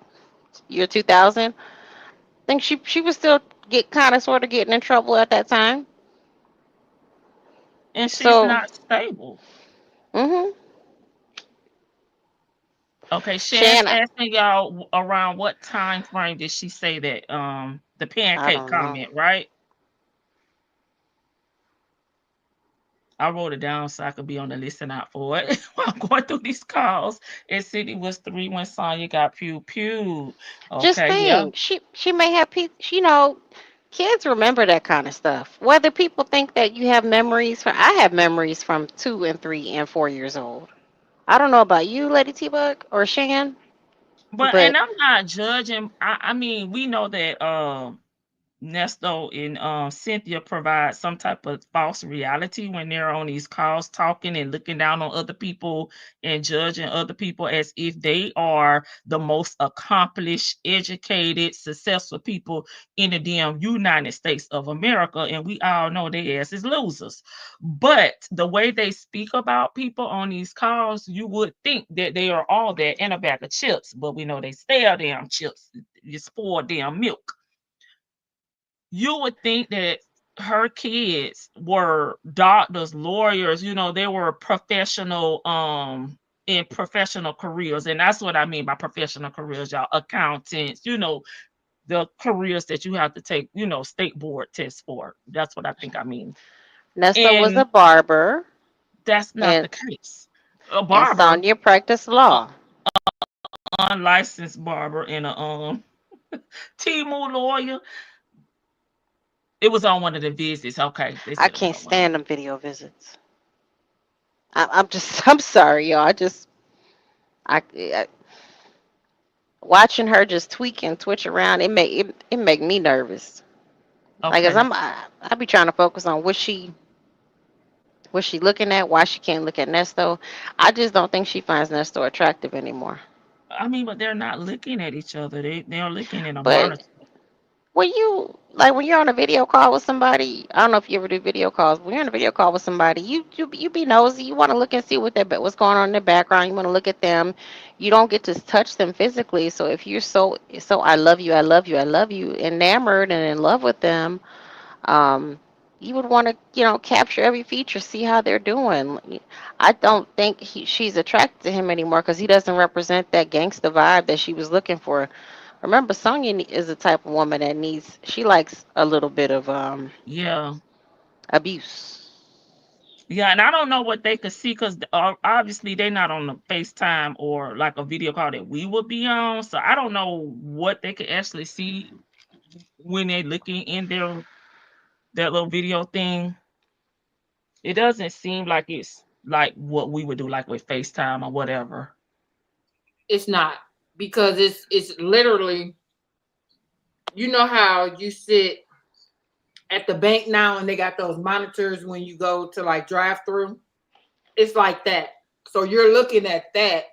year 2000. I think she was still get kind of sort of getting in trouble at that time. And she's So, not stable. mhm. Okay, Shan's Shan, asking y'all around what time frame did she say that the I pancake don't know. comment, right? I wrote it down so I could be on the listen out for it while I'm going through these calls. And City was 3 when Sonya got pew pew. Just Okay, yeah. think, she may have you know, kids remember that kind of stuff. Whether people think that you have memories from, I have memories from 2 and 3 and 4 years old. I don't know about you, Lady T Bug or Shan, But but and I'm not judging. I mean, we know that Nesto and Cynthia provide some type of false reality when they're on these calls talking and looking down on other people and judging other people as if they are the most accomplished, educated, successful people in the damn United States of America. And we all know their ass is losers. But the way they speak about people on these calls, you would think that they are all that in a bag of chips, but we know they stale damn chips. You spoil damn milk. You would think that her kids were doctors, lawyers, you know, they were professional in professional careers. And that's what I mean by professional careers, y'all. Accountants, you know, the careers that you have to take, you know, state board tests for. That's what I think I mean. Nesta was And a barber that's not and the case. A and barber, Sonia practiced law. unlicensed barber, and a Timu lawyer. It was on one of the visits. Okay, they I said it was can't on one of stand them video visits. I'm just I'm sorry, y'all. I watching her just tweak and twitch around. It make me nervous. Like, as okay. I be trying to focus on what she looking at, why she can't look at Nesto. I just don't think she finds Nesto attractive anymore. I mean, but they're not looking at each other. They're looking in a But monitor. when you're on a video call with somebody, I don't know if you ever do video calls. When you're on a video call with somebody, you be nosy. You want to look and see what's going on in their background. You want to look at them. You don't get to touch them physically. So if you're so I love you, I love you, I love you, enamored and in love with them, um, you would want to, capture every feature, see how they're doing. I don't think she's attracted to him anymore because he doesn't represent that gangster vibe that she was looking for. Remember, Sonya is the type of woman that she likes a little bit of Yeah. abuse. Yeah, and I don't know what they could see because obviously they're not on the FaceTime or like a video call that we would be on. So I don't know what they could actually see when they're looking in that little video thing. It doesn't seem like it's like what we would do like with FaceTime or whatever. It's not, because it's literally, you know how you sit at the bank now, and they got those monitors when you go to like drive through. It's like that. So you're looking at that,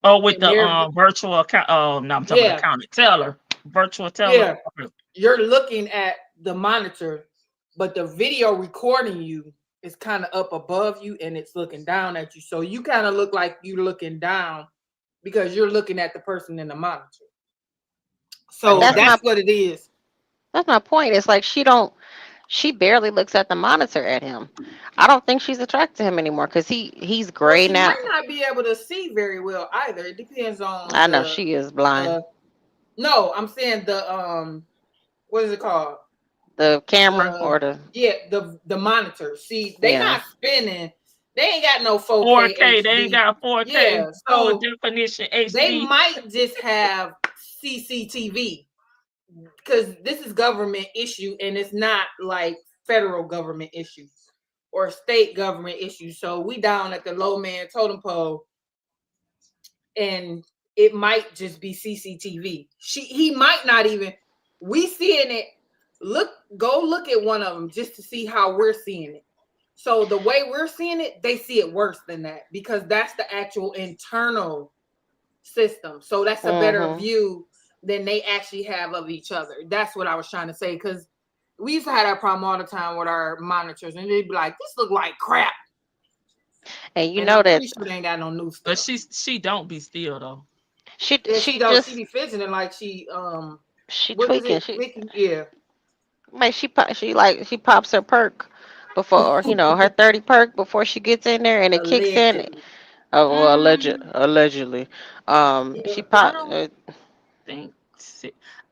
Oh, with and the there's virtual account. Oh, no, I'm talking about yeah, accountant teller, virtual teller. yeah. Okay. You're looking at the monitor, but the video recording you is kind of up above you, and it's looking down at you. So you kind of look like you're looking down because you're looking at the person in the monitor. But So that's what it is. that's my point. It's like she barely looks at the monitor at him. I don't think she's attracted to him anymore because he's Well, gray she now. might not be able to see very well either. It depends on I know she is blind. no, I'm saying the what is it called? The camera or the Yeah, the monitor. See, they not spinning. They ain't got no 4K 4K. They ain't HD. got 4K Yeah, full so definition they HD. might just have CCTV because this is government issue and it's not like federal government issue or state government issue. So we down at the low man totem pole, and it might just be CCTV. He might not even. We seeing it. Go look at one of them just to see how we're seeing it. So the way we're seeing it, they see it worse than that because that's the actual internal system. So that's a better view than they actually have of each other. That's what I was trying to say, because we used to have that problem all the time with our monitors, and they'd be like, "This look like crap." And you know I'm that pretty sure they ain't got no new stuff. But she don't be still though. she She be fidgeting like she tweaking. Yeah. She pops her perk before her 30 perk before she gets in there and it kicks in. Allegedly. Oh, well, allegedly. She I pop. don't think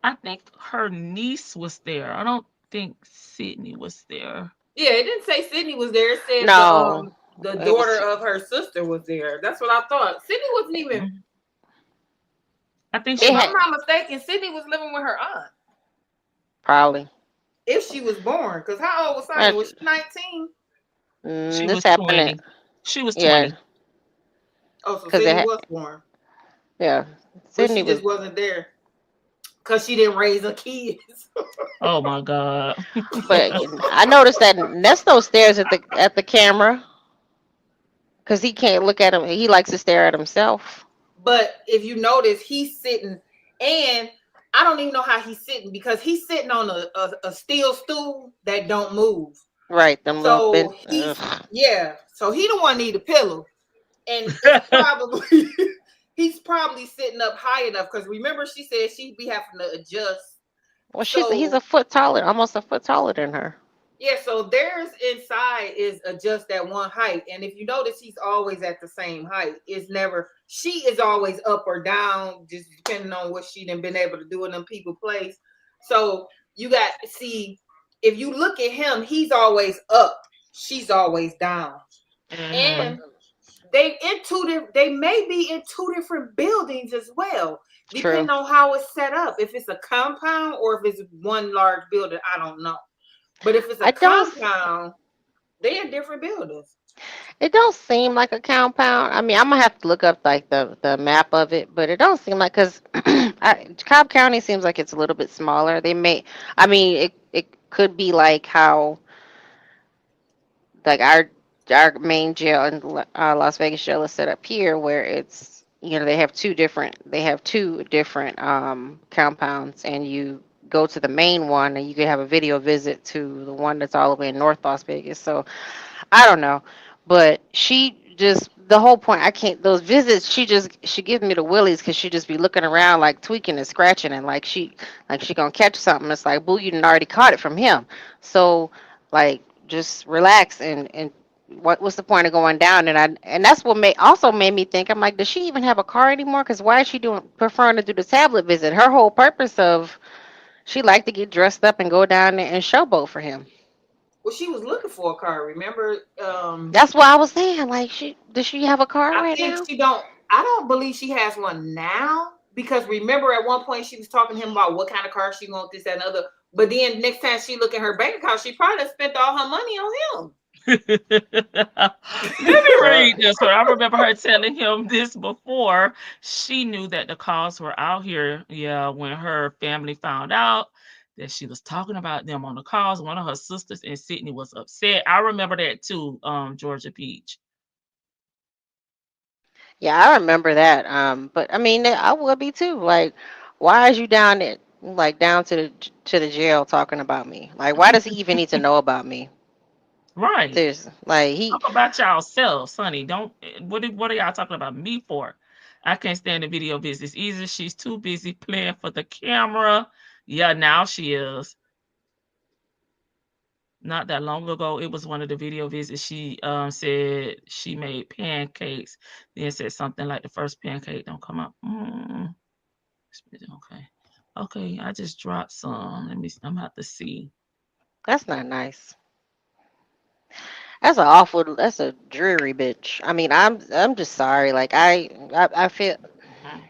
I think her niece was there. I don't think Sydney was there. Yeah, it didn't say Sydney was there. It said No, the it daughter was of her sister was there. That's what I thought. Sydney wasn't even. I think If she I'm not mistaken, Sydney was living with her aunt. probably. If she was born, because how old was Sonya? Was she 19? she This was happened 20. She was yeah, 20. Oh, so because Sydney was born, yeah, but Sydney she was. just wasn't there because she didn't raise her kids. Oh my God. But I noticed that Nesto stares at the camera because he can't look at him. He likes to stare at himself. But if you notice, he's sitting, and I don't even know how he's sitting because he's sitting on a steel stool that don't move. Right, them little bit. So he don't want to need a pillow, and it's probably he's probably sitting up high enough because remember she said she'd be having to adjust. Well, he's a foot taller, almost a foot taller than her. Yeah, so theirs inside is adjust at one height, and if you notice, he's always at the same height. She is always up or down, just depending on what she done been able to do in them people place. So you got to see, if you look at him, he's always up, she's always down, and they may be in two different buildings as well, depending on how it's set up. If it's a compound or if it's one large building, I don't know. But if it's a compound, they're in different buildings. It don't seem like a compound. I mean, I'm gonna have to look up like the map of it, but it don't seem like, because Cobb County seems like it's a little bit smaller. I mean, it could be like how like our main jail in Las Vegas jail is set up here, where it's they have two different compounds, and you go to the main one and you can have a video visit to the one that's all the way in North Las Vegas. So I don't know, but the whole point, I can't, those visits, she gives me the willies because she just be looking around like tweaking and scratching, and like she gonna catch something. It's like, boo, you done already caught it from him. So like, just relax and what's the point of going down? And that's what also made me think, I'm like, does she even have a car anymore? Because why is she preferring to do the tablet visit? Her whole purpose of, she liked to get dressed up and go down there and showboat for him. Well, she was looking for a car, remember? That's what I was saying. Like, does she have a car right now? I don't believe she has one now, because remember at one point she was talking to him about what kind of car she wants, this, that, and other. But then next time she look at her bank account, she probably spent all her money on him. Let me read this one. I remember her telling him this before. She knew that the calls were out here. Yeah, when her family found out, that she was talking about them on the calls. One of her sisters in Sydney was upset. I remember that too, Georgia Peach. Yeah, I remember that. But I mean, I would be too. Like, why is you down it like down to the jail talking about me? Like, why does he even need to know about me? Right. There's like Talk he about y'allselves, honey. Don't what are y'all talking about me for? I can't stand the video business either. She's too busy playing for the camera. Yeah, now she is. Not that long ago, it was one of the video visits. She said she made pancakes, then said something like the first pancake don't come out. Okay. Okay, I just dropped some. I'm about to see. that's not nice. That's a awful. That's a dreary bitch. I mean, I'm just sorry. Like I feel Mhm.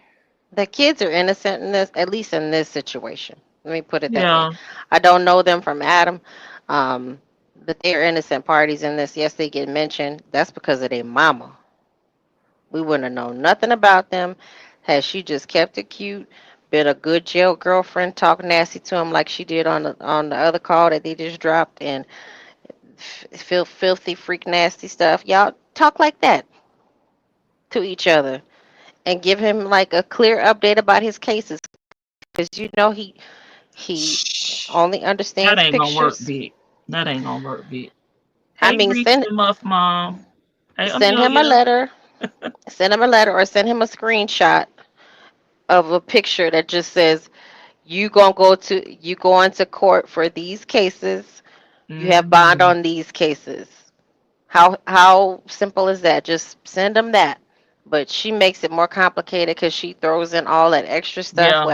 the kids are innocent in this, at least in this situation. Let me put it that way. Yeah. I don't know them from Adam, um, but they're innocent parties in this. Yes, they get mentioned. That's because of their mama. We wouldn't have known nothing about them had she just kept it cute, been a good jail girlfriend, talk nasty to him like she did on the other call that they just dropped, and feel filthy, freak, nasty stuff. Y'all talk like that to each other and give him like a clear update about his cases, because you know he Shh. only That understands ain't gonna work, pictures. big. That ain't gonna work, big. I Hey, mean, Reese the Muff Mom. Hey, send him a Amelia. letter, send him a letter, or send him a screenshot of a picture that just says you going to court for these cases. You have bond Hmm. on these cases. How simple is that? Just send them that. But she makes it more complicated because she throws in all that extra stuff. Yeah.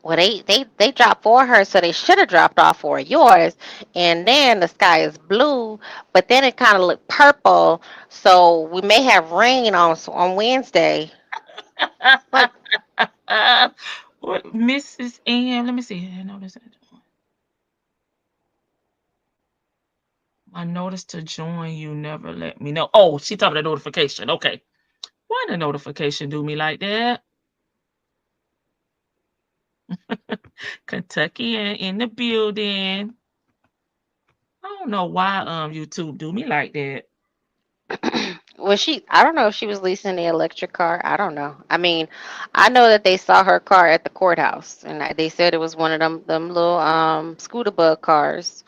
Well, they dropped for her, so they should have dropped off for yours. And then the sky is blue, but then it kind of looked purple, so we may have rain on Wednesday. Like, What, Mrs. Ann? Let me see. I noticed that. I noticed to join you never let me know. Oh, she talking about the notification. Okay. Why the notification do me like that? Kentucky in the building. I don't know why YouTube do me like that. was she? I don't know if she was leasing the electric car. I don't know. I mean, I know that they saw her car at the courthouse, and they said it was one of them little scooter bug cars,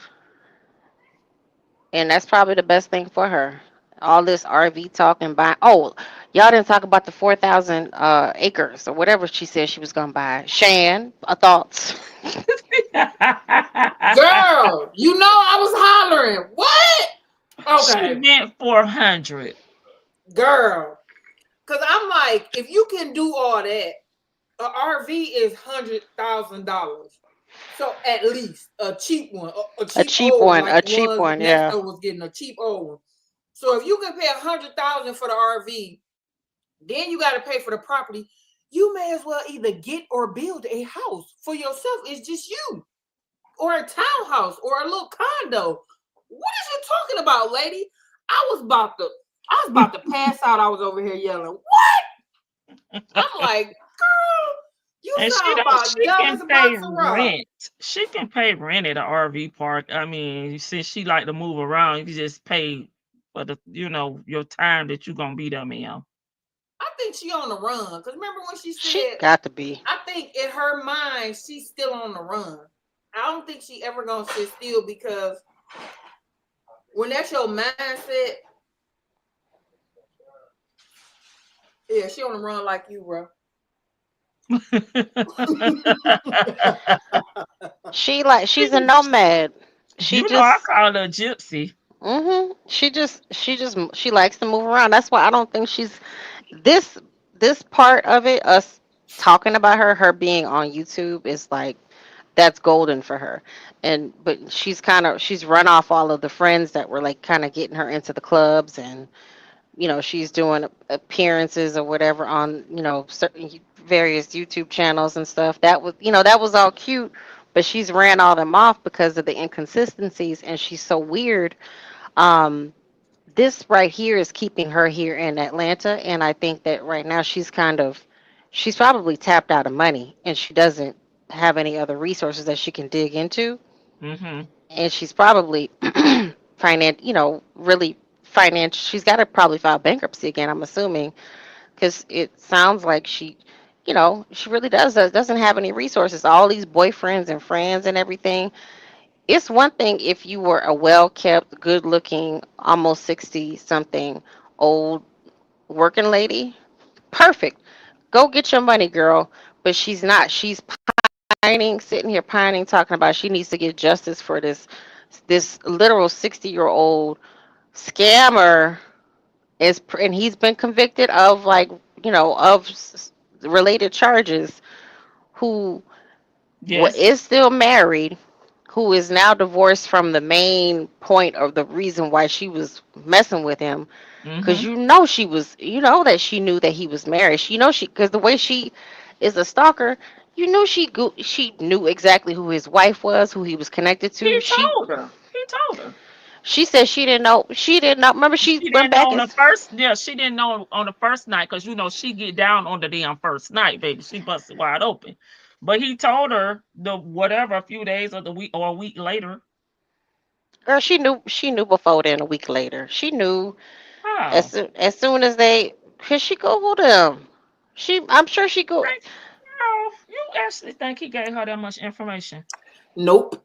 and that's probably the best thing for her. All this RV talk and buying. Oh, y'all didn't talk about the 4,000 acres or whatever she said she was gonna buy. Shan, thoughts? Girl, you know I was hollering. What? She Okay, meant 400. girl. Cause I'm like, if you can do all that, a RV is $100,000. So at least a cheap one, a A cheap cheap old one, one, like a the cheap ones one, yeah. Nesto was getting, a cheap old one. So if you can pay 100,000 for the RV, then you got to pay for the property. You may as well either get or build a house for yourself. It's just you, or a townhouse, or a little condo. What is you talking about, lady? I was about to pass out. I was over here yelling. I'm like, girl, you And she sound don't about she dumb can as a pay box of rocks. rent. She can pay rent at an RV park. I mean, since she like to move around, you just pay for the your time that you gonna be there, ma'am. I think she on the run. Cause remember when she She said, got to be. I think in her mind she's still on the run. I don't think she ever gonna sit still, because when that's your mindset, yeah, she on the run like you, bro. She's a nomad. She I just call her a gypsy. she likes to move around. That's why I don't think she's this this part of it, us talking about her being on YouTube is like that's golden for her. And but she's run off all of the friends that were like kind of getting her into the clubs, and she's doing appearances or whatever on certain various YouTube channels and stuff. That was all cute, but she's ran all them off because of the inconsistencies, and she's so weird. um this right here is keeping her here in Atlanta, and I think that right now she's probably tapped out of money, and she doesn't. have any other resources that she can dig into, Mm-hmm. and she's probably really finance. She's got to probably file bankruptcy again. I'm assuming because it sounds like she really doesn't have any resources. All these boyfriends and friends and everything. It's one thing if you were a well kept, good looking, almost 60 something old working lady. Perfect. Go get your money, girl. But she's not. She's pining, sitting here pining, talking about she needs to get justice for this literal 60-year-old scammer and he's been convicted of related charges, who Yes. is still married, who is now divorced from the main point of the reason why she was messing with him. Because Mm-hmm. that she knew that he was married. Because the way she is a stalker, she knew exactly who his wife was, who he was connected to. He She told her. He told her. she said she didn't know. She did not remember. She She went didn't know back on and the first. Yeah, she didn't know on the first night because she get down on the damn first night, baby. She busted wide open. But he told her the whatever a few days or the week or a week later. girl, she knew before then. A week later, she knew How? as soon as they, cause she googled him. I'm sure she go. Think, no, you actually think he gave her that much information? Nope.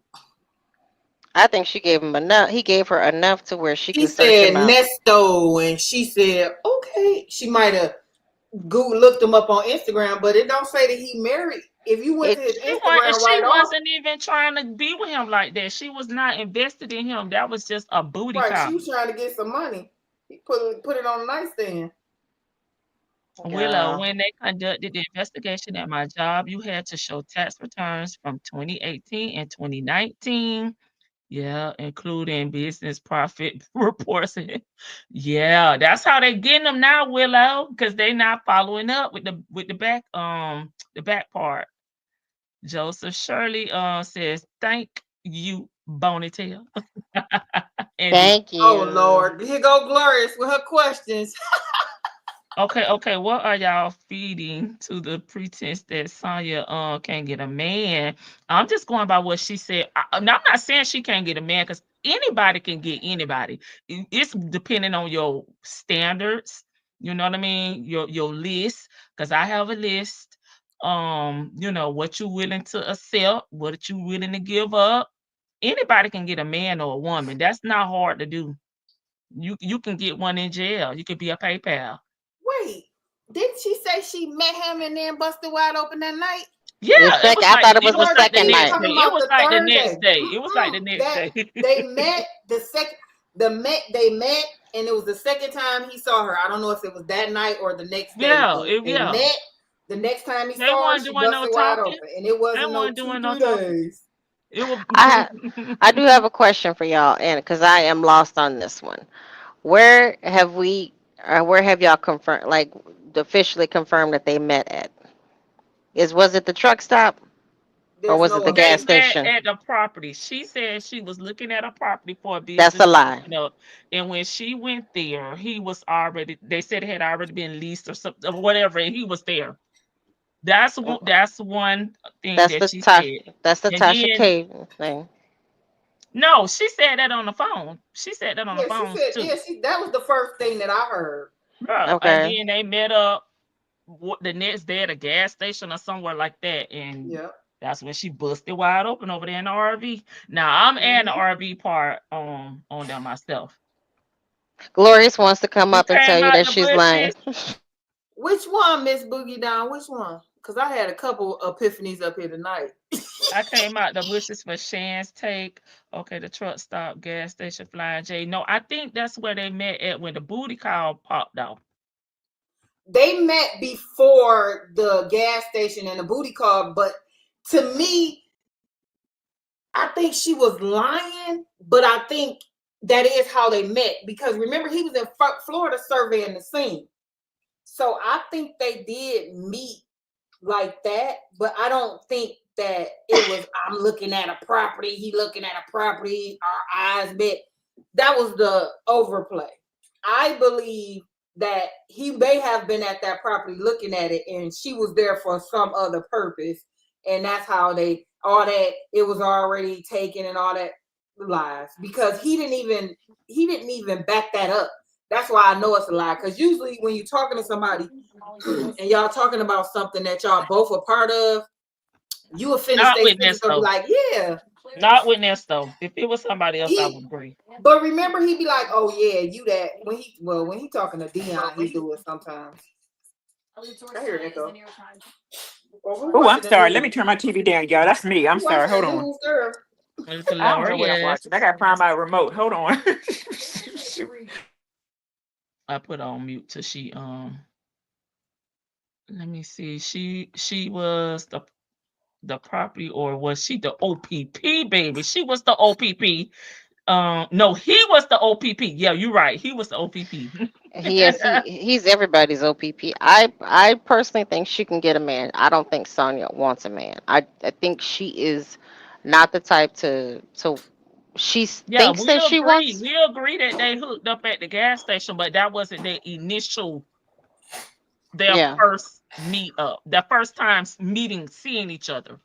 I think she gave him enough. He gave her enough to where she He could search said him out. Nesto, and she said, okay. She might have looked him up on Instagram, but it don't say that he married. If you went to his It Instagram She right off, wasn't even trying to be with him like that. She was not invested in him. That was just a booty right, she call. was trying to get some money. He put it on the nightstand. Willow, girl. when they conducted the investigation at my job, you had to show tax returns from 2018 and 2019. Yeah, including business profit reports. Yeah, that's how they getting them now, Willow, because they not following up with the back part. Joseph Shirley says, thank you, Ponytail. And Thank Oh you. Lord, here go Glorious with her questions. okay. What are y'all feeding to the pretense that Sonya can't get a man? I'm just going by what she said. I'm not saying she can't get a man because anybody can get anybody. It's depending on your standards. You know what I mean? Your list. Because I have a list. What you willing to accept, what you willing to give up. Anybody can get a man or a woman. That's not hard to do. You can get one in jail. You could be a PayPal. Wait, didn't she say she met him and then busted wide open that night? The Yeah, second, I thought it it was the was Or like the second she's next night. day. talking It about was the like the third next day. day. It was like the next That day. they met they met and it was the second time he saw her. I don't know if it was that night or the next day. They Yeah. met. The next time he They saw her, weren't she doing no busted wide talking. open, and it They wasn't no weren't two doing no three talking. days. It was I ha- I do have a question for y'all, and because I am lost on this one. Where have where have y'all confirmed, like officially confirmed that they met at? Was it the truck stop or There's was it no the they gas official. met station? at the property. She said she was looking at a property for a That's business a lie. open up. And when she went there, he was already, they said it had already been leased or something or whatever, and he was there. That's one thing That's that the she Tasha. said. That's the And Tasha then K thing. no, she said that on the phone. She said that on the Yeah, she phone said. too. Yeah, that was the first thing that I heard. Bruh. And Okay. then they met up the next day at a gas station or somewhere like that. And Yep. that's when she busted wide open over there in the RV. Now I'm adding the Hmm. RV part on them myself. Glorious wants to come You up and tell came you out that the she's lying. bushes. Which one, Miss Boogie Down? Which one? Because I had a couple epiphanies up here tonight. I came out the bushes for Shan's take. Okay, the truck stop, gas station, Flying J. No, I think that's where they met at when the booty call popped off. They met before the gas station and the booty call, but to me, I think she was lying, but I think that is how they met because remember he was in Florida surveying the scene. So I think they did meet like that, but I don't think that it was I'm looking at a property, he looking at a property, our eyes met. That was the overplay. I believe that he may have been at that property looking at it and she was there for some other purpose and that's how all that it was already taken and all that lies, because he didn't even back that up. That's why I know it's a lie, because usually when you're talking to somebody and y'all talking about something that y'all both are part of, you will finish Not their with sentence and be Nesto. like, yeah. Not with Nesto. If it was somebody else, I would agree. But remember, he'd be like, oh yeah, you that. When he talking to Dion, he do it sometimes. I hear it go. Oh, I'm sorry. Let me turn my TV down, y'all. That's me. I'm sorry. Hold on. It's I don't know what I'm hilarious. watching. I gotta find my remote. Hold on. I put on mute till she let me see. She was the property, or was she the OPP, baby? She was the OPP. No, he was the OPP. Yeah, you're right. He was the OPP. Yes, he's everybody's OPP. I personally think she can get a man. I don't think Sonia wants a man. I think she is not the type to she Yeah, thinks we that she agree. wants. We agree that they hooked up at the gas station, but that wasn't their Yeah. first meet up, their first time meeting, seeing each other.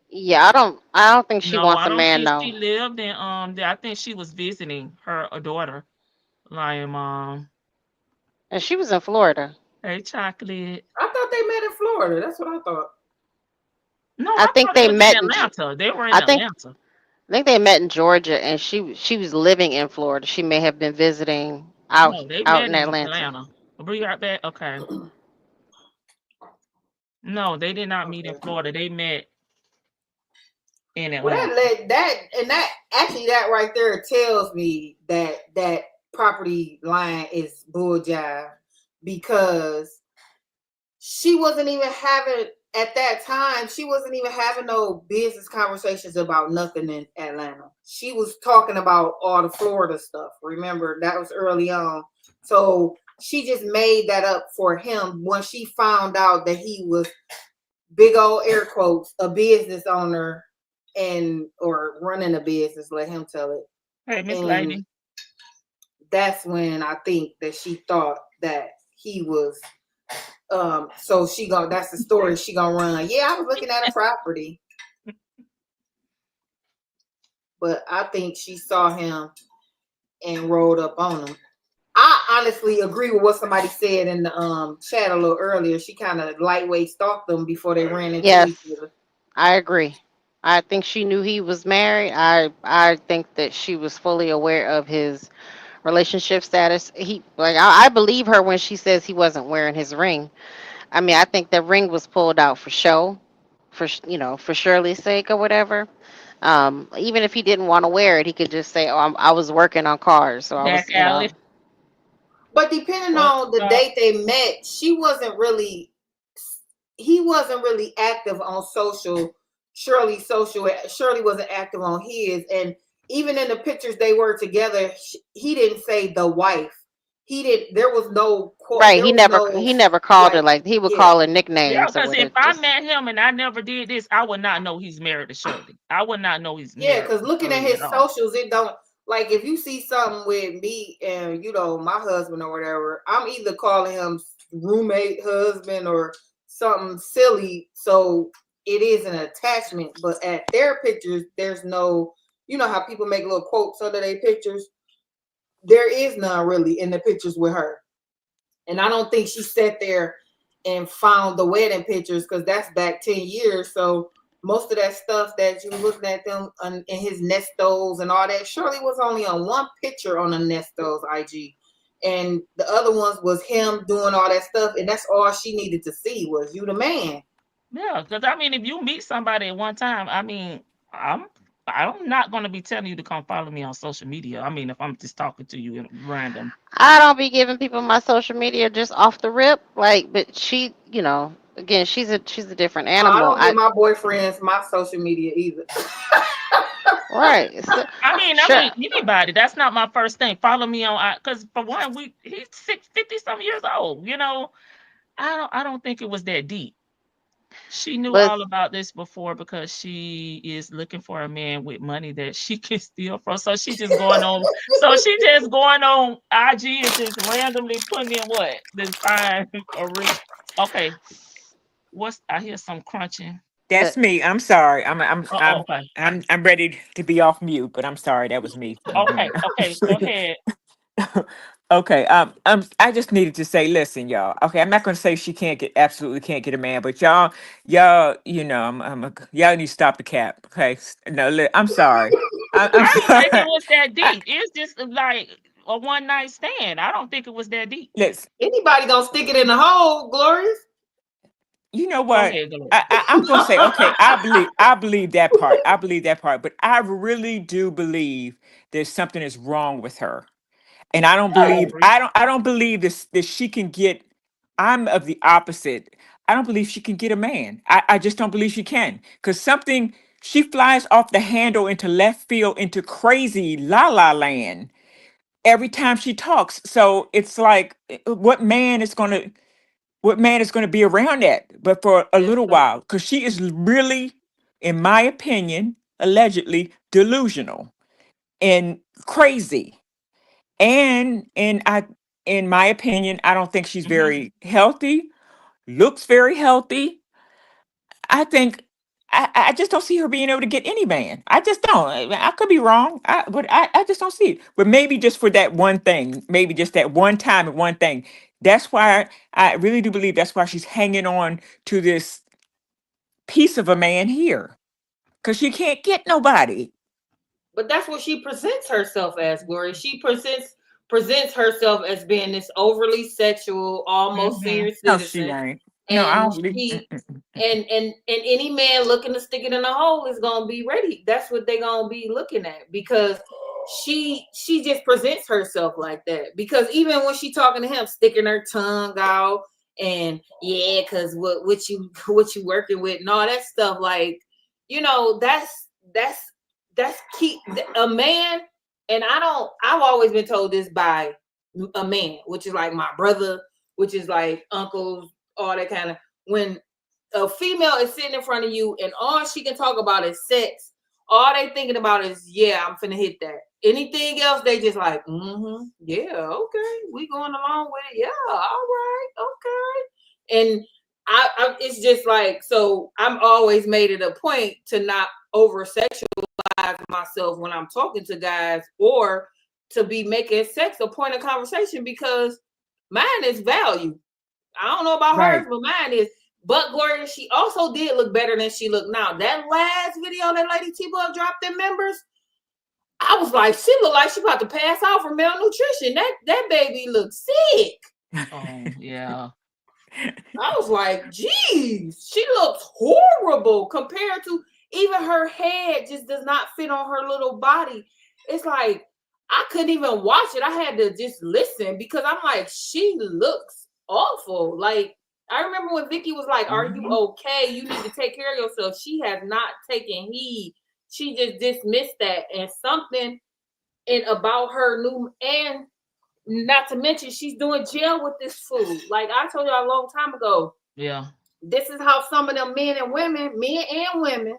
Yeah, I don't think she No, wants I a don't man think though. she lived in I think she was visiting her daughter. Like And she was in Florida. hey chocolate. I thought they met in Florida. That's what I thought. No, I I think thought it they was in met in Atlanta. They were in I think Atlanta. I think they met in Georgia, and she was living in Florida. She may have been visiting No, they out met in in Atlanta. Atlanta. I'll bring you right back. Okay. No, they did not meet in Okay. Florida. They met in Well, Atlanta. that actually that right there tells me that property line is bull jive, because she wasn't even having at that time. She wasn't even having no business conversations about nothing in Atlanta. She was talking about all the Florida stuff. Remember, that was early on. So she just made that up for him when she found out that he was, big old air quotes, a business owner or running a business. Let him tell it. Hey, Miss And Lady. that's when I think that she thought that he was. So that's the story she gonna run. Yeah, I was looking at a property, but I think she saw him and rolled up on him. I honestly agree with what somebody said in the chat a little earlier. She kind of lightweight stalked them before they ran into Yes, each other. I agree. I think she knew he was married. I think that she was fully aware of his relationship status. I believe her when she says he wasn't wearing his ring. I mean, I think the ring was pulled out for show, for Shirley's sake or whatever. Even if he didn't want to wear it, he could just say, "Oh, I was working on cars, so I Back was, alley. But depending What on the date they met, he wasn't really active on social. Shirley wasn't active on his, and even in the pictures they were together, he didn't say the wife. He did. There was no quote. right." There He was never no he never called her, like. like he would Yeah, call her Yeah, nicknames or because if whatever. I Just met him and I never did this, I would not know he's married to Shirley. I would not know he's yeah. married Because to looking at Shirley at his all. socials, it don't like if you see something with me and my husband or whatever. I'm either calling him roommate, husband, or something silly. So it is an attachment. But at their pictures, there's no. You know how people make little quotes under their pictures. There is none really in the pictures with her. And I don't think she sat there and found the wedding pictures, because that's back 10 years. So most of that stuff that you were looking at them in his Nestos and all that, Shirley was only on one picture on the Nestos IG. And the other ones was him doing all that stuff. And that's all she needed to see was you the man. Yeah, because I mean, if you meet somebody at one time, I mean, I'm not going to be telling you to come follow me on social media. I mean, if I'm just talking to you in random. I don't be giving people my social media just off the rip. Like, but she, again, she's a different I animal. don't give my boyfriends my social media either. Right. So, I sure. mean, anybody. That's not my first thing. Follow me on, because for one, he's 50 some years old. I don't think it was that deep. She knew But all about this before because she is looking for a man with money that she can steal from. So she just going on. So she just going on IG and just randomly putting in what? Then find a rich. Okay. What's I hear some crunching. That's me. I'm sorry. Oh, okay. I'm ready to be off mute, but I'm sorry. That was me. Okay, okay, go ahead. Okay. I just needed to say, listen, y'all. Okay, I'm not going to say she absolutely can't get a man, but y'all, y'all need to stop the cap. Okay. No, I'm sorry. I'm I didn't think it sorry. was that I, deep. It's just like a one night stand. I don't think it was that deep. listen, Anybody gonna stick it in the hole, Glorious? you know Go what? ahead, Gloria. I'm going to say, okay, I believe that part. I believe that part, but I really do believe there's something that's wrong with her. And I agree. I don't believe this that she can get. I'm of the opposite. I don't believe she can get a man. I just don't believe she can. Because something, she flies off the handle into left field, into crazy la la land every time she talks. So it's like, what man is gonna be around that? But for a little while, because she is really, in my opinion, allegedly delusional and crazy. And I, in my opinion, I don't think she's Hmm. very healthy, looks very healthy. I think I just don't see her being able to get any man. I just don't. I could be wrong, but I just don't see it. But maybe just for that one thing, maybe just that one time and one thing. That's why I really do believe that's why she's hanging on to this piece of a man here, because she can't get nobody. But that's what she presents herself as, Gloria. She presents herself as being this overly sexual, almost Hmm. senior No, she citizen, ain't. No, I and don't believe. she and any man looking to stick it in a hole is gonna be ready. That's what they're gonna be looking at, because she just presents herself like that. Because even when she talking to him, sticking her tongue out, and yeah, because what you working with and all that stuff, like, that's key. A man, and I've always been told this by a man, which is like my brother, which is like uncles, all that kind of, when a female is sitting in front of you and all she can talk about is sex, all they thinking about is, yeah, I'm finna hit that. Anything else, they just like, yeah, okay, we going along with it. Yeah, all right, okay. And it's just like, so I'm always made it a point to not over sexualize myself when I'm talking to guys, or to be making sex a point of conversation, because mine is value. I don't know about hers, Right. but mine is. But Gloria, she also did look better than she looked now. That last video that Lady T-Bug dropped in members, I was like, she looked like she about to pass out from malnutrition. That baby looked sick. Oh, yeah. I was like, geez, she looks horrible compared to, even her head just does not fit on her little body. It's like, I couldn't even watch it. I had to just listen, because I'm like, she looks awful. Like, I remember when Vicky was like, are you Hmm. okay? You need to take care of yourself. She has not taken heed. She just dismissed that. And something in about her new, and not to mention, she's doing jail with this food. Like I told y'all a long time ago, Yeah. this is how some of them men and women,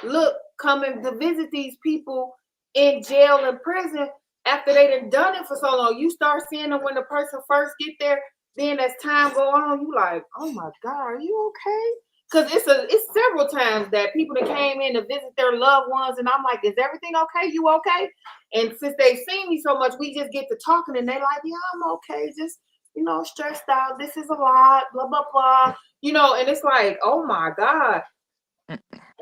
look, coming to visit these people in jail and prison after they done it for so long. You start seeing them when the person first get there. Then as time go on, you like, oh my God, are you okay? Because it's several times that people that came in to visit their loved ones, and I'm like, is everything okay? You okay? And since they've seen me so much, we just get to talking, and they like, yeah, I'm okay. Just, stressed out. This is a lot, blah, blah, blah. And it's like, oh my God.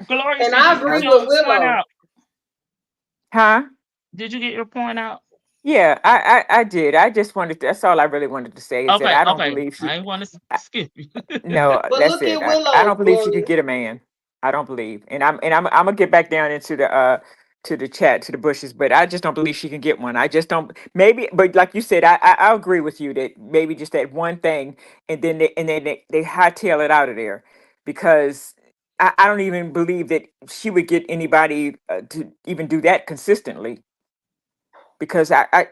Glorious, And did I you get agree your with point Willow. out? Huh? Did you get your point out? Yeah, I did. I just wanted to, that's all I really wanted to say, is that Okay, I don't okay. believe she. I ain't want to I, skip you. no, But that's look it. at I don't Willow, believe she could Gloria. get a man. I don't believe, and I'm gonna get back down into the to the chat, to the bushes, but I just don't believe she can get one. I just don't. Maybe, but like you said, I agree with you that maybe just that one thing, and then they hightail it out of there, because I don't even believe that she would get anybody to even do that consistently, because I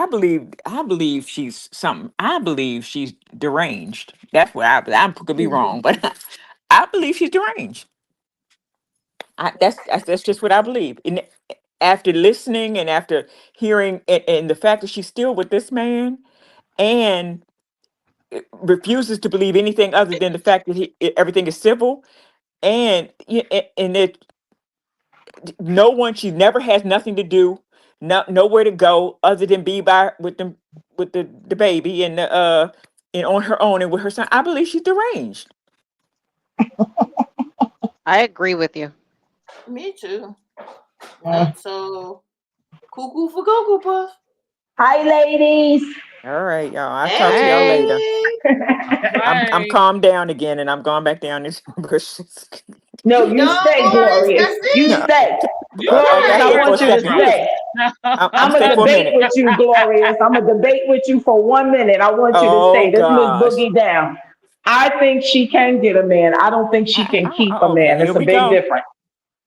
believe she's something. I believe she's deranged. That's what I could be wrong, but I believe she's deranged. That's just what I believe. And after listening and after hearing, and the fact that she's still with this man, and refuses to believe anything other than the fact that everything is civil, and it no one, she never has nothing to do, nowhere to go other than be by with them with the baby and on her own and with her son. I believe she's deranged. I agree with you. Me too. So, cuckoo for Cocoa Puff. Hi, ladies. All right, y'all. I'll talk to y'all later. I'm calmed down again, and I'm going back down this bushes. No, you stay, Glorious. You stay. Glorious, I want you to stay. I'm going to debate with you, Glorious. I'm going to debate with you for 1 minute. I want you to stay. This Miss Boogie down. I think she can get a man. I don't think she can keep a man. It's a big difference.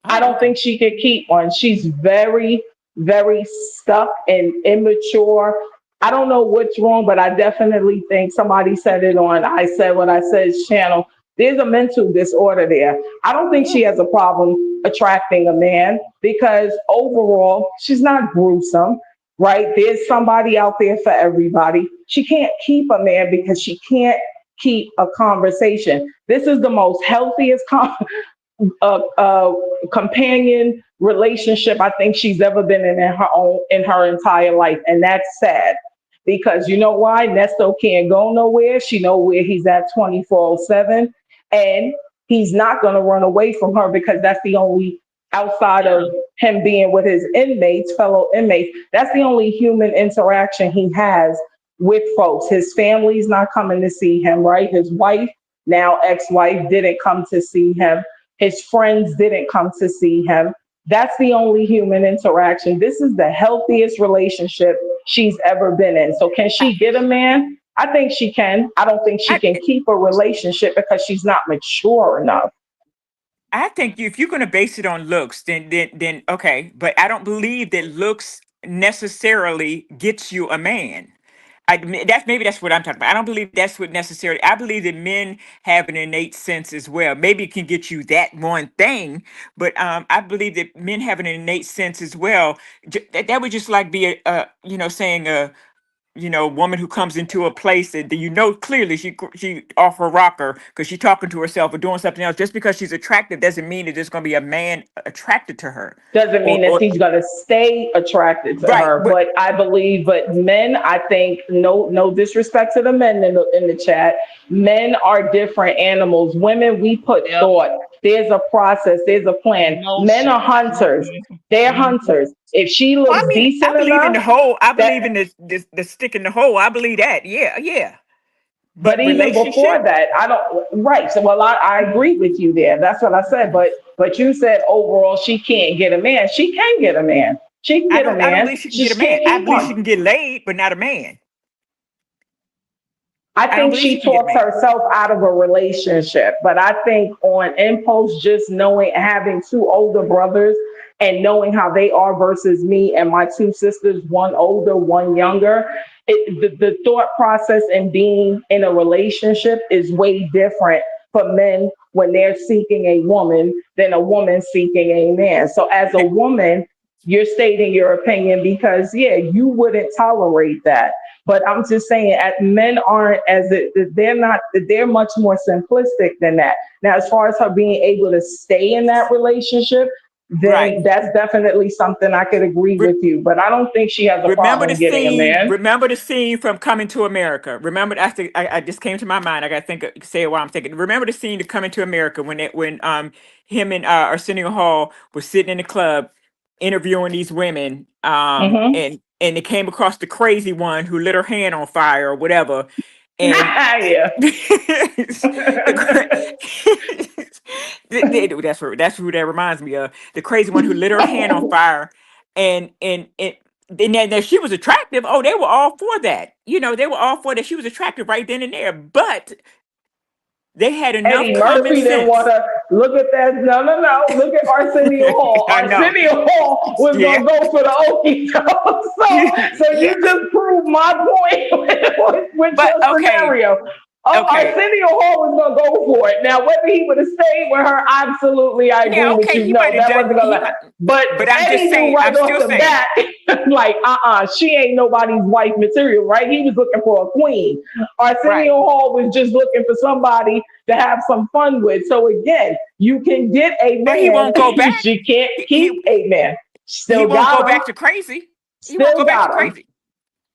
I don't think she can keep one. She's very, very stuck and immature. I don't know what's wrong, but I definitely think somebody said it on I Said What I Said's channel. There's a mental disorder there. I don't think she has a problem attracting a man because overall, she's not gruesome, right? There's somebody out there for everybody. She can't keep a man because she can't keep a conversation. This is the most healthiest companion relationship I think she's ever been in her entire life, and that's sad because you know why? Nesto can't go nowhere. She know where he's at 24/7, and he's not going to run away from her because that's the only, outside of him being with his fellow inmates, that's the only human interaction he has with folks. His family's not coming to see him, right? His wife, now ex-wife, didn't come to see him. His friends didn't come to see him. That's the only human interaction. This is the healthiest relationship she's ever been in. So can she get a man? I think she can. I don't think she can keep a relationship because she's not mature enough. I think if you're going to base it on looks, then okay. But I don't believe that looks necessarily gets you a man. That's what I'm talking about. I don't believe that's what necessarily. I believe that men have an innate sense as well. Maybe it can get you that one thing, but I believe that men have an innate sense as well. That would just like be saying woman who comes into a place that clearly she off her rocker because she's talking to herself or doing something else. Just because she's attractive doesn't mean that there's going to be a man attracted to her. Doesn't mean that he's going to stay attracted to her. But I believe, men, I think, no disrespect to the men in the chat, men are different animals. Women, we put thought. There's a process. There's a plan. Men are hunters. They're hunters. If she looks decent I believe enough, in the hole. I believe in the stick in the hole. I believe that. Yeah. But even before that, I don't. Right. So, well, I agree with you there. That's what I said. But you said overall she can't get a man. She can get a man. She can get a man. I don't believe she can get a man. I believe she can get laid, but not a man. I think she talks herself out of a relationship, but I think on impulse, just having two older brothers and knowing how they are versus me and my two sisters, one older, one younger, the thought process and being in a relationship is way different for men when they're seeking a woman than a woman seeking a man. So as a woman, you're stating your opinion because, you wouldn't tolerate that. But I'm just saying, men aren't they're much more simplistic than that. Now, as far as her being able to stay in that relationship, then that's definitely something I could agree with you. But I don't think she has a problem getting a man. Remember the scene from Coming to America. Remember, I just came to my mind. I got to say it while I'm thinking. Remember the scene to Coming to America when him and Arsenio Hall were sitting in the club interviewing these women, and they came across the crazy one who lit her hand on fire or whatever. And that's who that reminds me of. The crazy one who lit her hand on fire, and then she was attractive. Oh, they were all for that. They were all for that. She was attractive right then and there, but they had enough Eddie common Murphy sense. Didn't want to look at that. No. Look at Arsenio Hall. Arsenio Hall was going to go for the okie doke. So you just proved my point with your scenario. Okay. Arsenio Hall was gonna go for it. Now, whether he would have stayed with her, absolutely, I agree Yeah, with okay, you. he No, might have that done. wasn't gonna. But I'm just Eddie knew saying. right I'm off still the saying. bat, like, she ain't nobody's wife material, right? He was looking for a queen. Arsenio Right. Hall was just looking for somebody to have some fun with. So again, you can get a But he man, won't go back. she can't keep a man. He Still won't go got him. back to crazy. He won't Still go back to got him. crazy.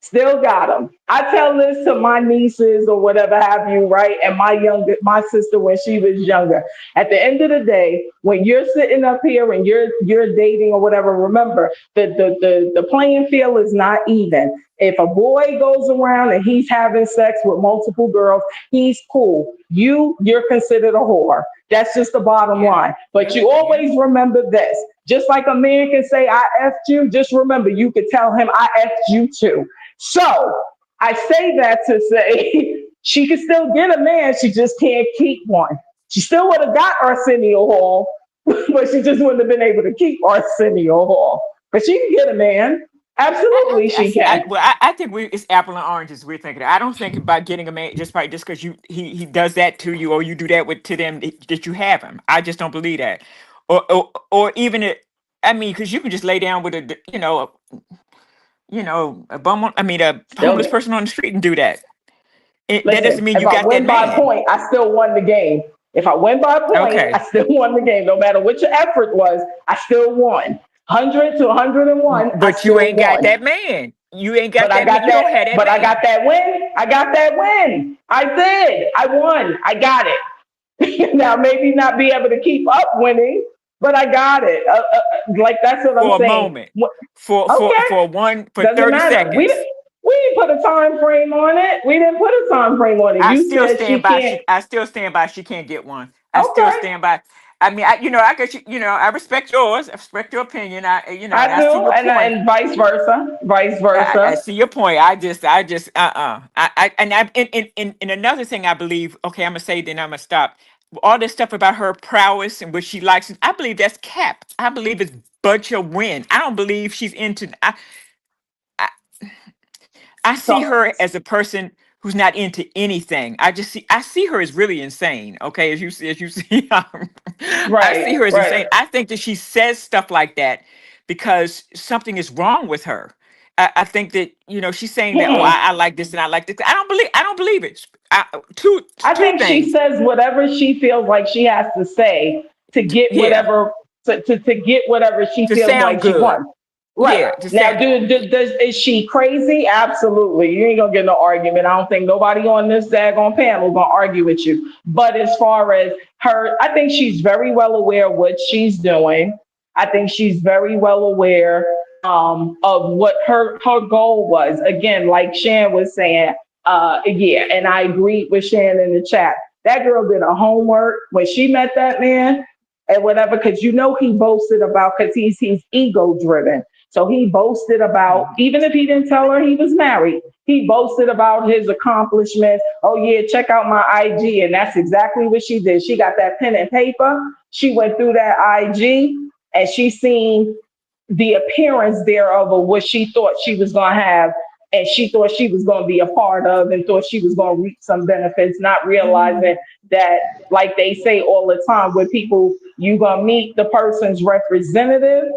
Still got them. I tell this to my nieces or whatever have you, right? And my sister when she was younger. At the end of the day, when you're sitting up here and you're dating or whatever, remember the playing field is not even. If a boy goes around and he's having sex with multiple girls, he's cool. You're considered a whore. That's just the bottom line. But you always remember this. Just like a man can say, I effed you, just remember you could tell him, I effed you too. So I say that to say she can still get a man, she just can't keep one. She still would have got Arsenio Hall, but she just wouldn't have been able to keep Arsenio Hall. But she can get a man. Absolutely, she can. I think it's apple and oranges. We're thinking. I don't think about getting a man just because he does that to you or you do that to them that you have him. I just don't believe that, or even it. I mean, because you can just lay down with a bum. A homeless person on the street and do that. That doesn't Listen, mean if you I got that win by man. point, I still won the game. If I win by point, Okay. I still won the game. No matter what your effort was, I still won. 100 to 101. But you ain't got that man. You ain't got that man. You don't have that but man. I got that win. I got that win. I did. I won. I got it. Now, maybe not be able to keep up winning, but I got it. Like, that's what I'm saying. For a moment. For 30 Doesn't matter. seconds. We didn't put a time frame on it. We didn't put a time frame on it. I You still said stand she by. can't. I still stand by. She can't get one. I still Okay. stand by. I mean, I guess I respect yours. I respect your opinion. And I I see do, your point. and vice versa. Vice I versa. see your point. And another thing I believe. Okay, I'm gonna say. Then I'm gonna stop. All this stuff about her prowess and what she likes. I believe that's cap. I believe it's bunch of win. I don't believe she's into. I see So, her as a person who's not into anything. I see her as really insane. Okay, as you see, I see her as insane. right. I think that she says stuff like that because something is wrong with her. I think that she's saying that. Oh, I like this and I like this. I don't believe it. Two I two think she things says whatever she feels like she has to say to get Yeah, whatever to get whatever she to feels sound like she good. wants. Right. Yeah, to Now, sound. is she crazy? Absolutely. You ain't gonna get no argument. I don't think nobody on this daggone panel gonna argue with you. But as far as her, I think she's very well aware of what she's doing. I think she's very well aware of what her goal was. Again, like Shan was saying, yeah, and I agreed with Shan in the chat. That girl did her homework when she met that man and whatever, because he boasted about, because he's ego driven. So he boasted about, even if he didn't tell her he was married, he boasted about his accomplishments. Oh yeah, check out my IG. And that's exactly what she did. She got that pen and paper. She went through that IG and she seen the appearance thereof of what she thought she was going to have. And she thought she was going to be a part of and thought she was going to reap some benefits, not realizing that, like they say all the time with people, you're going to meet the person's representative.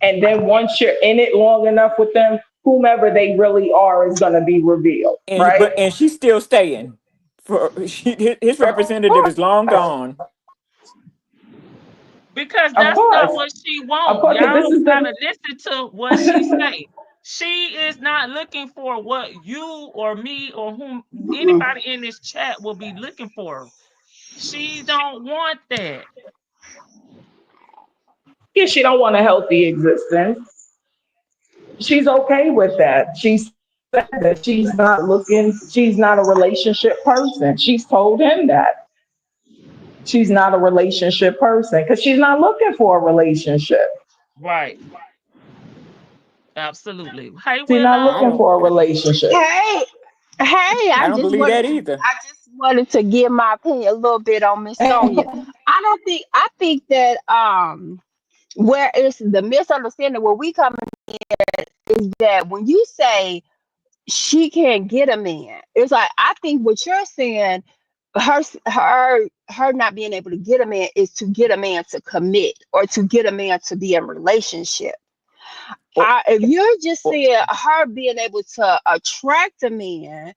And then once you're in it long enough with them, whomever they really are is going to be revealed, right? And she's still staying. His Of representative course. is long gone. Because Of that's not course. what she Of wants. course. This Y'all is gotta the listen to what she say. She is not looking for what you or me or whom anybody in this chat will be looking for. She don't want that. yeah, she don't want a healthy existence. She's okay with that. She said that she's not a relationship person. She's told him that she's not a relationship person because she's not looking for a relationship. Right. Absolutely. Hey, She's not I looking Willow. don't. for a relationship. Hey, I don't believe that either. I just wanted to give my opinion a little bit on Miss Sonia. I think that where is the misunderstanding where we come in is that when you say she can't get a man, it's like I think what you're saying her not being able to get a man is to get a man to commit or to get a man to be in a relationship. If you're just Or, saying her being able to attract a man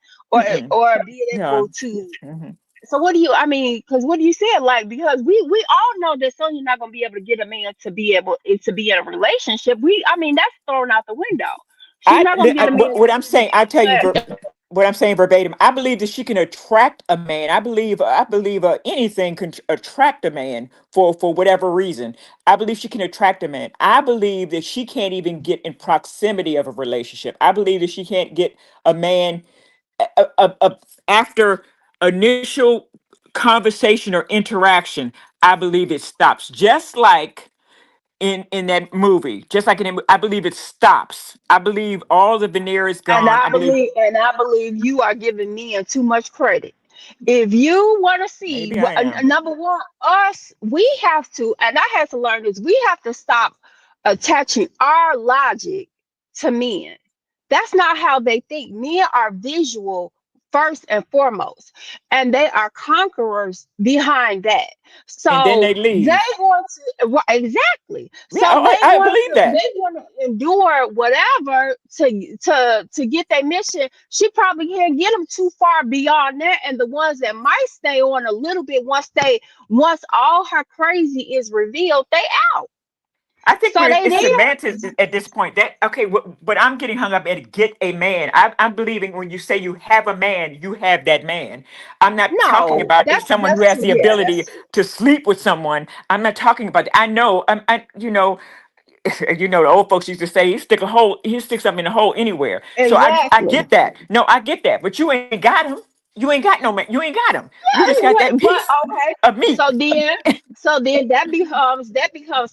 or being yeah. able to, hmm so what do you, I mean, because what do you say? Like, because we all know that Sonya's not gonna be able to get a man to be able to be in a relationship. I mean, that's thrown out the window. She's not gonna get a man What I'm saying, I tell you, to, what I'm saying verbatim. I believe that she can attract a man. I believe anything can attract a man for whatever reason. I believe she can attract a man. I believe that she can't even get in proximity of a relationship. I believe that she can't get a man after initial conversation or interaction. I believe it stops, just like in that movie, just like I believe it stops. I believe all the veneer is and gone. I believe I believe you are giving men too much credit. If you want to see, maybe I am. number one, we have to, and I had to learn this. We have to stop attaching our logic to men. That's not how they think. Men are visual first and foremost, and they are conquerors behind that. And then So they they leave. want to exactly. Yeah, So I believe that. they want to endure whatever to get their mission. She probably can't get them too far beyond that. And the ones that might stay on a little bit once all her crazy is revealed, they out. I think So they it's there. semantics at this point. That okay, but I'm getting hung up at get a man. I'm believing when you say you have a man, you have that man. I'm not talking No, about someone who that's has too the yeah, ability that's to sleep with someone. I'm not talking about that. I know. The old folks used to say he stick something in a hole anywhere. So I exactly. get that. No, I get that. But you ain't got him. You ain't got no man. You ain't got him. You just got that But piece okay, of meat. so then that becomes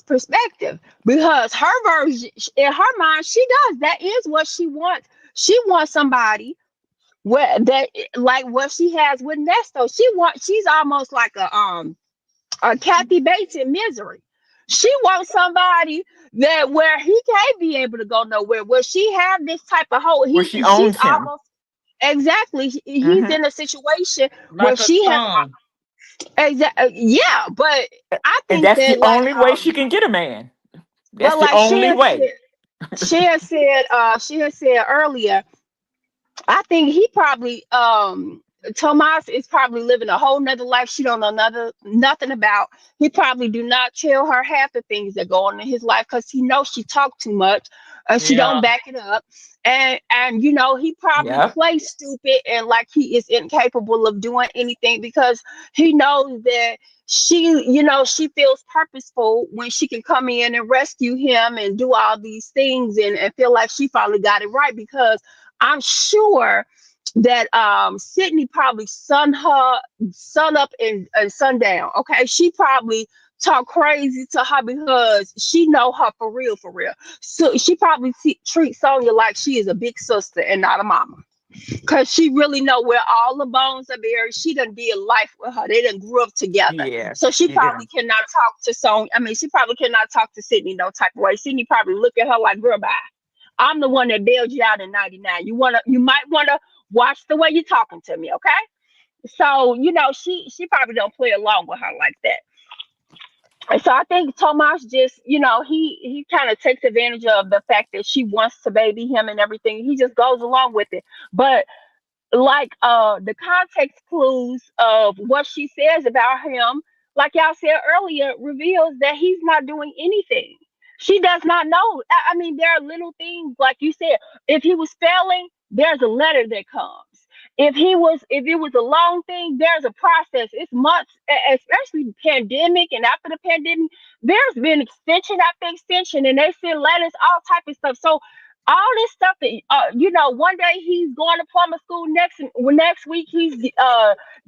perspective because her version in her mind she does that is what she wants. She wants somebody where that like what she has with Nesto. She's almost like a Kathy Bates in Misery. She wants somebody that where he can't be able to go nowhere. Where she have this type of whole Where she she's owns him. almost exactly he's hmm in a situation where Like a she has son. yeah, but I And think that's the that only way she can get a man. That's but the like only way. She had said earlier, I think he probably Tomas is probably living a whole nother life she don't know nothing about. He probably do not tell her half the things that go on in his life because he knows she talk too much and she Yeah. don't back it up. And he probably Yep. plays stupid and like he is incapable of doing anything because he knows that she feels purposeful when she can come in and rescue him and do all these things and feel like she finally got it right because I'm sure that Sydney probably sun up and sundown. Okay, she probably talk crazy to her because she know her for real, for real. So she probably treats Sonya like she is a big sister and not a mama. Cause she really know where all the bones are buried. She done did life with her. They done grew up together. Yeah. So she She probably didn't. cannot talk to Sonya. I mean, she probably cannot talk to Sydney no type of way. Sydney probably look at her like, girl, bye. I'm the one that bailed you out in '99. You might wanna watch the way you're talking to me, okay? So she probably don't play along with her like that. And so I think Tomas just he kind of takes advantage of the fact that she wants to baby him and everything. He just goes along with it, but like the context clues of what she says about him, like y'all said earlier, reveals that he's not doing anything. She does not know. I mean, there are little things like you said. If he was failing, there's a letter that comes. If it was a long thing, there's a process. It's months, especially the pandemic and after the pandemic. There's been extension after extension, and they send letters, all type of stuff. So all this stuff that one day he's going to plumber school, next week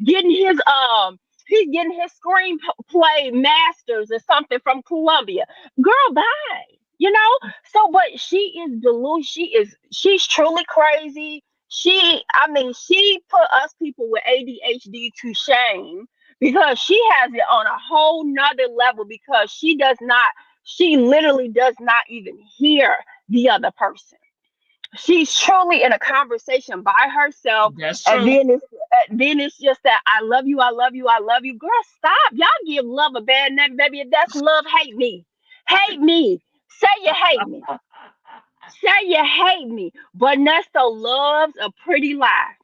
getting his he's getting his screenplay masters or something from Columbia. Girl, bye. So but she is delusional. She's truly crazy. She put us people with ADHD to shame because she has it on a whole nother level because she literally does not even hear the other person. She's truly in a conversation by herself, That's and true. then it's just that I love you, I love you, I love you. Girl, stop. Y'all give love a bad name, baby. If that's love, hate me. Hate me. Say you hate me. Say you hate me. But Ernesto loves a pretty lie.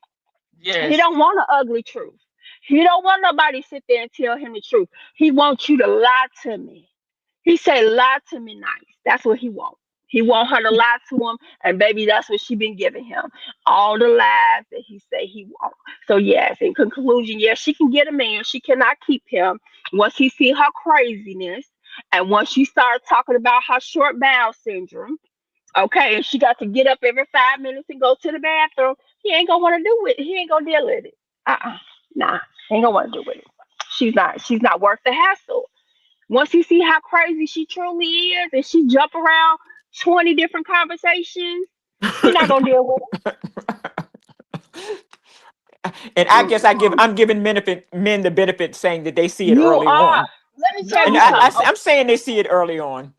He Yes. don't want an ugly truth. He don't want nobody to sit there and tell him the truth. He wants you to lie to me. He say, lie to me nice. That's what he wants. He want her to lie to him, and baby, that's what she been giving him. All the lies that he say he want. So yes, in conclusion, yes, she can get a man. She cannot keep him once he see her craziness, and once she starts talking about her short bowel syndrome. Okay, and she got to get up every 5 minutes and go to the bathroom. He ain't gonna want to do it. He ain't gonna deal with it. Nah, ain't gonna want to do with it. She's not worth the hassle. Once you see how crazy she truly is, and she jump around 20 different conversations, he not gonna deal with And I guess I'm giving men the benefit saying that they see it. it You early are. on. Let me tell And you something. I'm saying they see it early on.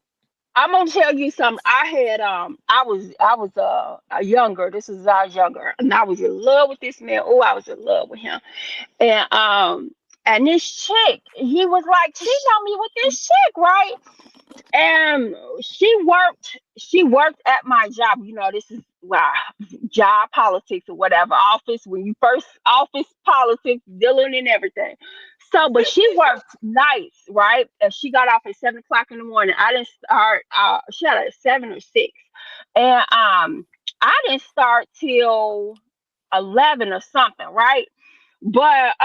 I'm gonna tell you something. I had I was younger. This is I was younger, and I was in love with this man. Oh, I was in love with him. And this chick, he was like cheating on me with this chick, right? And she worked at my job. You know, this is job politics or whatever. Office, when you first office politics, dealing and everything. So, but she worked nights, right? And she got off at 7 o'clock in the morning. I didn't start. She had at 7 or 6, and I didn't start till 11 or something, right? But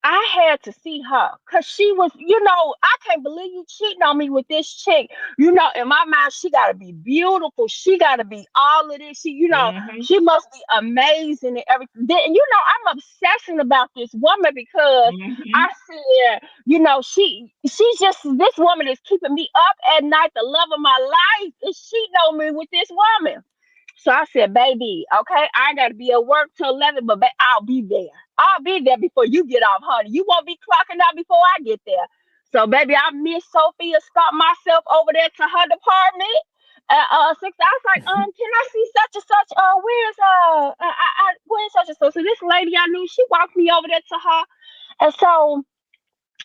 I had to see her because she was, I can't believe you cheating on me with this chick. In my mind, she got to be beautiful. She got to be all of this. She must be amazing and everything. Then, I'm obsessing about this woman because I said, she's just, this woman is keeping me up at night. The love of my life is cheating on me with this woman. So I said, baby, okay, I got to be at work till 11, but I'll be there. I'll be there before you get off, honey. You won't be clocking out before I get there. So, baby, I miss Sophia, stop myself over there to her department. 6, I was like, can I see such and such? Where's such and such? So this lady I knew, she walked me over there to her. And so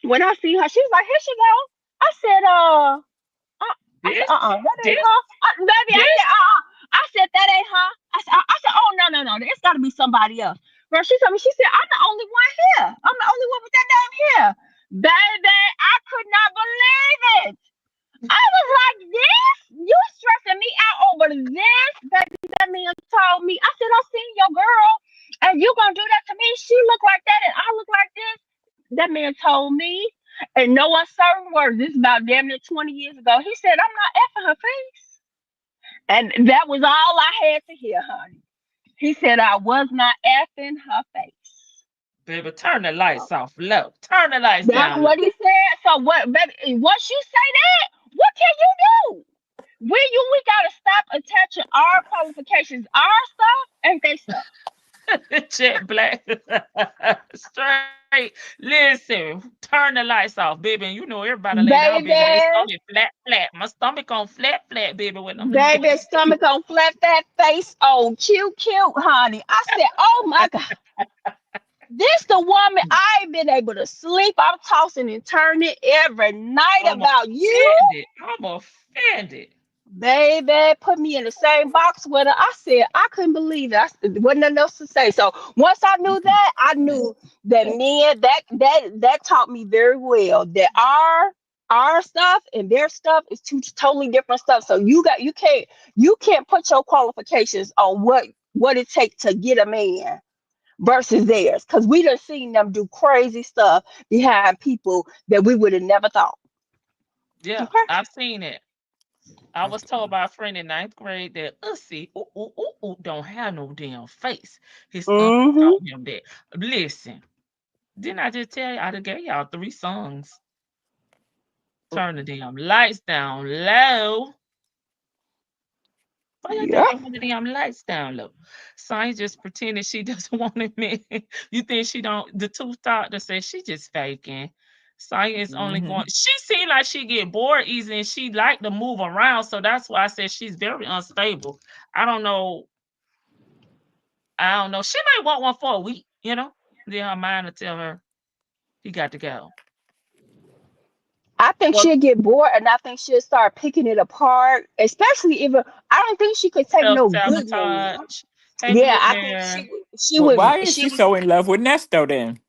when I see her, she was like, here she go. I said, that ain't her. Baby, I said, that ain't her. I said, oh, no. It's got to be somebody else. Girl, she told me, she said, I'm the only one here. I'm the only one with that damn hair. Baby, I could not believe it. I was like, this? You stressing me out over this? Baby, that man told me. I said, I seen your girl, and you gonna do that to me? She look like that, and I look like this? That man told me, and no uncertain words, this is about damn near 20 years ago. He said, I'm not effing her face. And that was all I had to hear, honey. He said I was not effing her face. Baby, turn the lights off low. Turn the lights down. That's what he said. So what, baby, once you say that, what can you do? We gotta stop attaching our qualifications, our stuff, ain't they stuff. Jet black. Straight. Listen, turn the lights off, baby. And everybody lay down, baby. They stomach flat. My stomach on flat, baby. When I'm baby, stomach on flat, face on cute, honey. I said, oh my God. This the woman I ain't been able to sleep. I'm tossing and turning every night about you. I'm offended. Baby, put me in the same box with her. I said I couldn't believe it. Wasn't nothing else to say. So once I knew that, I knew that men that taught me very well that our stuff and their stuff is two totally different stuff. So you can't put your qualifications on what it takes to get a man versus theirs, because we done seen them do crazy stuff behind people that we would have never thought. Yeah, okay? I've seen it. I was told by a friend in 9th grade that Ussy don't have no damn face. His uncle told him that. Listen, didn't I just tell you I done gave y'all 3 songs? Turn the damn lights down low. Why you turn the damn lights down low? Sonya just pretending she doesn't want a man. You think she don't? The tooth doctor says she just faking. Sonya is only going. She seems like she get bored easy, and she like to move around. So that's why I said she's very unstable. I don't know. I don't know. She may want one for a week, you know. Then her mind will tell her he got to go. I think Well, she'll get bored, and I think she'll start picking it apart. Especially if I don't think she could take self no good news. sabotage. Hey, Yeah, Blue I think Man. she Well, would why is she she would. so in love with Nesto then?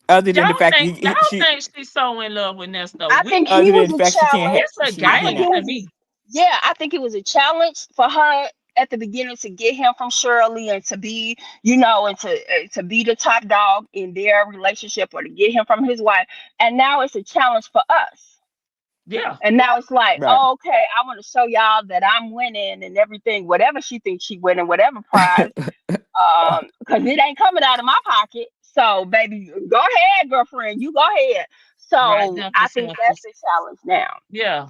Other than the fact Y'all she, think she's so in love with Nesto? I think he other than was the a fact she can't challenge. have, It's a she, I think game it to was me. yeah, I think it was a challenge for her at the beginning to get him from Shirley and to be, to be the top dog in their relationship or to get him from his wife. And now it's a challenge for us. Yeah. And now it's like, right. oh, okay, I want to show y'all that I'm winning and everything, whatever she thinks she winning, whatever prize, because it ain't coming out of my pocket. So, baby, go ahead, girlfriend, you go ahead. Right So, there for I think that's Sniffles. the challenge now. Yeah,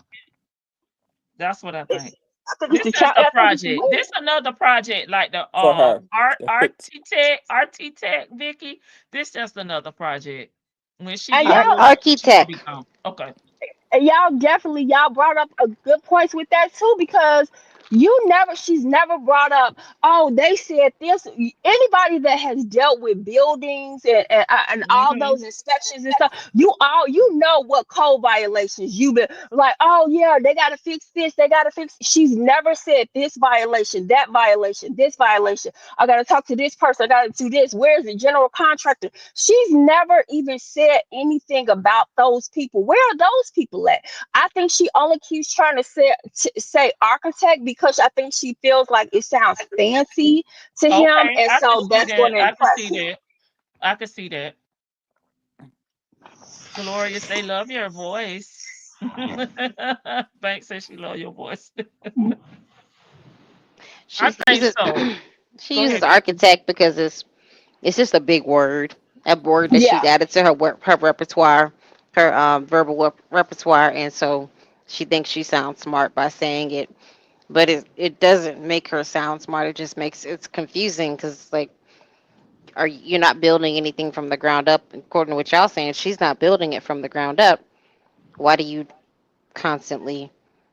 that's what I It's, think. I think it's This the is the challenge. I think it's the project. win. This another project like the For her. The fix. architect Vicky. This just another project. When she And get bored, she gonna be Architect. gone. Okay. and y'all brought up a good points with that too, because she's never brought up, oh, they said this. Anybody that has dealt with buildings and all Mm-hmm. those inspections and stuff, you know what code violations you've been like, oh yeah, they gotta fix this, they gotta fix. She's never said this violation, that violation, this violation. I gotta talk to this person, I gotta do this. Where's the general contractor? She's never even said anything about those people. Where are those people at? I think she only keeps trying to say architect because I think she feels like it sounds fancy to him, Okay, and I can so see that's that. going to I can impress see him. that. I can see that. Glorious, they love your voice. Bank says she love your voice. I She think uses so. she Go uses ahead, Vicky. architect because it's just a big word, a word that she's Yeah, added to her repertoire, her verbal repertoire, and so she thinks she sounds smart by saying it, but it doesn't make her sound smart. It just makes it's confusing because like, you're not building anything from the ground up? According to what y'all saying, she's not building it from the ground up. Why do you constantly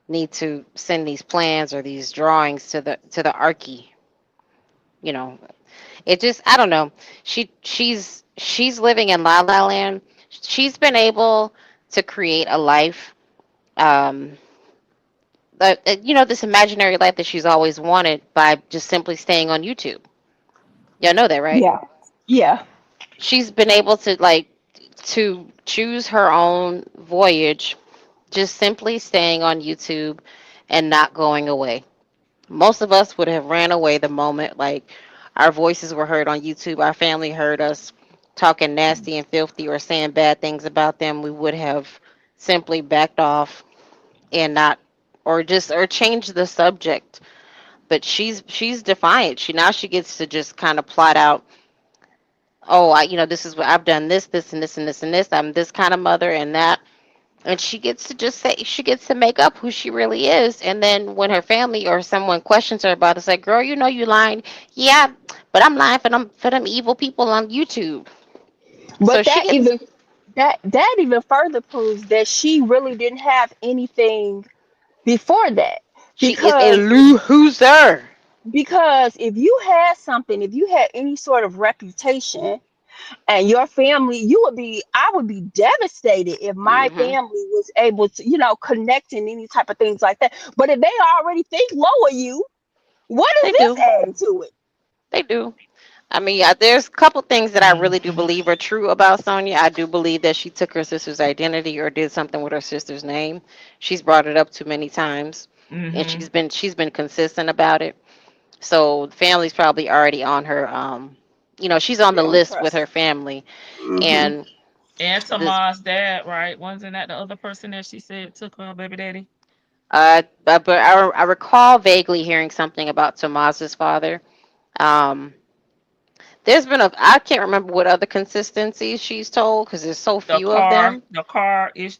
need to send these plans or these drawings to the archie? You know, it just I don't know. She's living in La La Land. She's been able to create a life, um, this imaginary life that she's always wanted by just simply staying on YouTube. Y'all know that, right? yeah, yeah. She's been able to choose her own voyage, just simply staying on YouTube and not going away. Most of us would have ran away the moment like our voices were heard on YouTube, our family heard us talking nasty and filthy or saying bad things about them. We would have simply backed off and not or changed the subject. But she's defiant. She gets to just kind of plot out, oh, this is what I've done, this and this and this and this. I'm this kind of mother and that. And she gets to just say, she gets to make up who she really is. And then when her family or someone questions her about it, it's like, girl, you lying. Yeah, but I'm lying for them evil people on YouTube. So But she gets, that even further proves that she really didn't have anything before that, she is a because loser. if you had something, if you had any sort of reputation and your family, I would be devastated if my Hmm. family was able to, connect in any type of things like that. But if they already think low of you, what is They this do. adding to it? They do. I mean, yeah, there's a couple things that I really do Mm-hmm. believe are true about Sonia. I do believe that she took her sister's identity or did something with her sister's name. She's brought it up too many times, and Mm-hmm. she's been consistent about it. So the family's probably already on her. She's on the They're on list with trust. her family, Hmm. and And this. Tomas' dad, right? Wasn't that the other person that she said took her baby daddy? But I recall vaguely hearing something about Tomas's father. Um, there's been I can't remember what other consistencies she's told because there's so few of them. The car is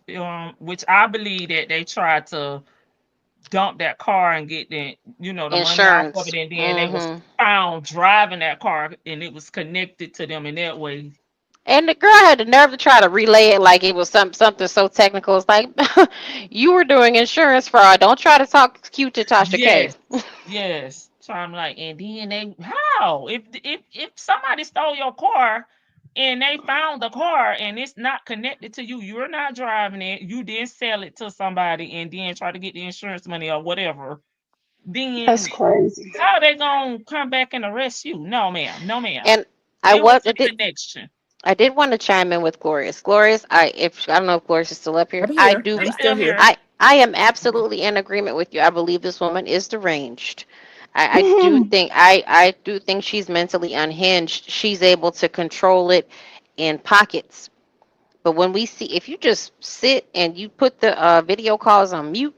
which I believe that they tried to dump that car and get the money off of it, Insurance. and then they was Hmm. found driving that car, and it was connected to them in that way. And the girl had the nerve to try to relay it like it was something so technical. It's like you were doing insurance fraud. Don't try to talk cute to Tasha K. Yes, yes. So I'm like, and then how? If somebody stole your car and they found the car and it's not connected to you, you're not driving it, you didn't sell it to somebody and then try to get the insurance money or whatever, That's then crazy. how they gonna come back and arrest you? No, ma'am. No, ma'am. And I It was was a connection. I did want to chime in with Glorious. Glorious, I don't know if Glorious is still up here. I'm here. I'm She's still still here. here. I am absolutely in agreement with you. I believe this woman is deranged. I do think she's mentally unhinged. She's able to control it in pockets. But when we see, if you just sit and you put the video calls on mute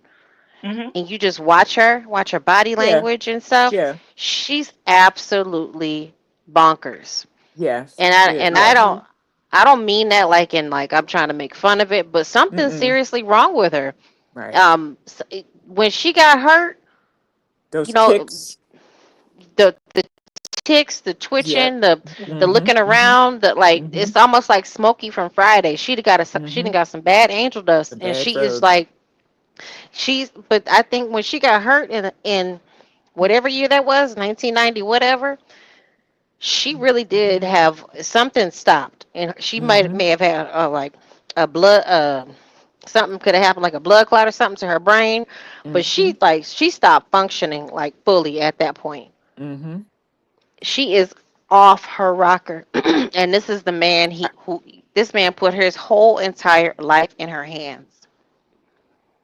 Hmm. and you just watch her body Yeah. language and stuff, Yeah. she's absolutely bonkers. Yes. And She is. Yeah. I don't mean that like in like I'm trying to make fun of it, but something's Mm-mm. seriously wrong with her. Right. When she got hurt, Those you know, ticks. the ticks, the Yep. twitching, the Mm-hmm. looking Mm-hmm. around, that like Mm-hmm. it's almost like Smokey from Friday. She Mm-hmm. done got some bad angel The dust, and bad she is bug. like But I think when she got hurt in whatever year that was, 1990, whatever, she really did have something stopped, and she might Mm-hmm. may have had like a blood something could have happened, like a blood clot or something to her brain, but Mm-hmm. she stopped functioning like fully at that point. Mm-hmm. She is off her rocker, and this is the man who this man put his whole entire life in her hands.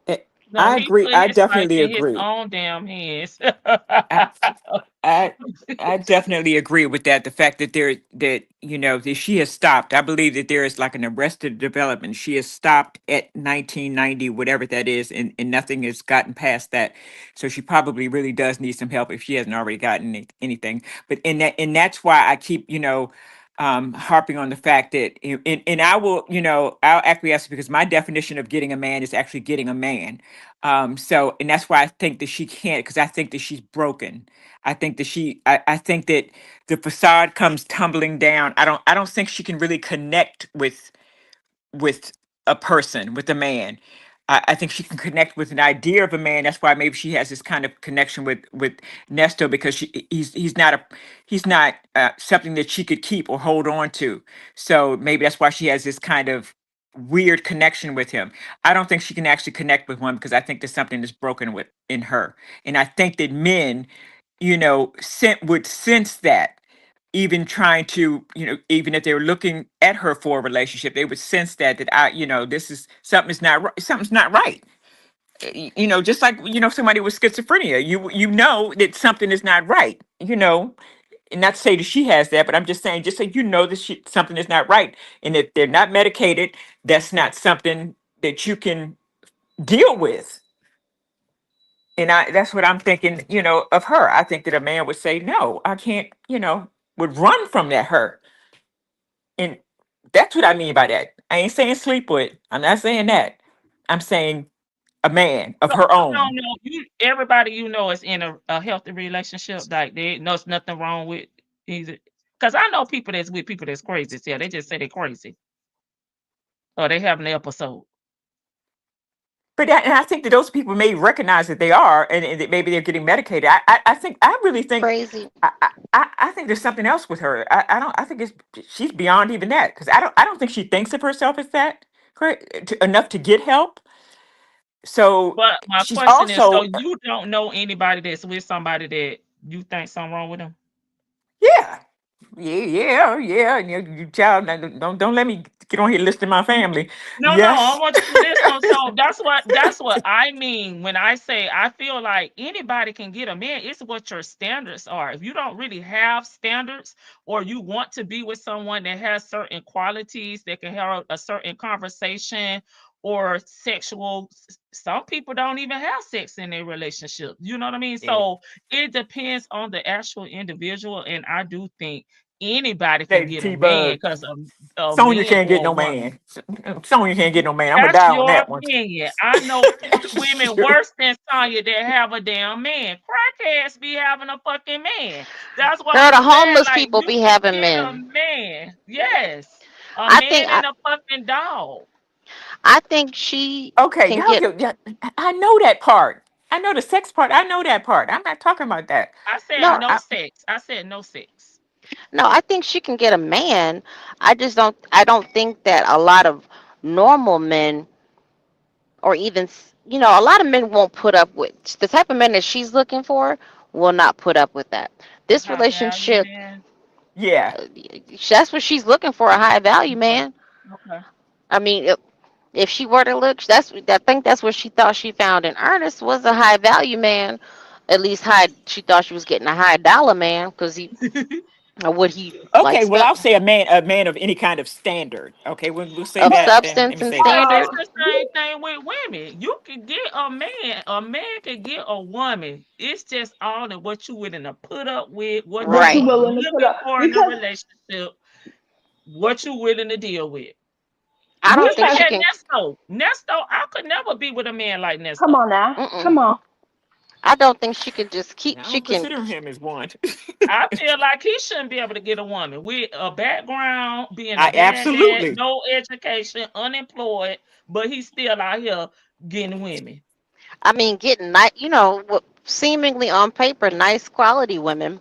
I, No, I he agree. put I his life definitely in his agree. own damn hands. I I definitely agree with that. The fact that that she has stopped. I believe that there is like an arrested development. She has stopped at 1990, whatever that is, and nothing has gotten past that. So she probably really does need some help if she hasn't already gotten anything. But and that's why I keep harping on the fact that and I will I'll acquiesce because my definition of getting a man is actually getting a man. So and that's why I think that she can't, because I think that she's broken. I think that the facade comes tumbling down. I don't think she can really connect with a person, with a man. I think she can connect with an idea of a man. That's why maybe she has this kind of connection with Nesto, because he's not something that she could keep or hold on to. So maybe that's why she has this kind of weird connection with him. I don't think she can actually connect with one, because I think there's something that's broken with in her, and I think that men would sense that, even trying to, even if they were looking at her for a relationship, they would sense that this is something's not right. Something's not right. Just like somebody with schizophrenia, you know that something is not right. And not to say that she has that, but I'm just saying, just so that something is not right, and if they're not medicated, that's not something that you can deal with. And that's what I'm thinking, of her. I think that a man would say, no, I can't, would run from that hurt. And that's what I mean by that. I ain't saying sleep with. I'm not saying that. I'm saying a man of So her you don't own. know everybody is in a healthy relationship. Like there there's nothing wrong with either. Because I know people that's with people that's crazy. Yeah, they just say they're crazy or they have an episode. But and I think that those people may recognize that they are, and that maybe they're getting medicated. I really think, Crazy. I think there's something else with her. I don't. I think she's beyond even that, because I don't think she thinks of herself as that enough to get help. So But my she's question is, so also, you don't know anybody that's with somebody that you think something wrong with them? yeah. Yeah. And you child, now, don't let me get on here listing my family. No, I Yes. want you to listen. So that's what I mean when I say I feel like anybody can get a man. It's what your standards are. If you don't really have standards, or you want to be with someone that has certain qualities that can have a certain conversation or sexual, some people don't even have sex in their relationship. You know what I mean? Yeah. So it depends on the actual individual, and I do think anybody can Lady get a T man Bug. because a Sonya man can't get or a no woman. man. Sonya can't get no man. I'm gonna That's die on your that one. opinion. I know women worse than Sonya that have a damn man. Crackheads be having a fucking man. That's what Girl, I'm the saying. homeless Like people you be can having get a men. man. Yes. A I think man I, and a fucking dog. I think she Okay, can y'all get get. Yeah, I know that part. I know the sex part. I know that part. I'm not talking about that. I said No, no sex. I said no sex. no, I think she can get a man. I don't think that a lot of normal men, or even, a lot of men won't put up with the type of men that she's looking for, will not put up with that. This High value relationship, man. Yeah. uh, that's what she's looking for, a high value Okay. man. Okay. I mean, if she were to look, I think that's what she thought she found in Ernest, was a high value man. At least high, she thought she was getting a high dollar man, because or what he like Okay. Well, spent I'll say a man of any kind of standard. Okay. We'll say of that. Then let substance me and say that. Well, that's standard. the same thing with women. You can get a man. A man can get a woman. It's just all in what you willing to put up with, what What you you Right. are willing to put looking up? for in a Because relationship, what you willing to deal with. I don't Just think look she because at can. Nesto. Nesto, I could never be with a man like come Nesto. on now, Mm-mm. come on. I don't think she could just keep. I She don't can. consider him as one. I feel like he shouldn't be able to get a woman with a background, being a I bad dad, absolutely. no education, unemployed, but he's still out here getting women. I mean, getting nice. Seemingly on paper, nice quality women.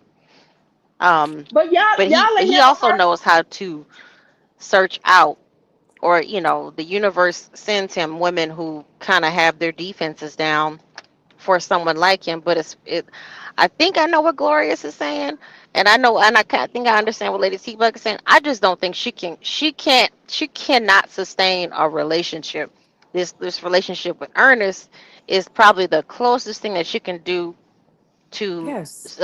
But But y'all ain't he never also heard. knows how to search out, or the universe sends him women who kind of have their defenses down for someone like him. But I think I know what Glorious is saying, and I think I understand what Lady T Bug is saying. I just don't think she cannot sustain a relationship. This relationship with Ernest is probably the closest thing that she can do to Yes.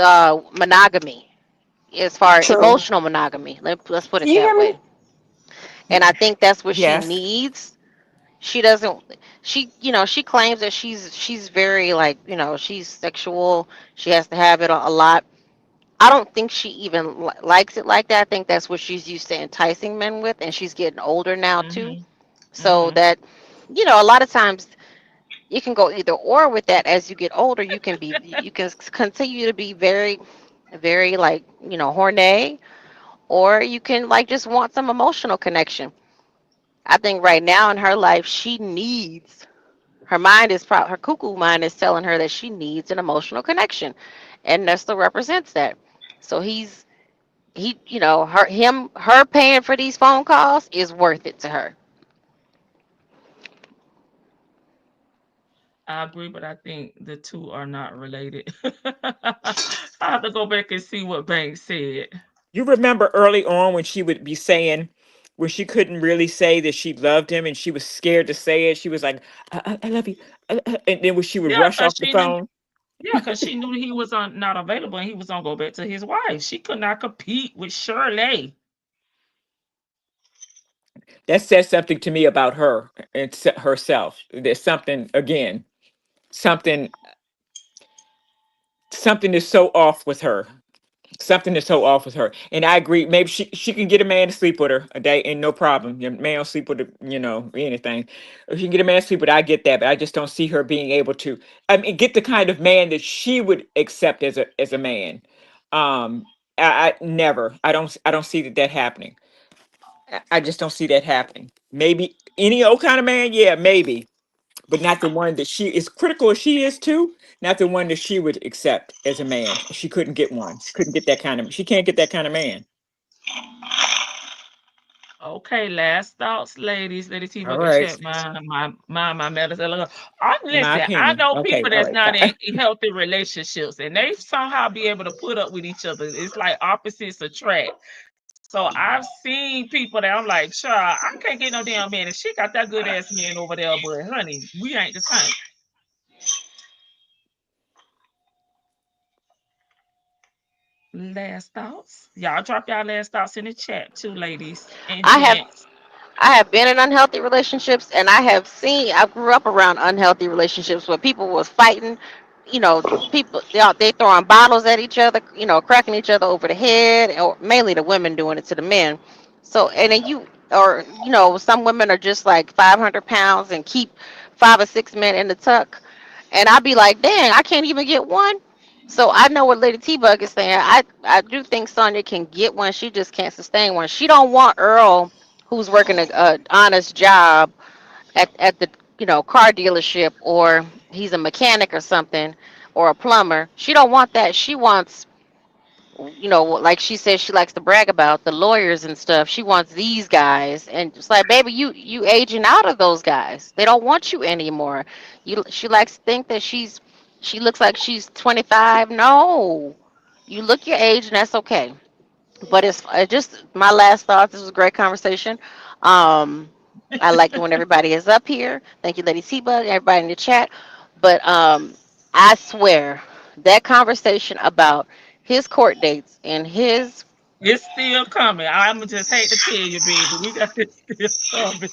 monogamy, as far as True. emotional monogamy. Let's put it You that hear me? way. And I think that's what she Yes. needs. She doesn't. She claims that she's very, like, she's sexual. She has to have it a lot. I don't think she even likes it like that. I think that's what she's used to enticing men with, and she's getting older now too. Mhm. So Mhm. that, a lot of times you can go either or with that. As you get older, you can continue to be very, very, like, horny, or you can, like, just want some emotional connection. I think right now in her life, she needs, her cuckoo mind is telling her that she needs an emotional connection, and Nestor represents that. So her paying for these phone calls is worth it to her. I agree, but I think the two are not related. I have to go back and see what Banks said. You remember early on when she would be saying, when she couldn't really say that she loved him and she was scared to say it. She was like, I love you. And then when she would Yeah, rush cause off the she knew. phone. Yeah, cause she knew he was not available, and he was gonna go back to his wife. She could not compete with Shirley. That says something to me about her and herself. There's something, again, something, something is so off with her. Something is so off with her. And I agree. Maybe she can get a man to sleep with her a day and no problem. Your man will sleep with her, anything. If she can get a man to sleep with her, I get that. But I just don't see her being able to, I mean, get the kind of man that she would accept as a man. Um, I never. I don't see that happening. I just don't see that happening. Maybe any old kind of man, yeah, maybe, but not the one that she is critical as she is too. Not the one that she would accept as a man. She couldn't get one. She couldn't get that kind of. She can't get that kind of man. Okay, last thoughts, ladies. Lady T All Booker right, check my medicine. Look, I in my listen. I opinion. know Okay, people all that's right. not in Bye. healthy relationships, and they somehow be able to put up with each other. It's like opposites attract. So I've seen people that I'm like, sure, I can't get no damn man, and she got that good ass man over there, but honey, we ain't the same. Last thoughts, y'all drop y'all last thoughts in the chat too, ladies and I have gents. I have been in unhealthy relationships, and I grew up around unhealthy relationships where people was fighting. People, they throwing bottles at each other, cracking each other over the head, or mainly the women doing it to the men. So, and then some women are just like 500 pounds and keep 5 or 6 men in the tuck. And I'd be like, dang, I can't even get one. So I know what Lady T Bug is saying. I do think Sonya can get one. She just can't sustain one. She don't want Earl, who's working a honest job at the car dealership, or he's a mechanic or something, or a plumber. She don't want that. She wants, like she says, she likes to brag about the lawyers and stuff. She wants these guys, and it's like, baby, you aging out of those guys. They don't want you anymore. She likes to think that she looks like she's 25. No, you look your age, and that's okay. But it's just my last thoughts. This was a great conversation. Um, I like it when everybody is up here. Thank you, Lady T-Bug, everybody in the chat. But I swear that conversation about his court dates and his It's still coming. I'm just hate to tell you, baby. We got it still coming.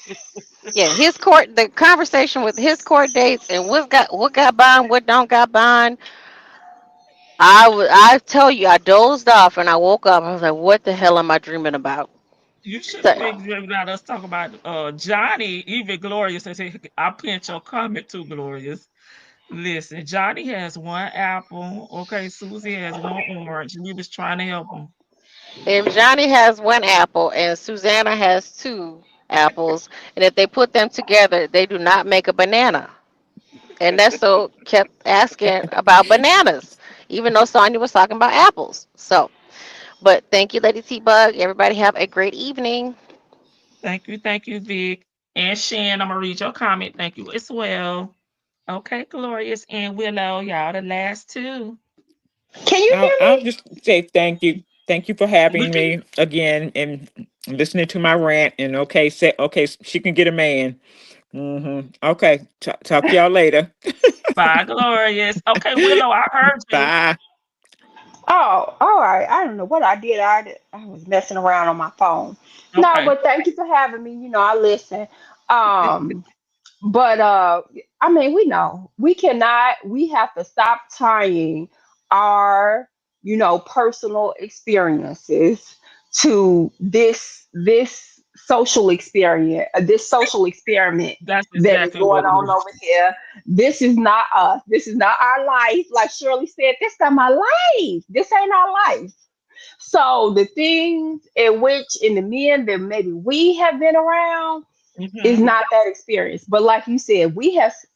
the conversation with his court dates and what got bond, what don't got bond. I tell you, I dozed off and I woke up. I was like, what the hell am I dreaming about? You should So, have been dreaming about us talking about Johnny, even Glorious. And say, I pinned your comment too, Glorious. Listen, Johnny has one apple. Okay, Susie has one orange. We was trying to help him. if Johnny has one apple and Susanna has two apples, and if they put them together, they do not make a banana. And Ernesto kept asking about bananas, even though Sonia was talking about apples. So, but thank you, Lady T Bug. Everybody have a great evening. Thank you, Vic. And Shan, I'm gonna read your comment. Thank you as well. Okay, Glorious and Willow, y'all the last two. Can you hear I'll me? just say thank you. Thank you for We having can. me again and listening to my rant. And okay, she can get a man. Okay, talk to y'all later. Bye, Glorious. Okay, Willow, I heard you. Bye. Oh, all right. I don't know what I did. I was messing around on my phone. No, Okay. but thank you for having me. I listen. Um, But I mean, we know we have to stop tying our, personal experiences to this social experiment That's that is exactly going what it on is. over here. This is not us. This is not our life. Like Shirley said, this not my life. This ain't our life. So the things in the men that maybe we have been around is Hmm. not that experience. But like you said,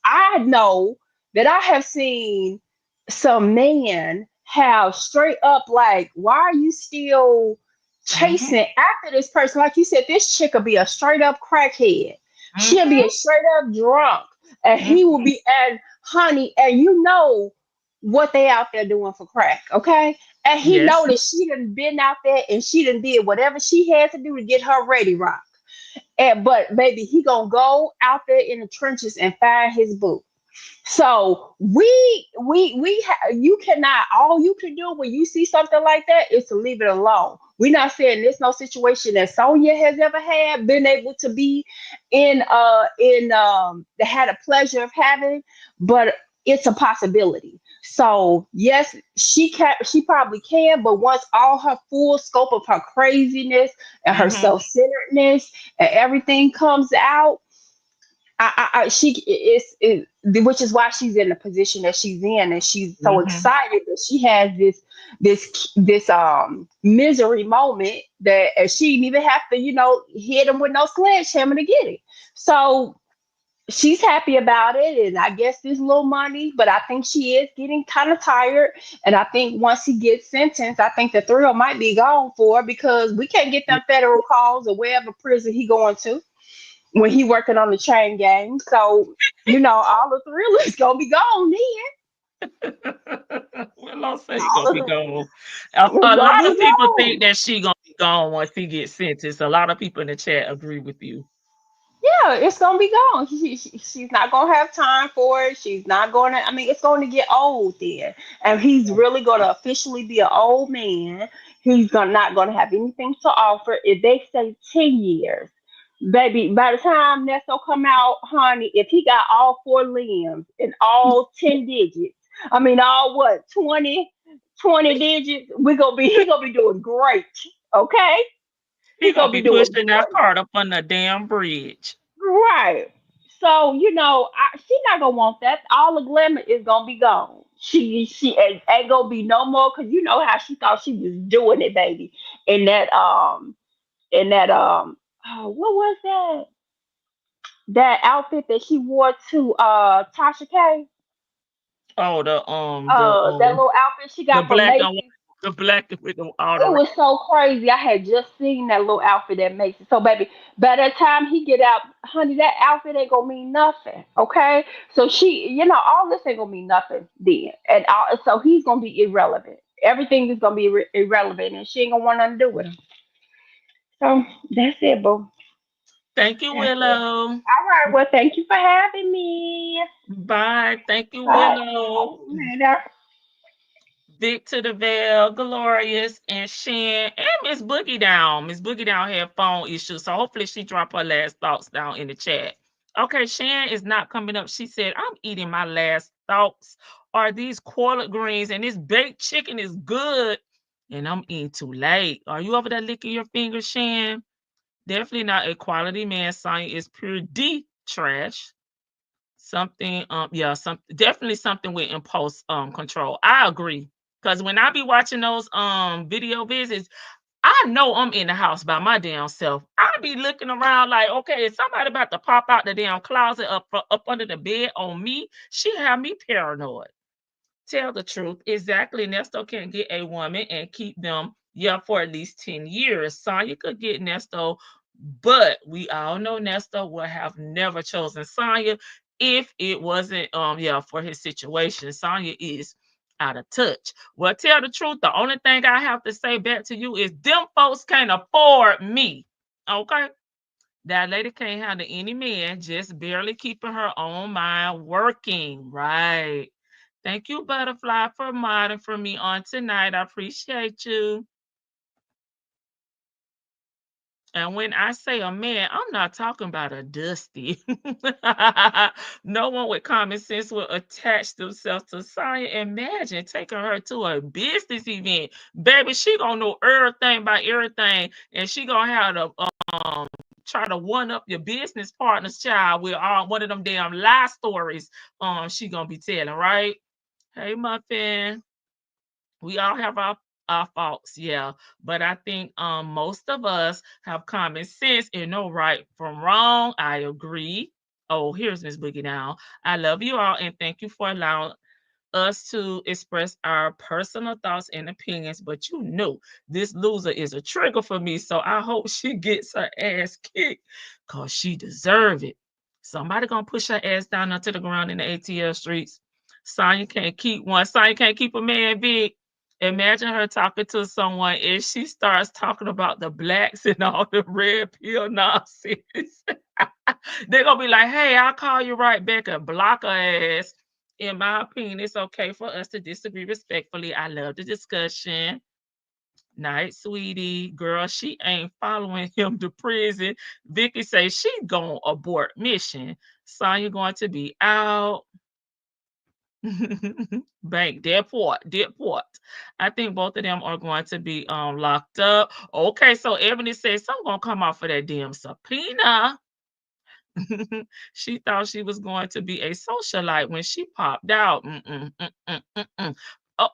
I know that I have seen some man have straight up like, why are you still Hmm. chasing after this person? Like you said, this chick will be a straight up crackhead. She'll be Hmm. a straight up drunk. And he will Hmm. be and honey, and what they out there doing for crack, okay? And he Yes. know that she done been out there and she done did whatever she had to do to get her ready rock. But baby, he gonna go out there in the trenches and find his boo. So you cannot. All you can do when you see something like that is to leave it alone. We're not saying there's no situation that Sonia has ever been able to be in that had a pleasure of having, but it's a possibility. So yes, she probably can, but once all her full scope of her craziness and her Hmm. self-centeredness and everything comes out, she is, which is why she's in the position that she's in, and she's so Hmm. excited that she has this misery moment that she didn't even have to hit him with no sledgehammer to get it. So she's happy about it, and I guess this little money, but I think she is getting kind of tired, and I think once he gets sentenced, I think the thrill might be gone for her because we can't get them federal calls or wherever prison he going to when he working on the chain gang. So, all the thrill is gonna be gone then. Willow say he All gonna of be it gone. is A gonna lot be of people think gone. that she gonna be gone once he gets sentenced. A lot of people in the chat agree with you. Yeah, it's gonna be gone. She's not gonna have time for it. She's not gonna. I mean, it's going to get old then, and he's really gonna officially be an old man. He's not gonna have anything to offer. If they say 10 years, baby, by the time Nesto come out, honey, if he got all four limbs and all 10 digits, I mean, all what 20 digits, he gonna be doing great. Okay, He he gonna gonna be be doing pushing that great. cart up on the damn bridge. Right. So she not gonna want that. All the glamour is gonna be gone. She ain't gonna be no more because you know how she thought she was doing it, baby. In that oh, what was that? that outfit that she wore to Tasha K. Oh, That little outfit she the got from black and white, Macy's. the black with all It the was so crazy. I had just seen that little outfit at Macy's. So baby, by that time he get out, honey, that outfit ain't gonna mean nothing. Okay. So she, all this ain't gonna mean nothing then. And so he's gonna be irrelevant. Everything is gonna be irrelevant and she ain't gonna want nothing to do with him. So that's it, boo. Thank you, That's it. Willow. All right. Well, thank you for having me. Bye. Thank you, Bye. Willow. Later. Vic to the Veil, Glorious, and Shan, and Miss Boogie Down. Miss Boogie Down had phone issues, so hopefully she dropped her last thoughts down in the chat. Okay, Shan is not coming up. She said, I'm eating my last thoughts. Are these collard greens and this baked chicken is good, and I'm eating too late. Are you over there licking your fingers, Shan? Definitely not a quality man. Sonya is pure D trash. Something, definitely something with impulse control. I agree. Because when I be watching those video visits, I know I'm in the house by my damn self. I be looking around like, okay, is somebody about to pop out the damn closet up under the bed on me? She have me paranoid. Tell the truth. Exactly. Nesto can get a woman and keep them, for at least 10 years. Sonya could get Nesto, but we all know Nesto would have never chosen Sonya if it wasn't, for his situation. Sonya is out of touch. Well, tell the truth. The only thing I have to say back to you is them folks can't afford me. Okay? That lady can't handle any man, just barely keeping her own mind working. Right. Thank you, Butterfly, for modding for me on tonight. I appreciate you. And when I say a man, I'm not talking about a dusty. No one with common sense will attach themselves to Sonya. Imagine taking her to a business event. Baby, she gonna know everything about everything. And she gonna have to try to one up your business partner's child with one of them damn lie stories she gonna be telling, right? Hey, Muffin. We all have our faults, yeah. But I think most of us have common sense and know right from wrong. I agree. Oh, here's Miss Boogie now. I love you all and thank you for allowing us to express our personal thoughts and opinions. But you know, this loser is a trigger for me. So I hope she gets her ass kicked because she deserve it. Somebody gonna push her ass down onto the ground in the ATL streets. Sonya can't keep one. Sonya can't keep a man big. Imagine her talking to someone and she starts talking about the blacks and all the red pill nonsense. They're gonna be like, hey, I'll call you right back and block her ass. In my opinion, it's okay for us to disagree respectfully. I love the discussion. Night, sweetie. Girl, she ain't following him to prison. Vicky says she gonna abort mission. Sonya going to be out. Bank, Deadport. I think both of them are going to be locked up. Okay, so Ebony says some gonna come off of that damn subpoena. She thought she was going to be a socialite when she popped out. Oh,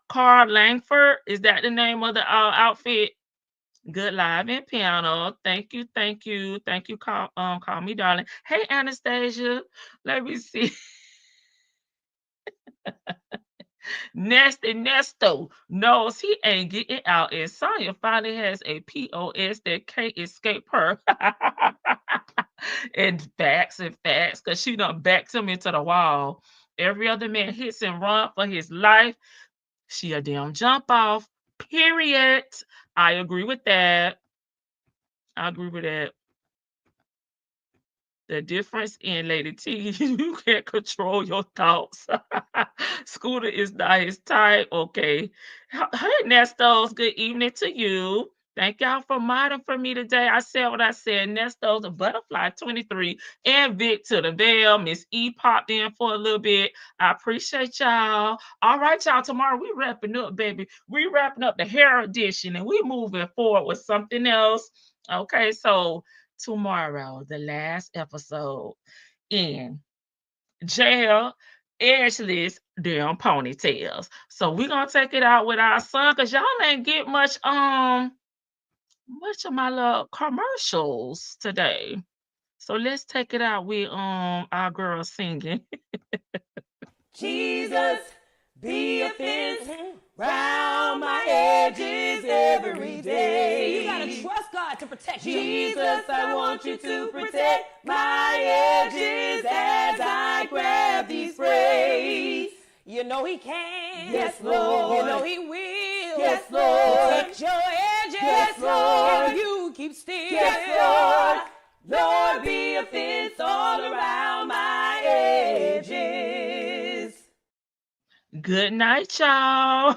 Carl Langford, is that the name of the outfit? Good live and panel. Thank you, thank you, thank you. Call me darling. Hey, Anastasia. Let me see. Nasty Nesto knows he ain't getting out, and Sonya finally has a POS that can't escape her. And facts, because she done backed him into the wall. Every other man hits and run for his life. She a damn jump off. Period. I agree with that. I agree with that. The difference in Lady T, you can't control your thoughts. Scooter is not his type. Okay. Hey, Nestos, good evening to you. Thank y'all for modding for me today. I said what I said. Nestos, the Butterfly 23, and Vic to the Veil. Miss E popped in for a little bit. I appreciate y'all. All right, y'all. Tomorrow we wrapping up, baby. We wrapping up the hair edition and we moving forward with something else. Okay, so tomorrow, the last episode in jail, Ashley's damn ponytails. So we're gonna take it out with our son because y'all ain't get much of my little commercials today. So let's take it out with our girl singing. Jesus, be a fence round my edges every day. You gotta trust God to protect you. Jesus, I want you to protect my edges as I grab these sprays. You know He can. Yes, Lord. You know He will. Yes, Lord. Protect your edges. Yes, Lord. If you keep still. Yes, Lord. Lord, be a fence all around my edges. Good night, y'all.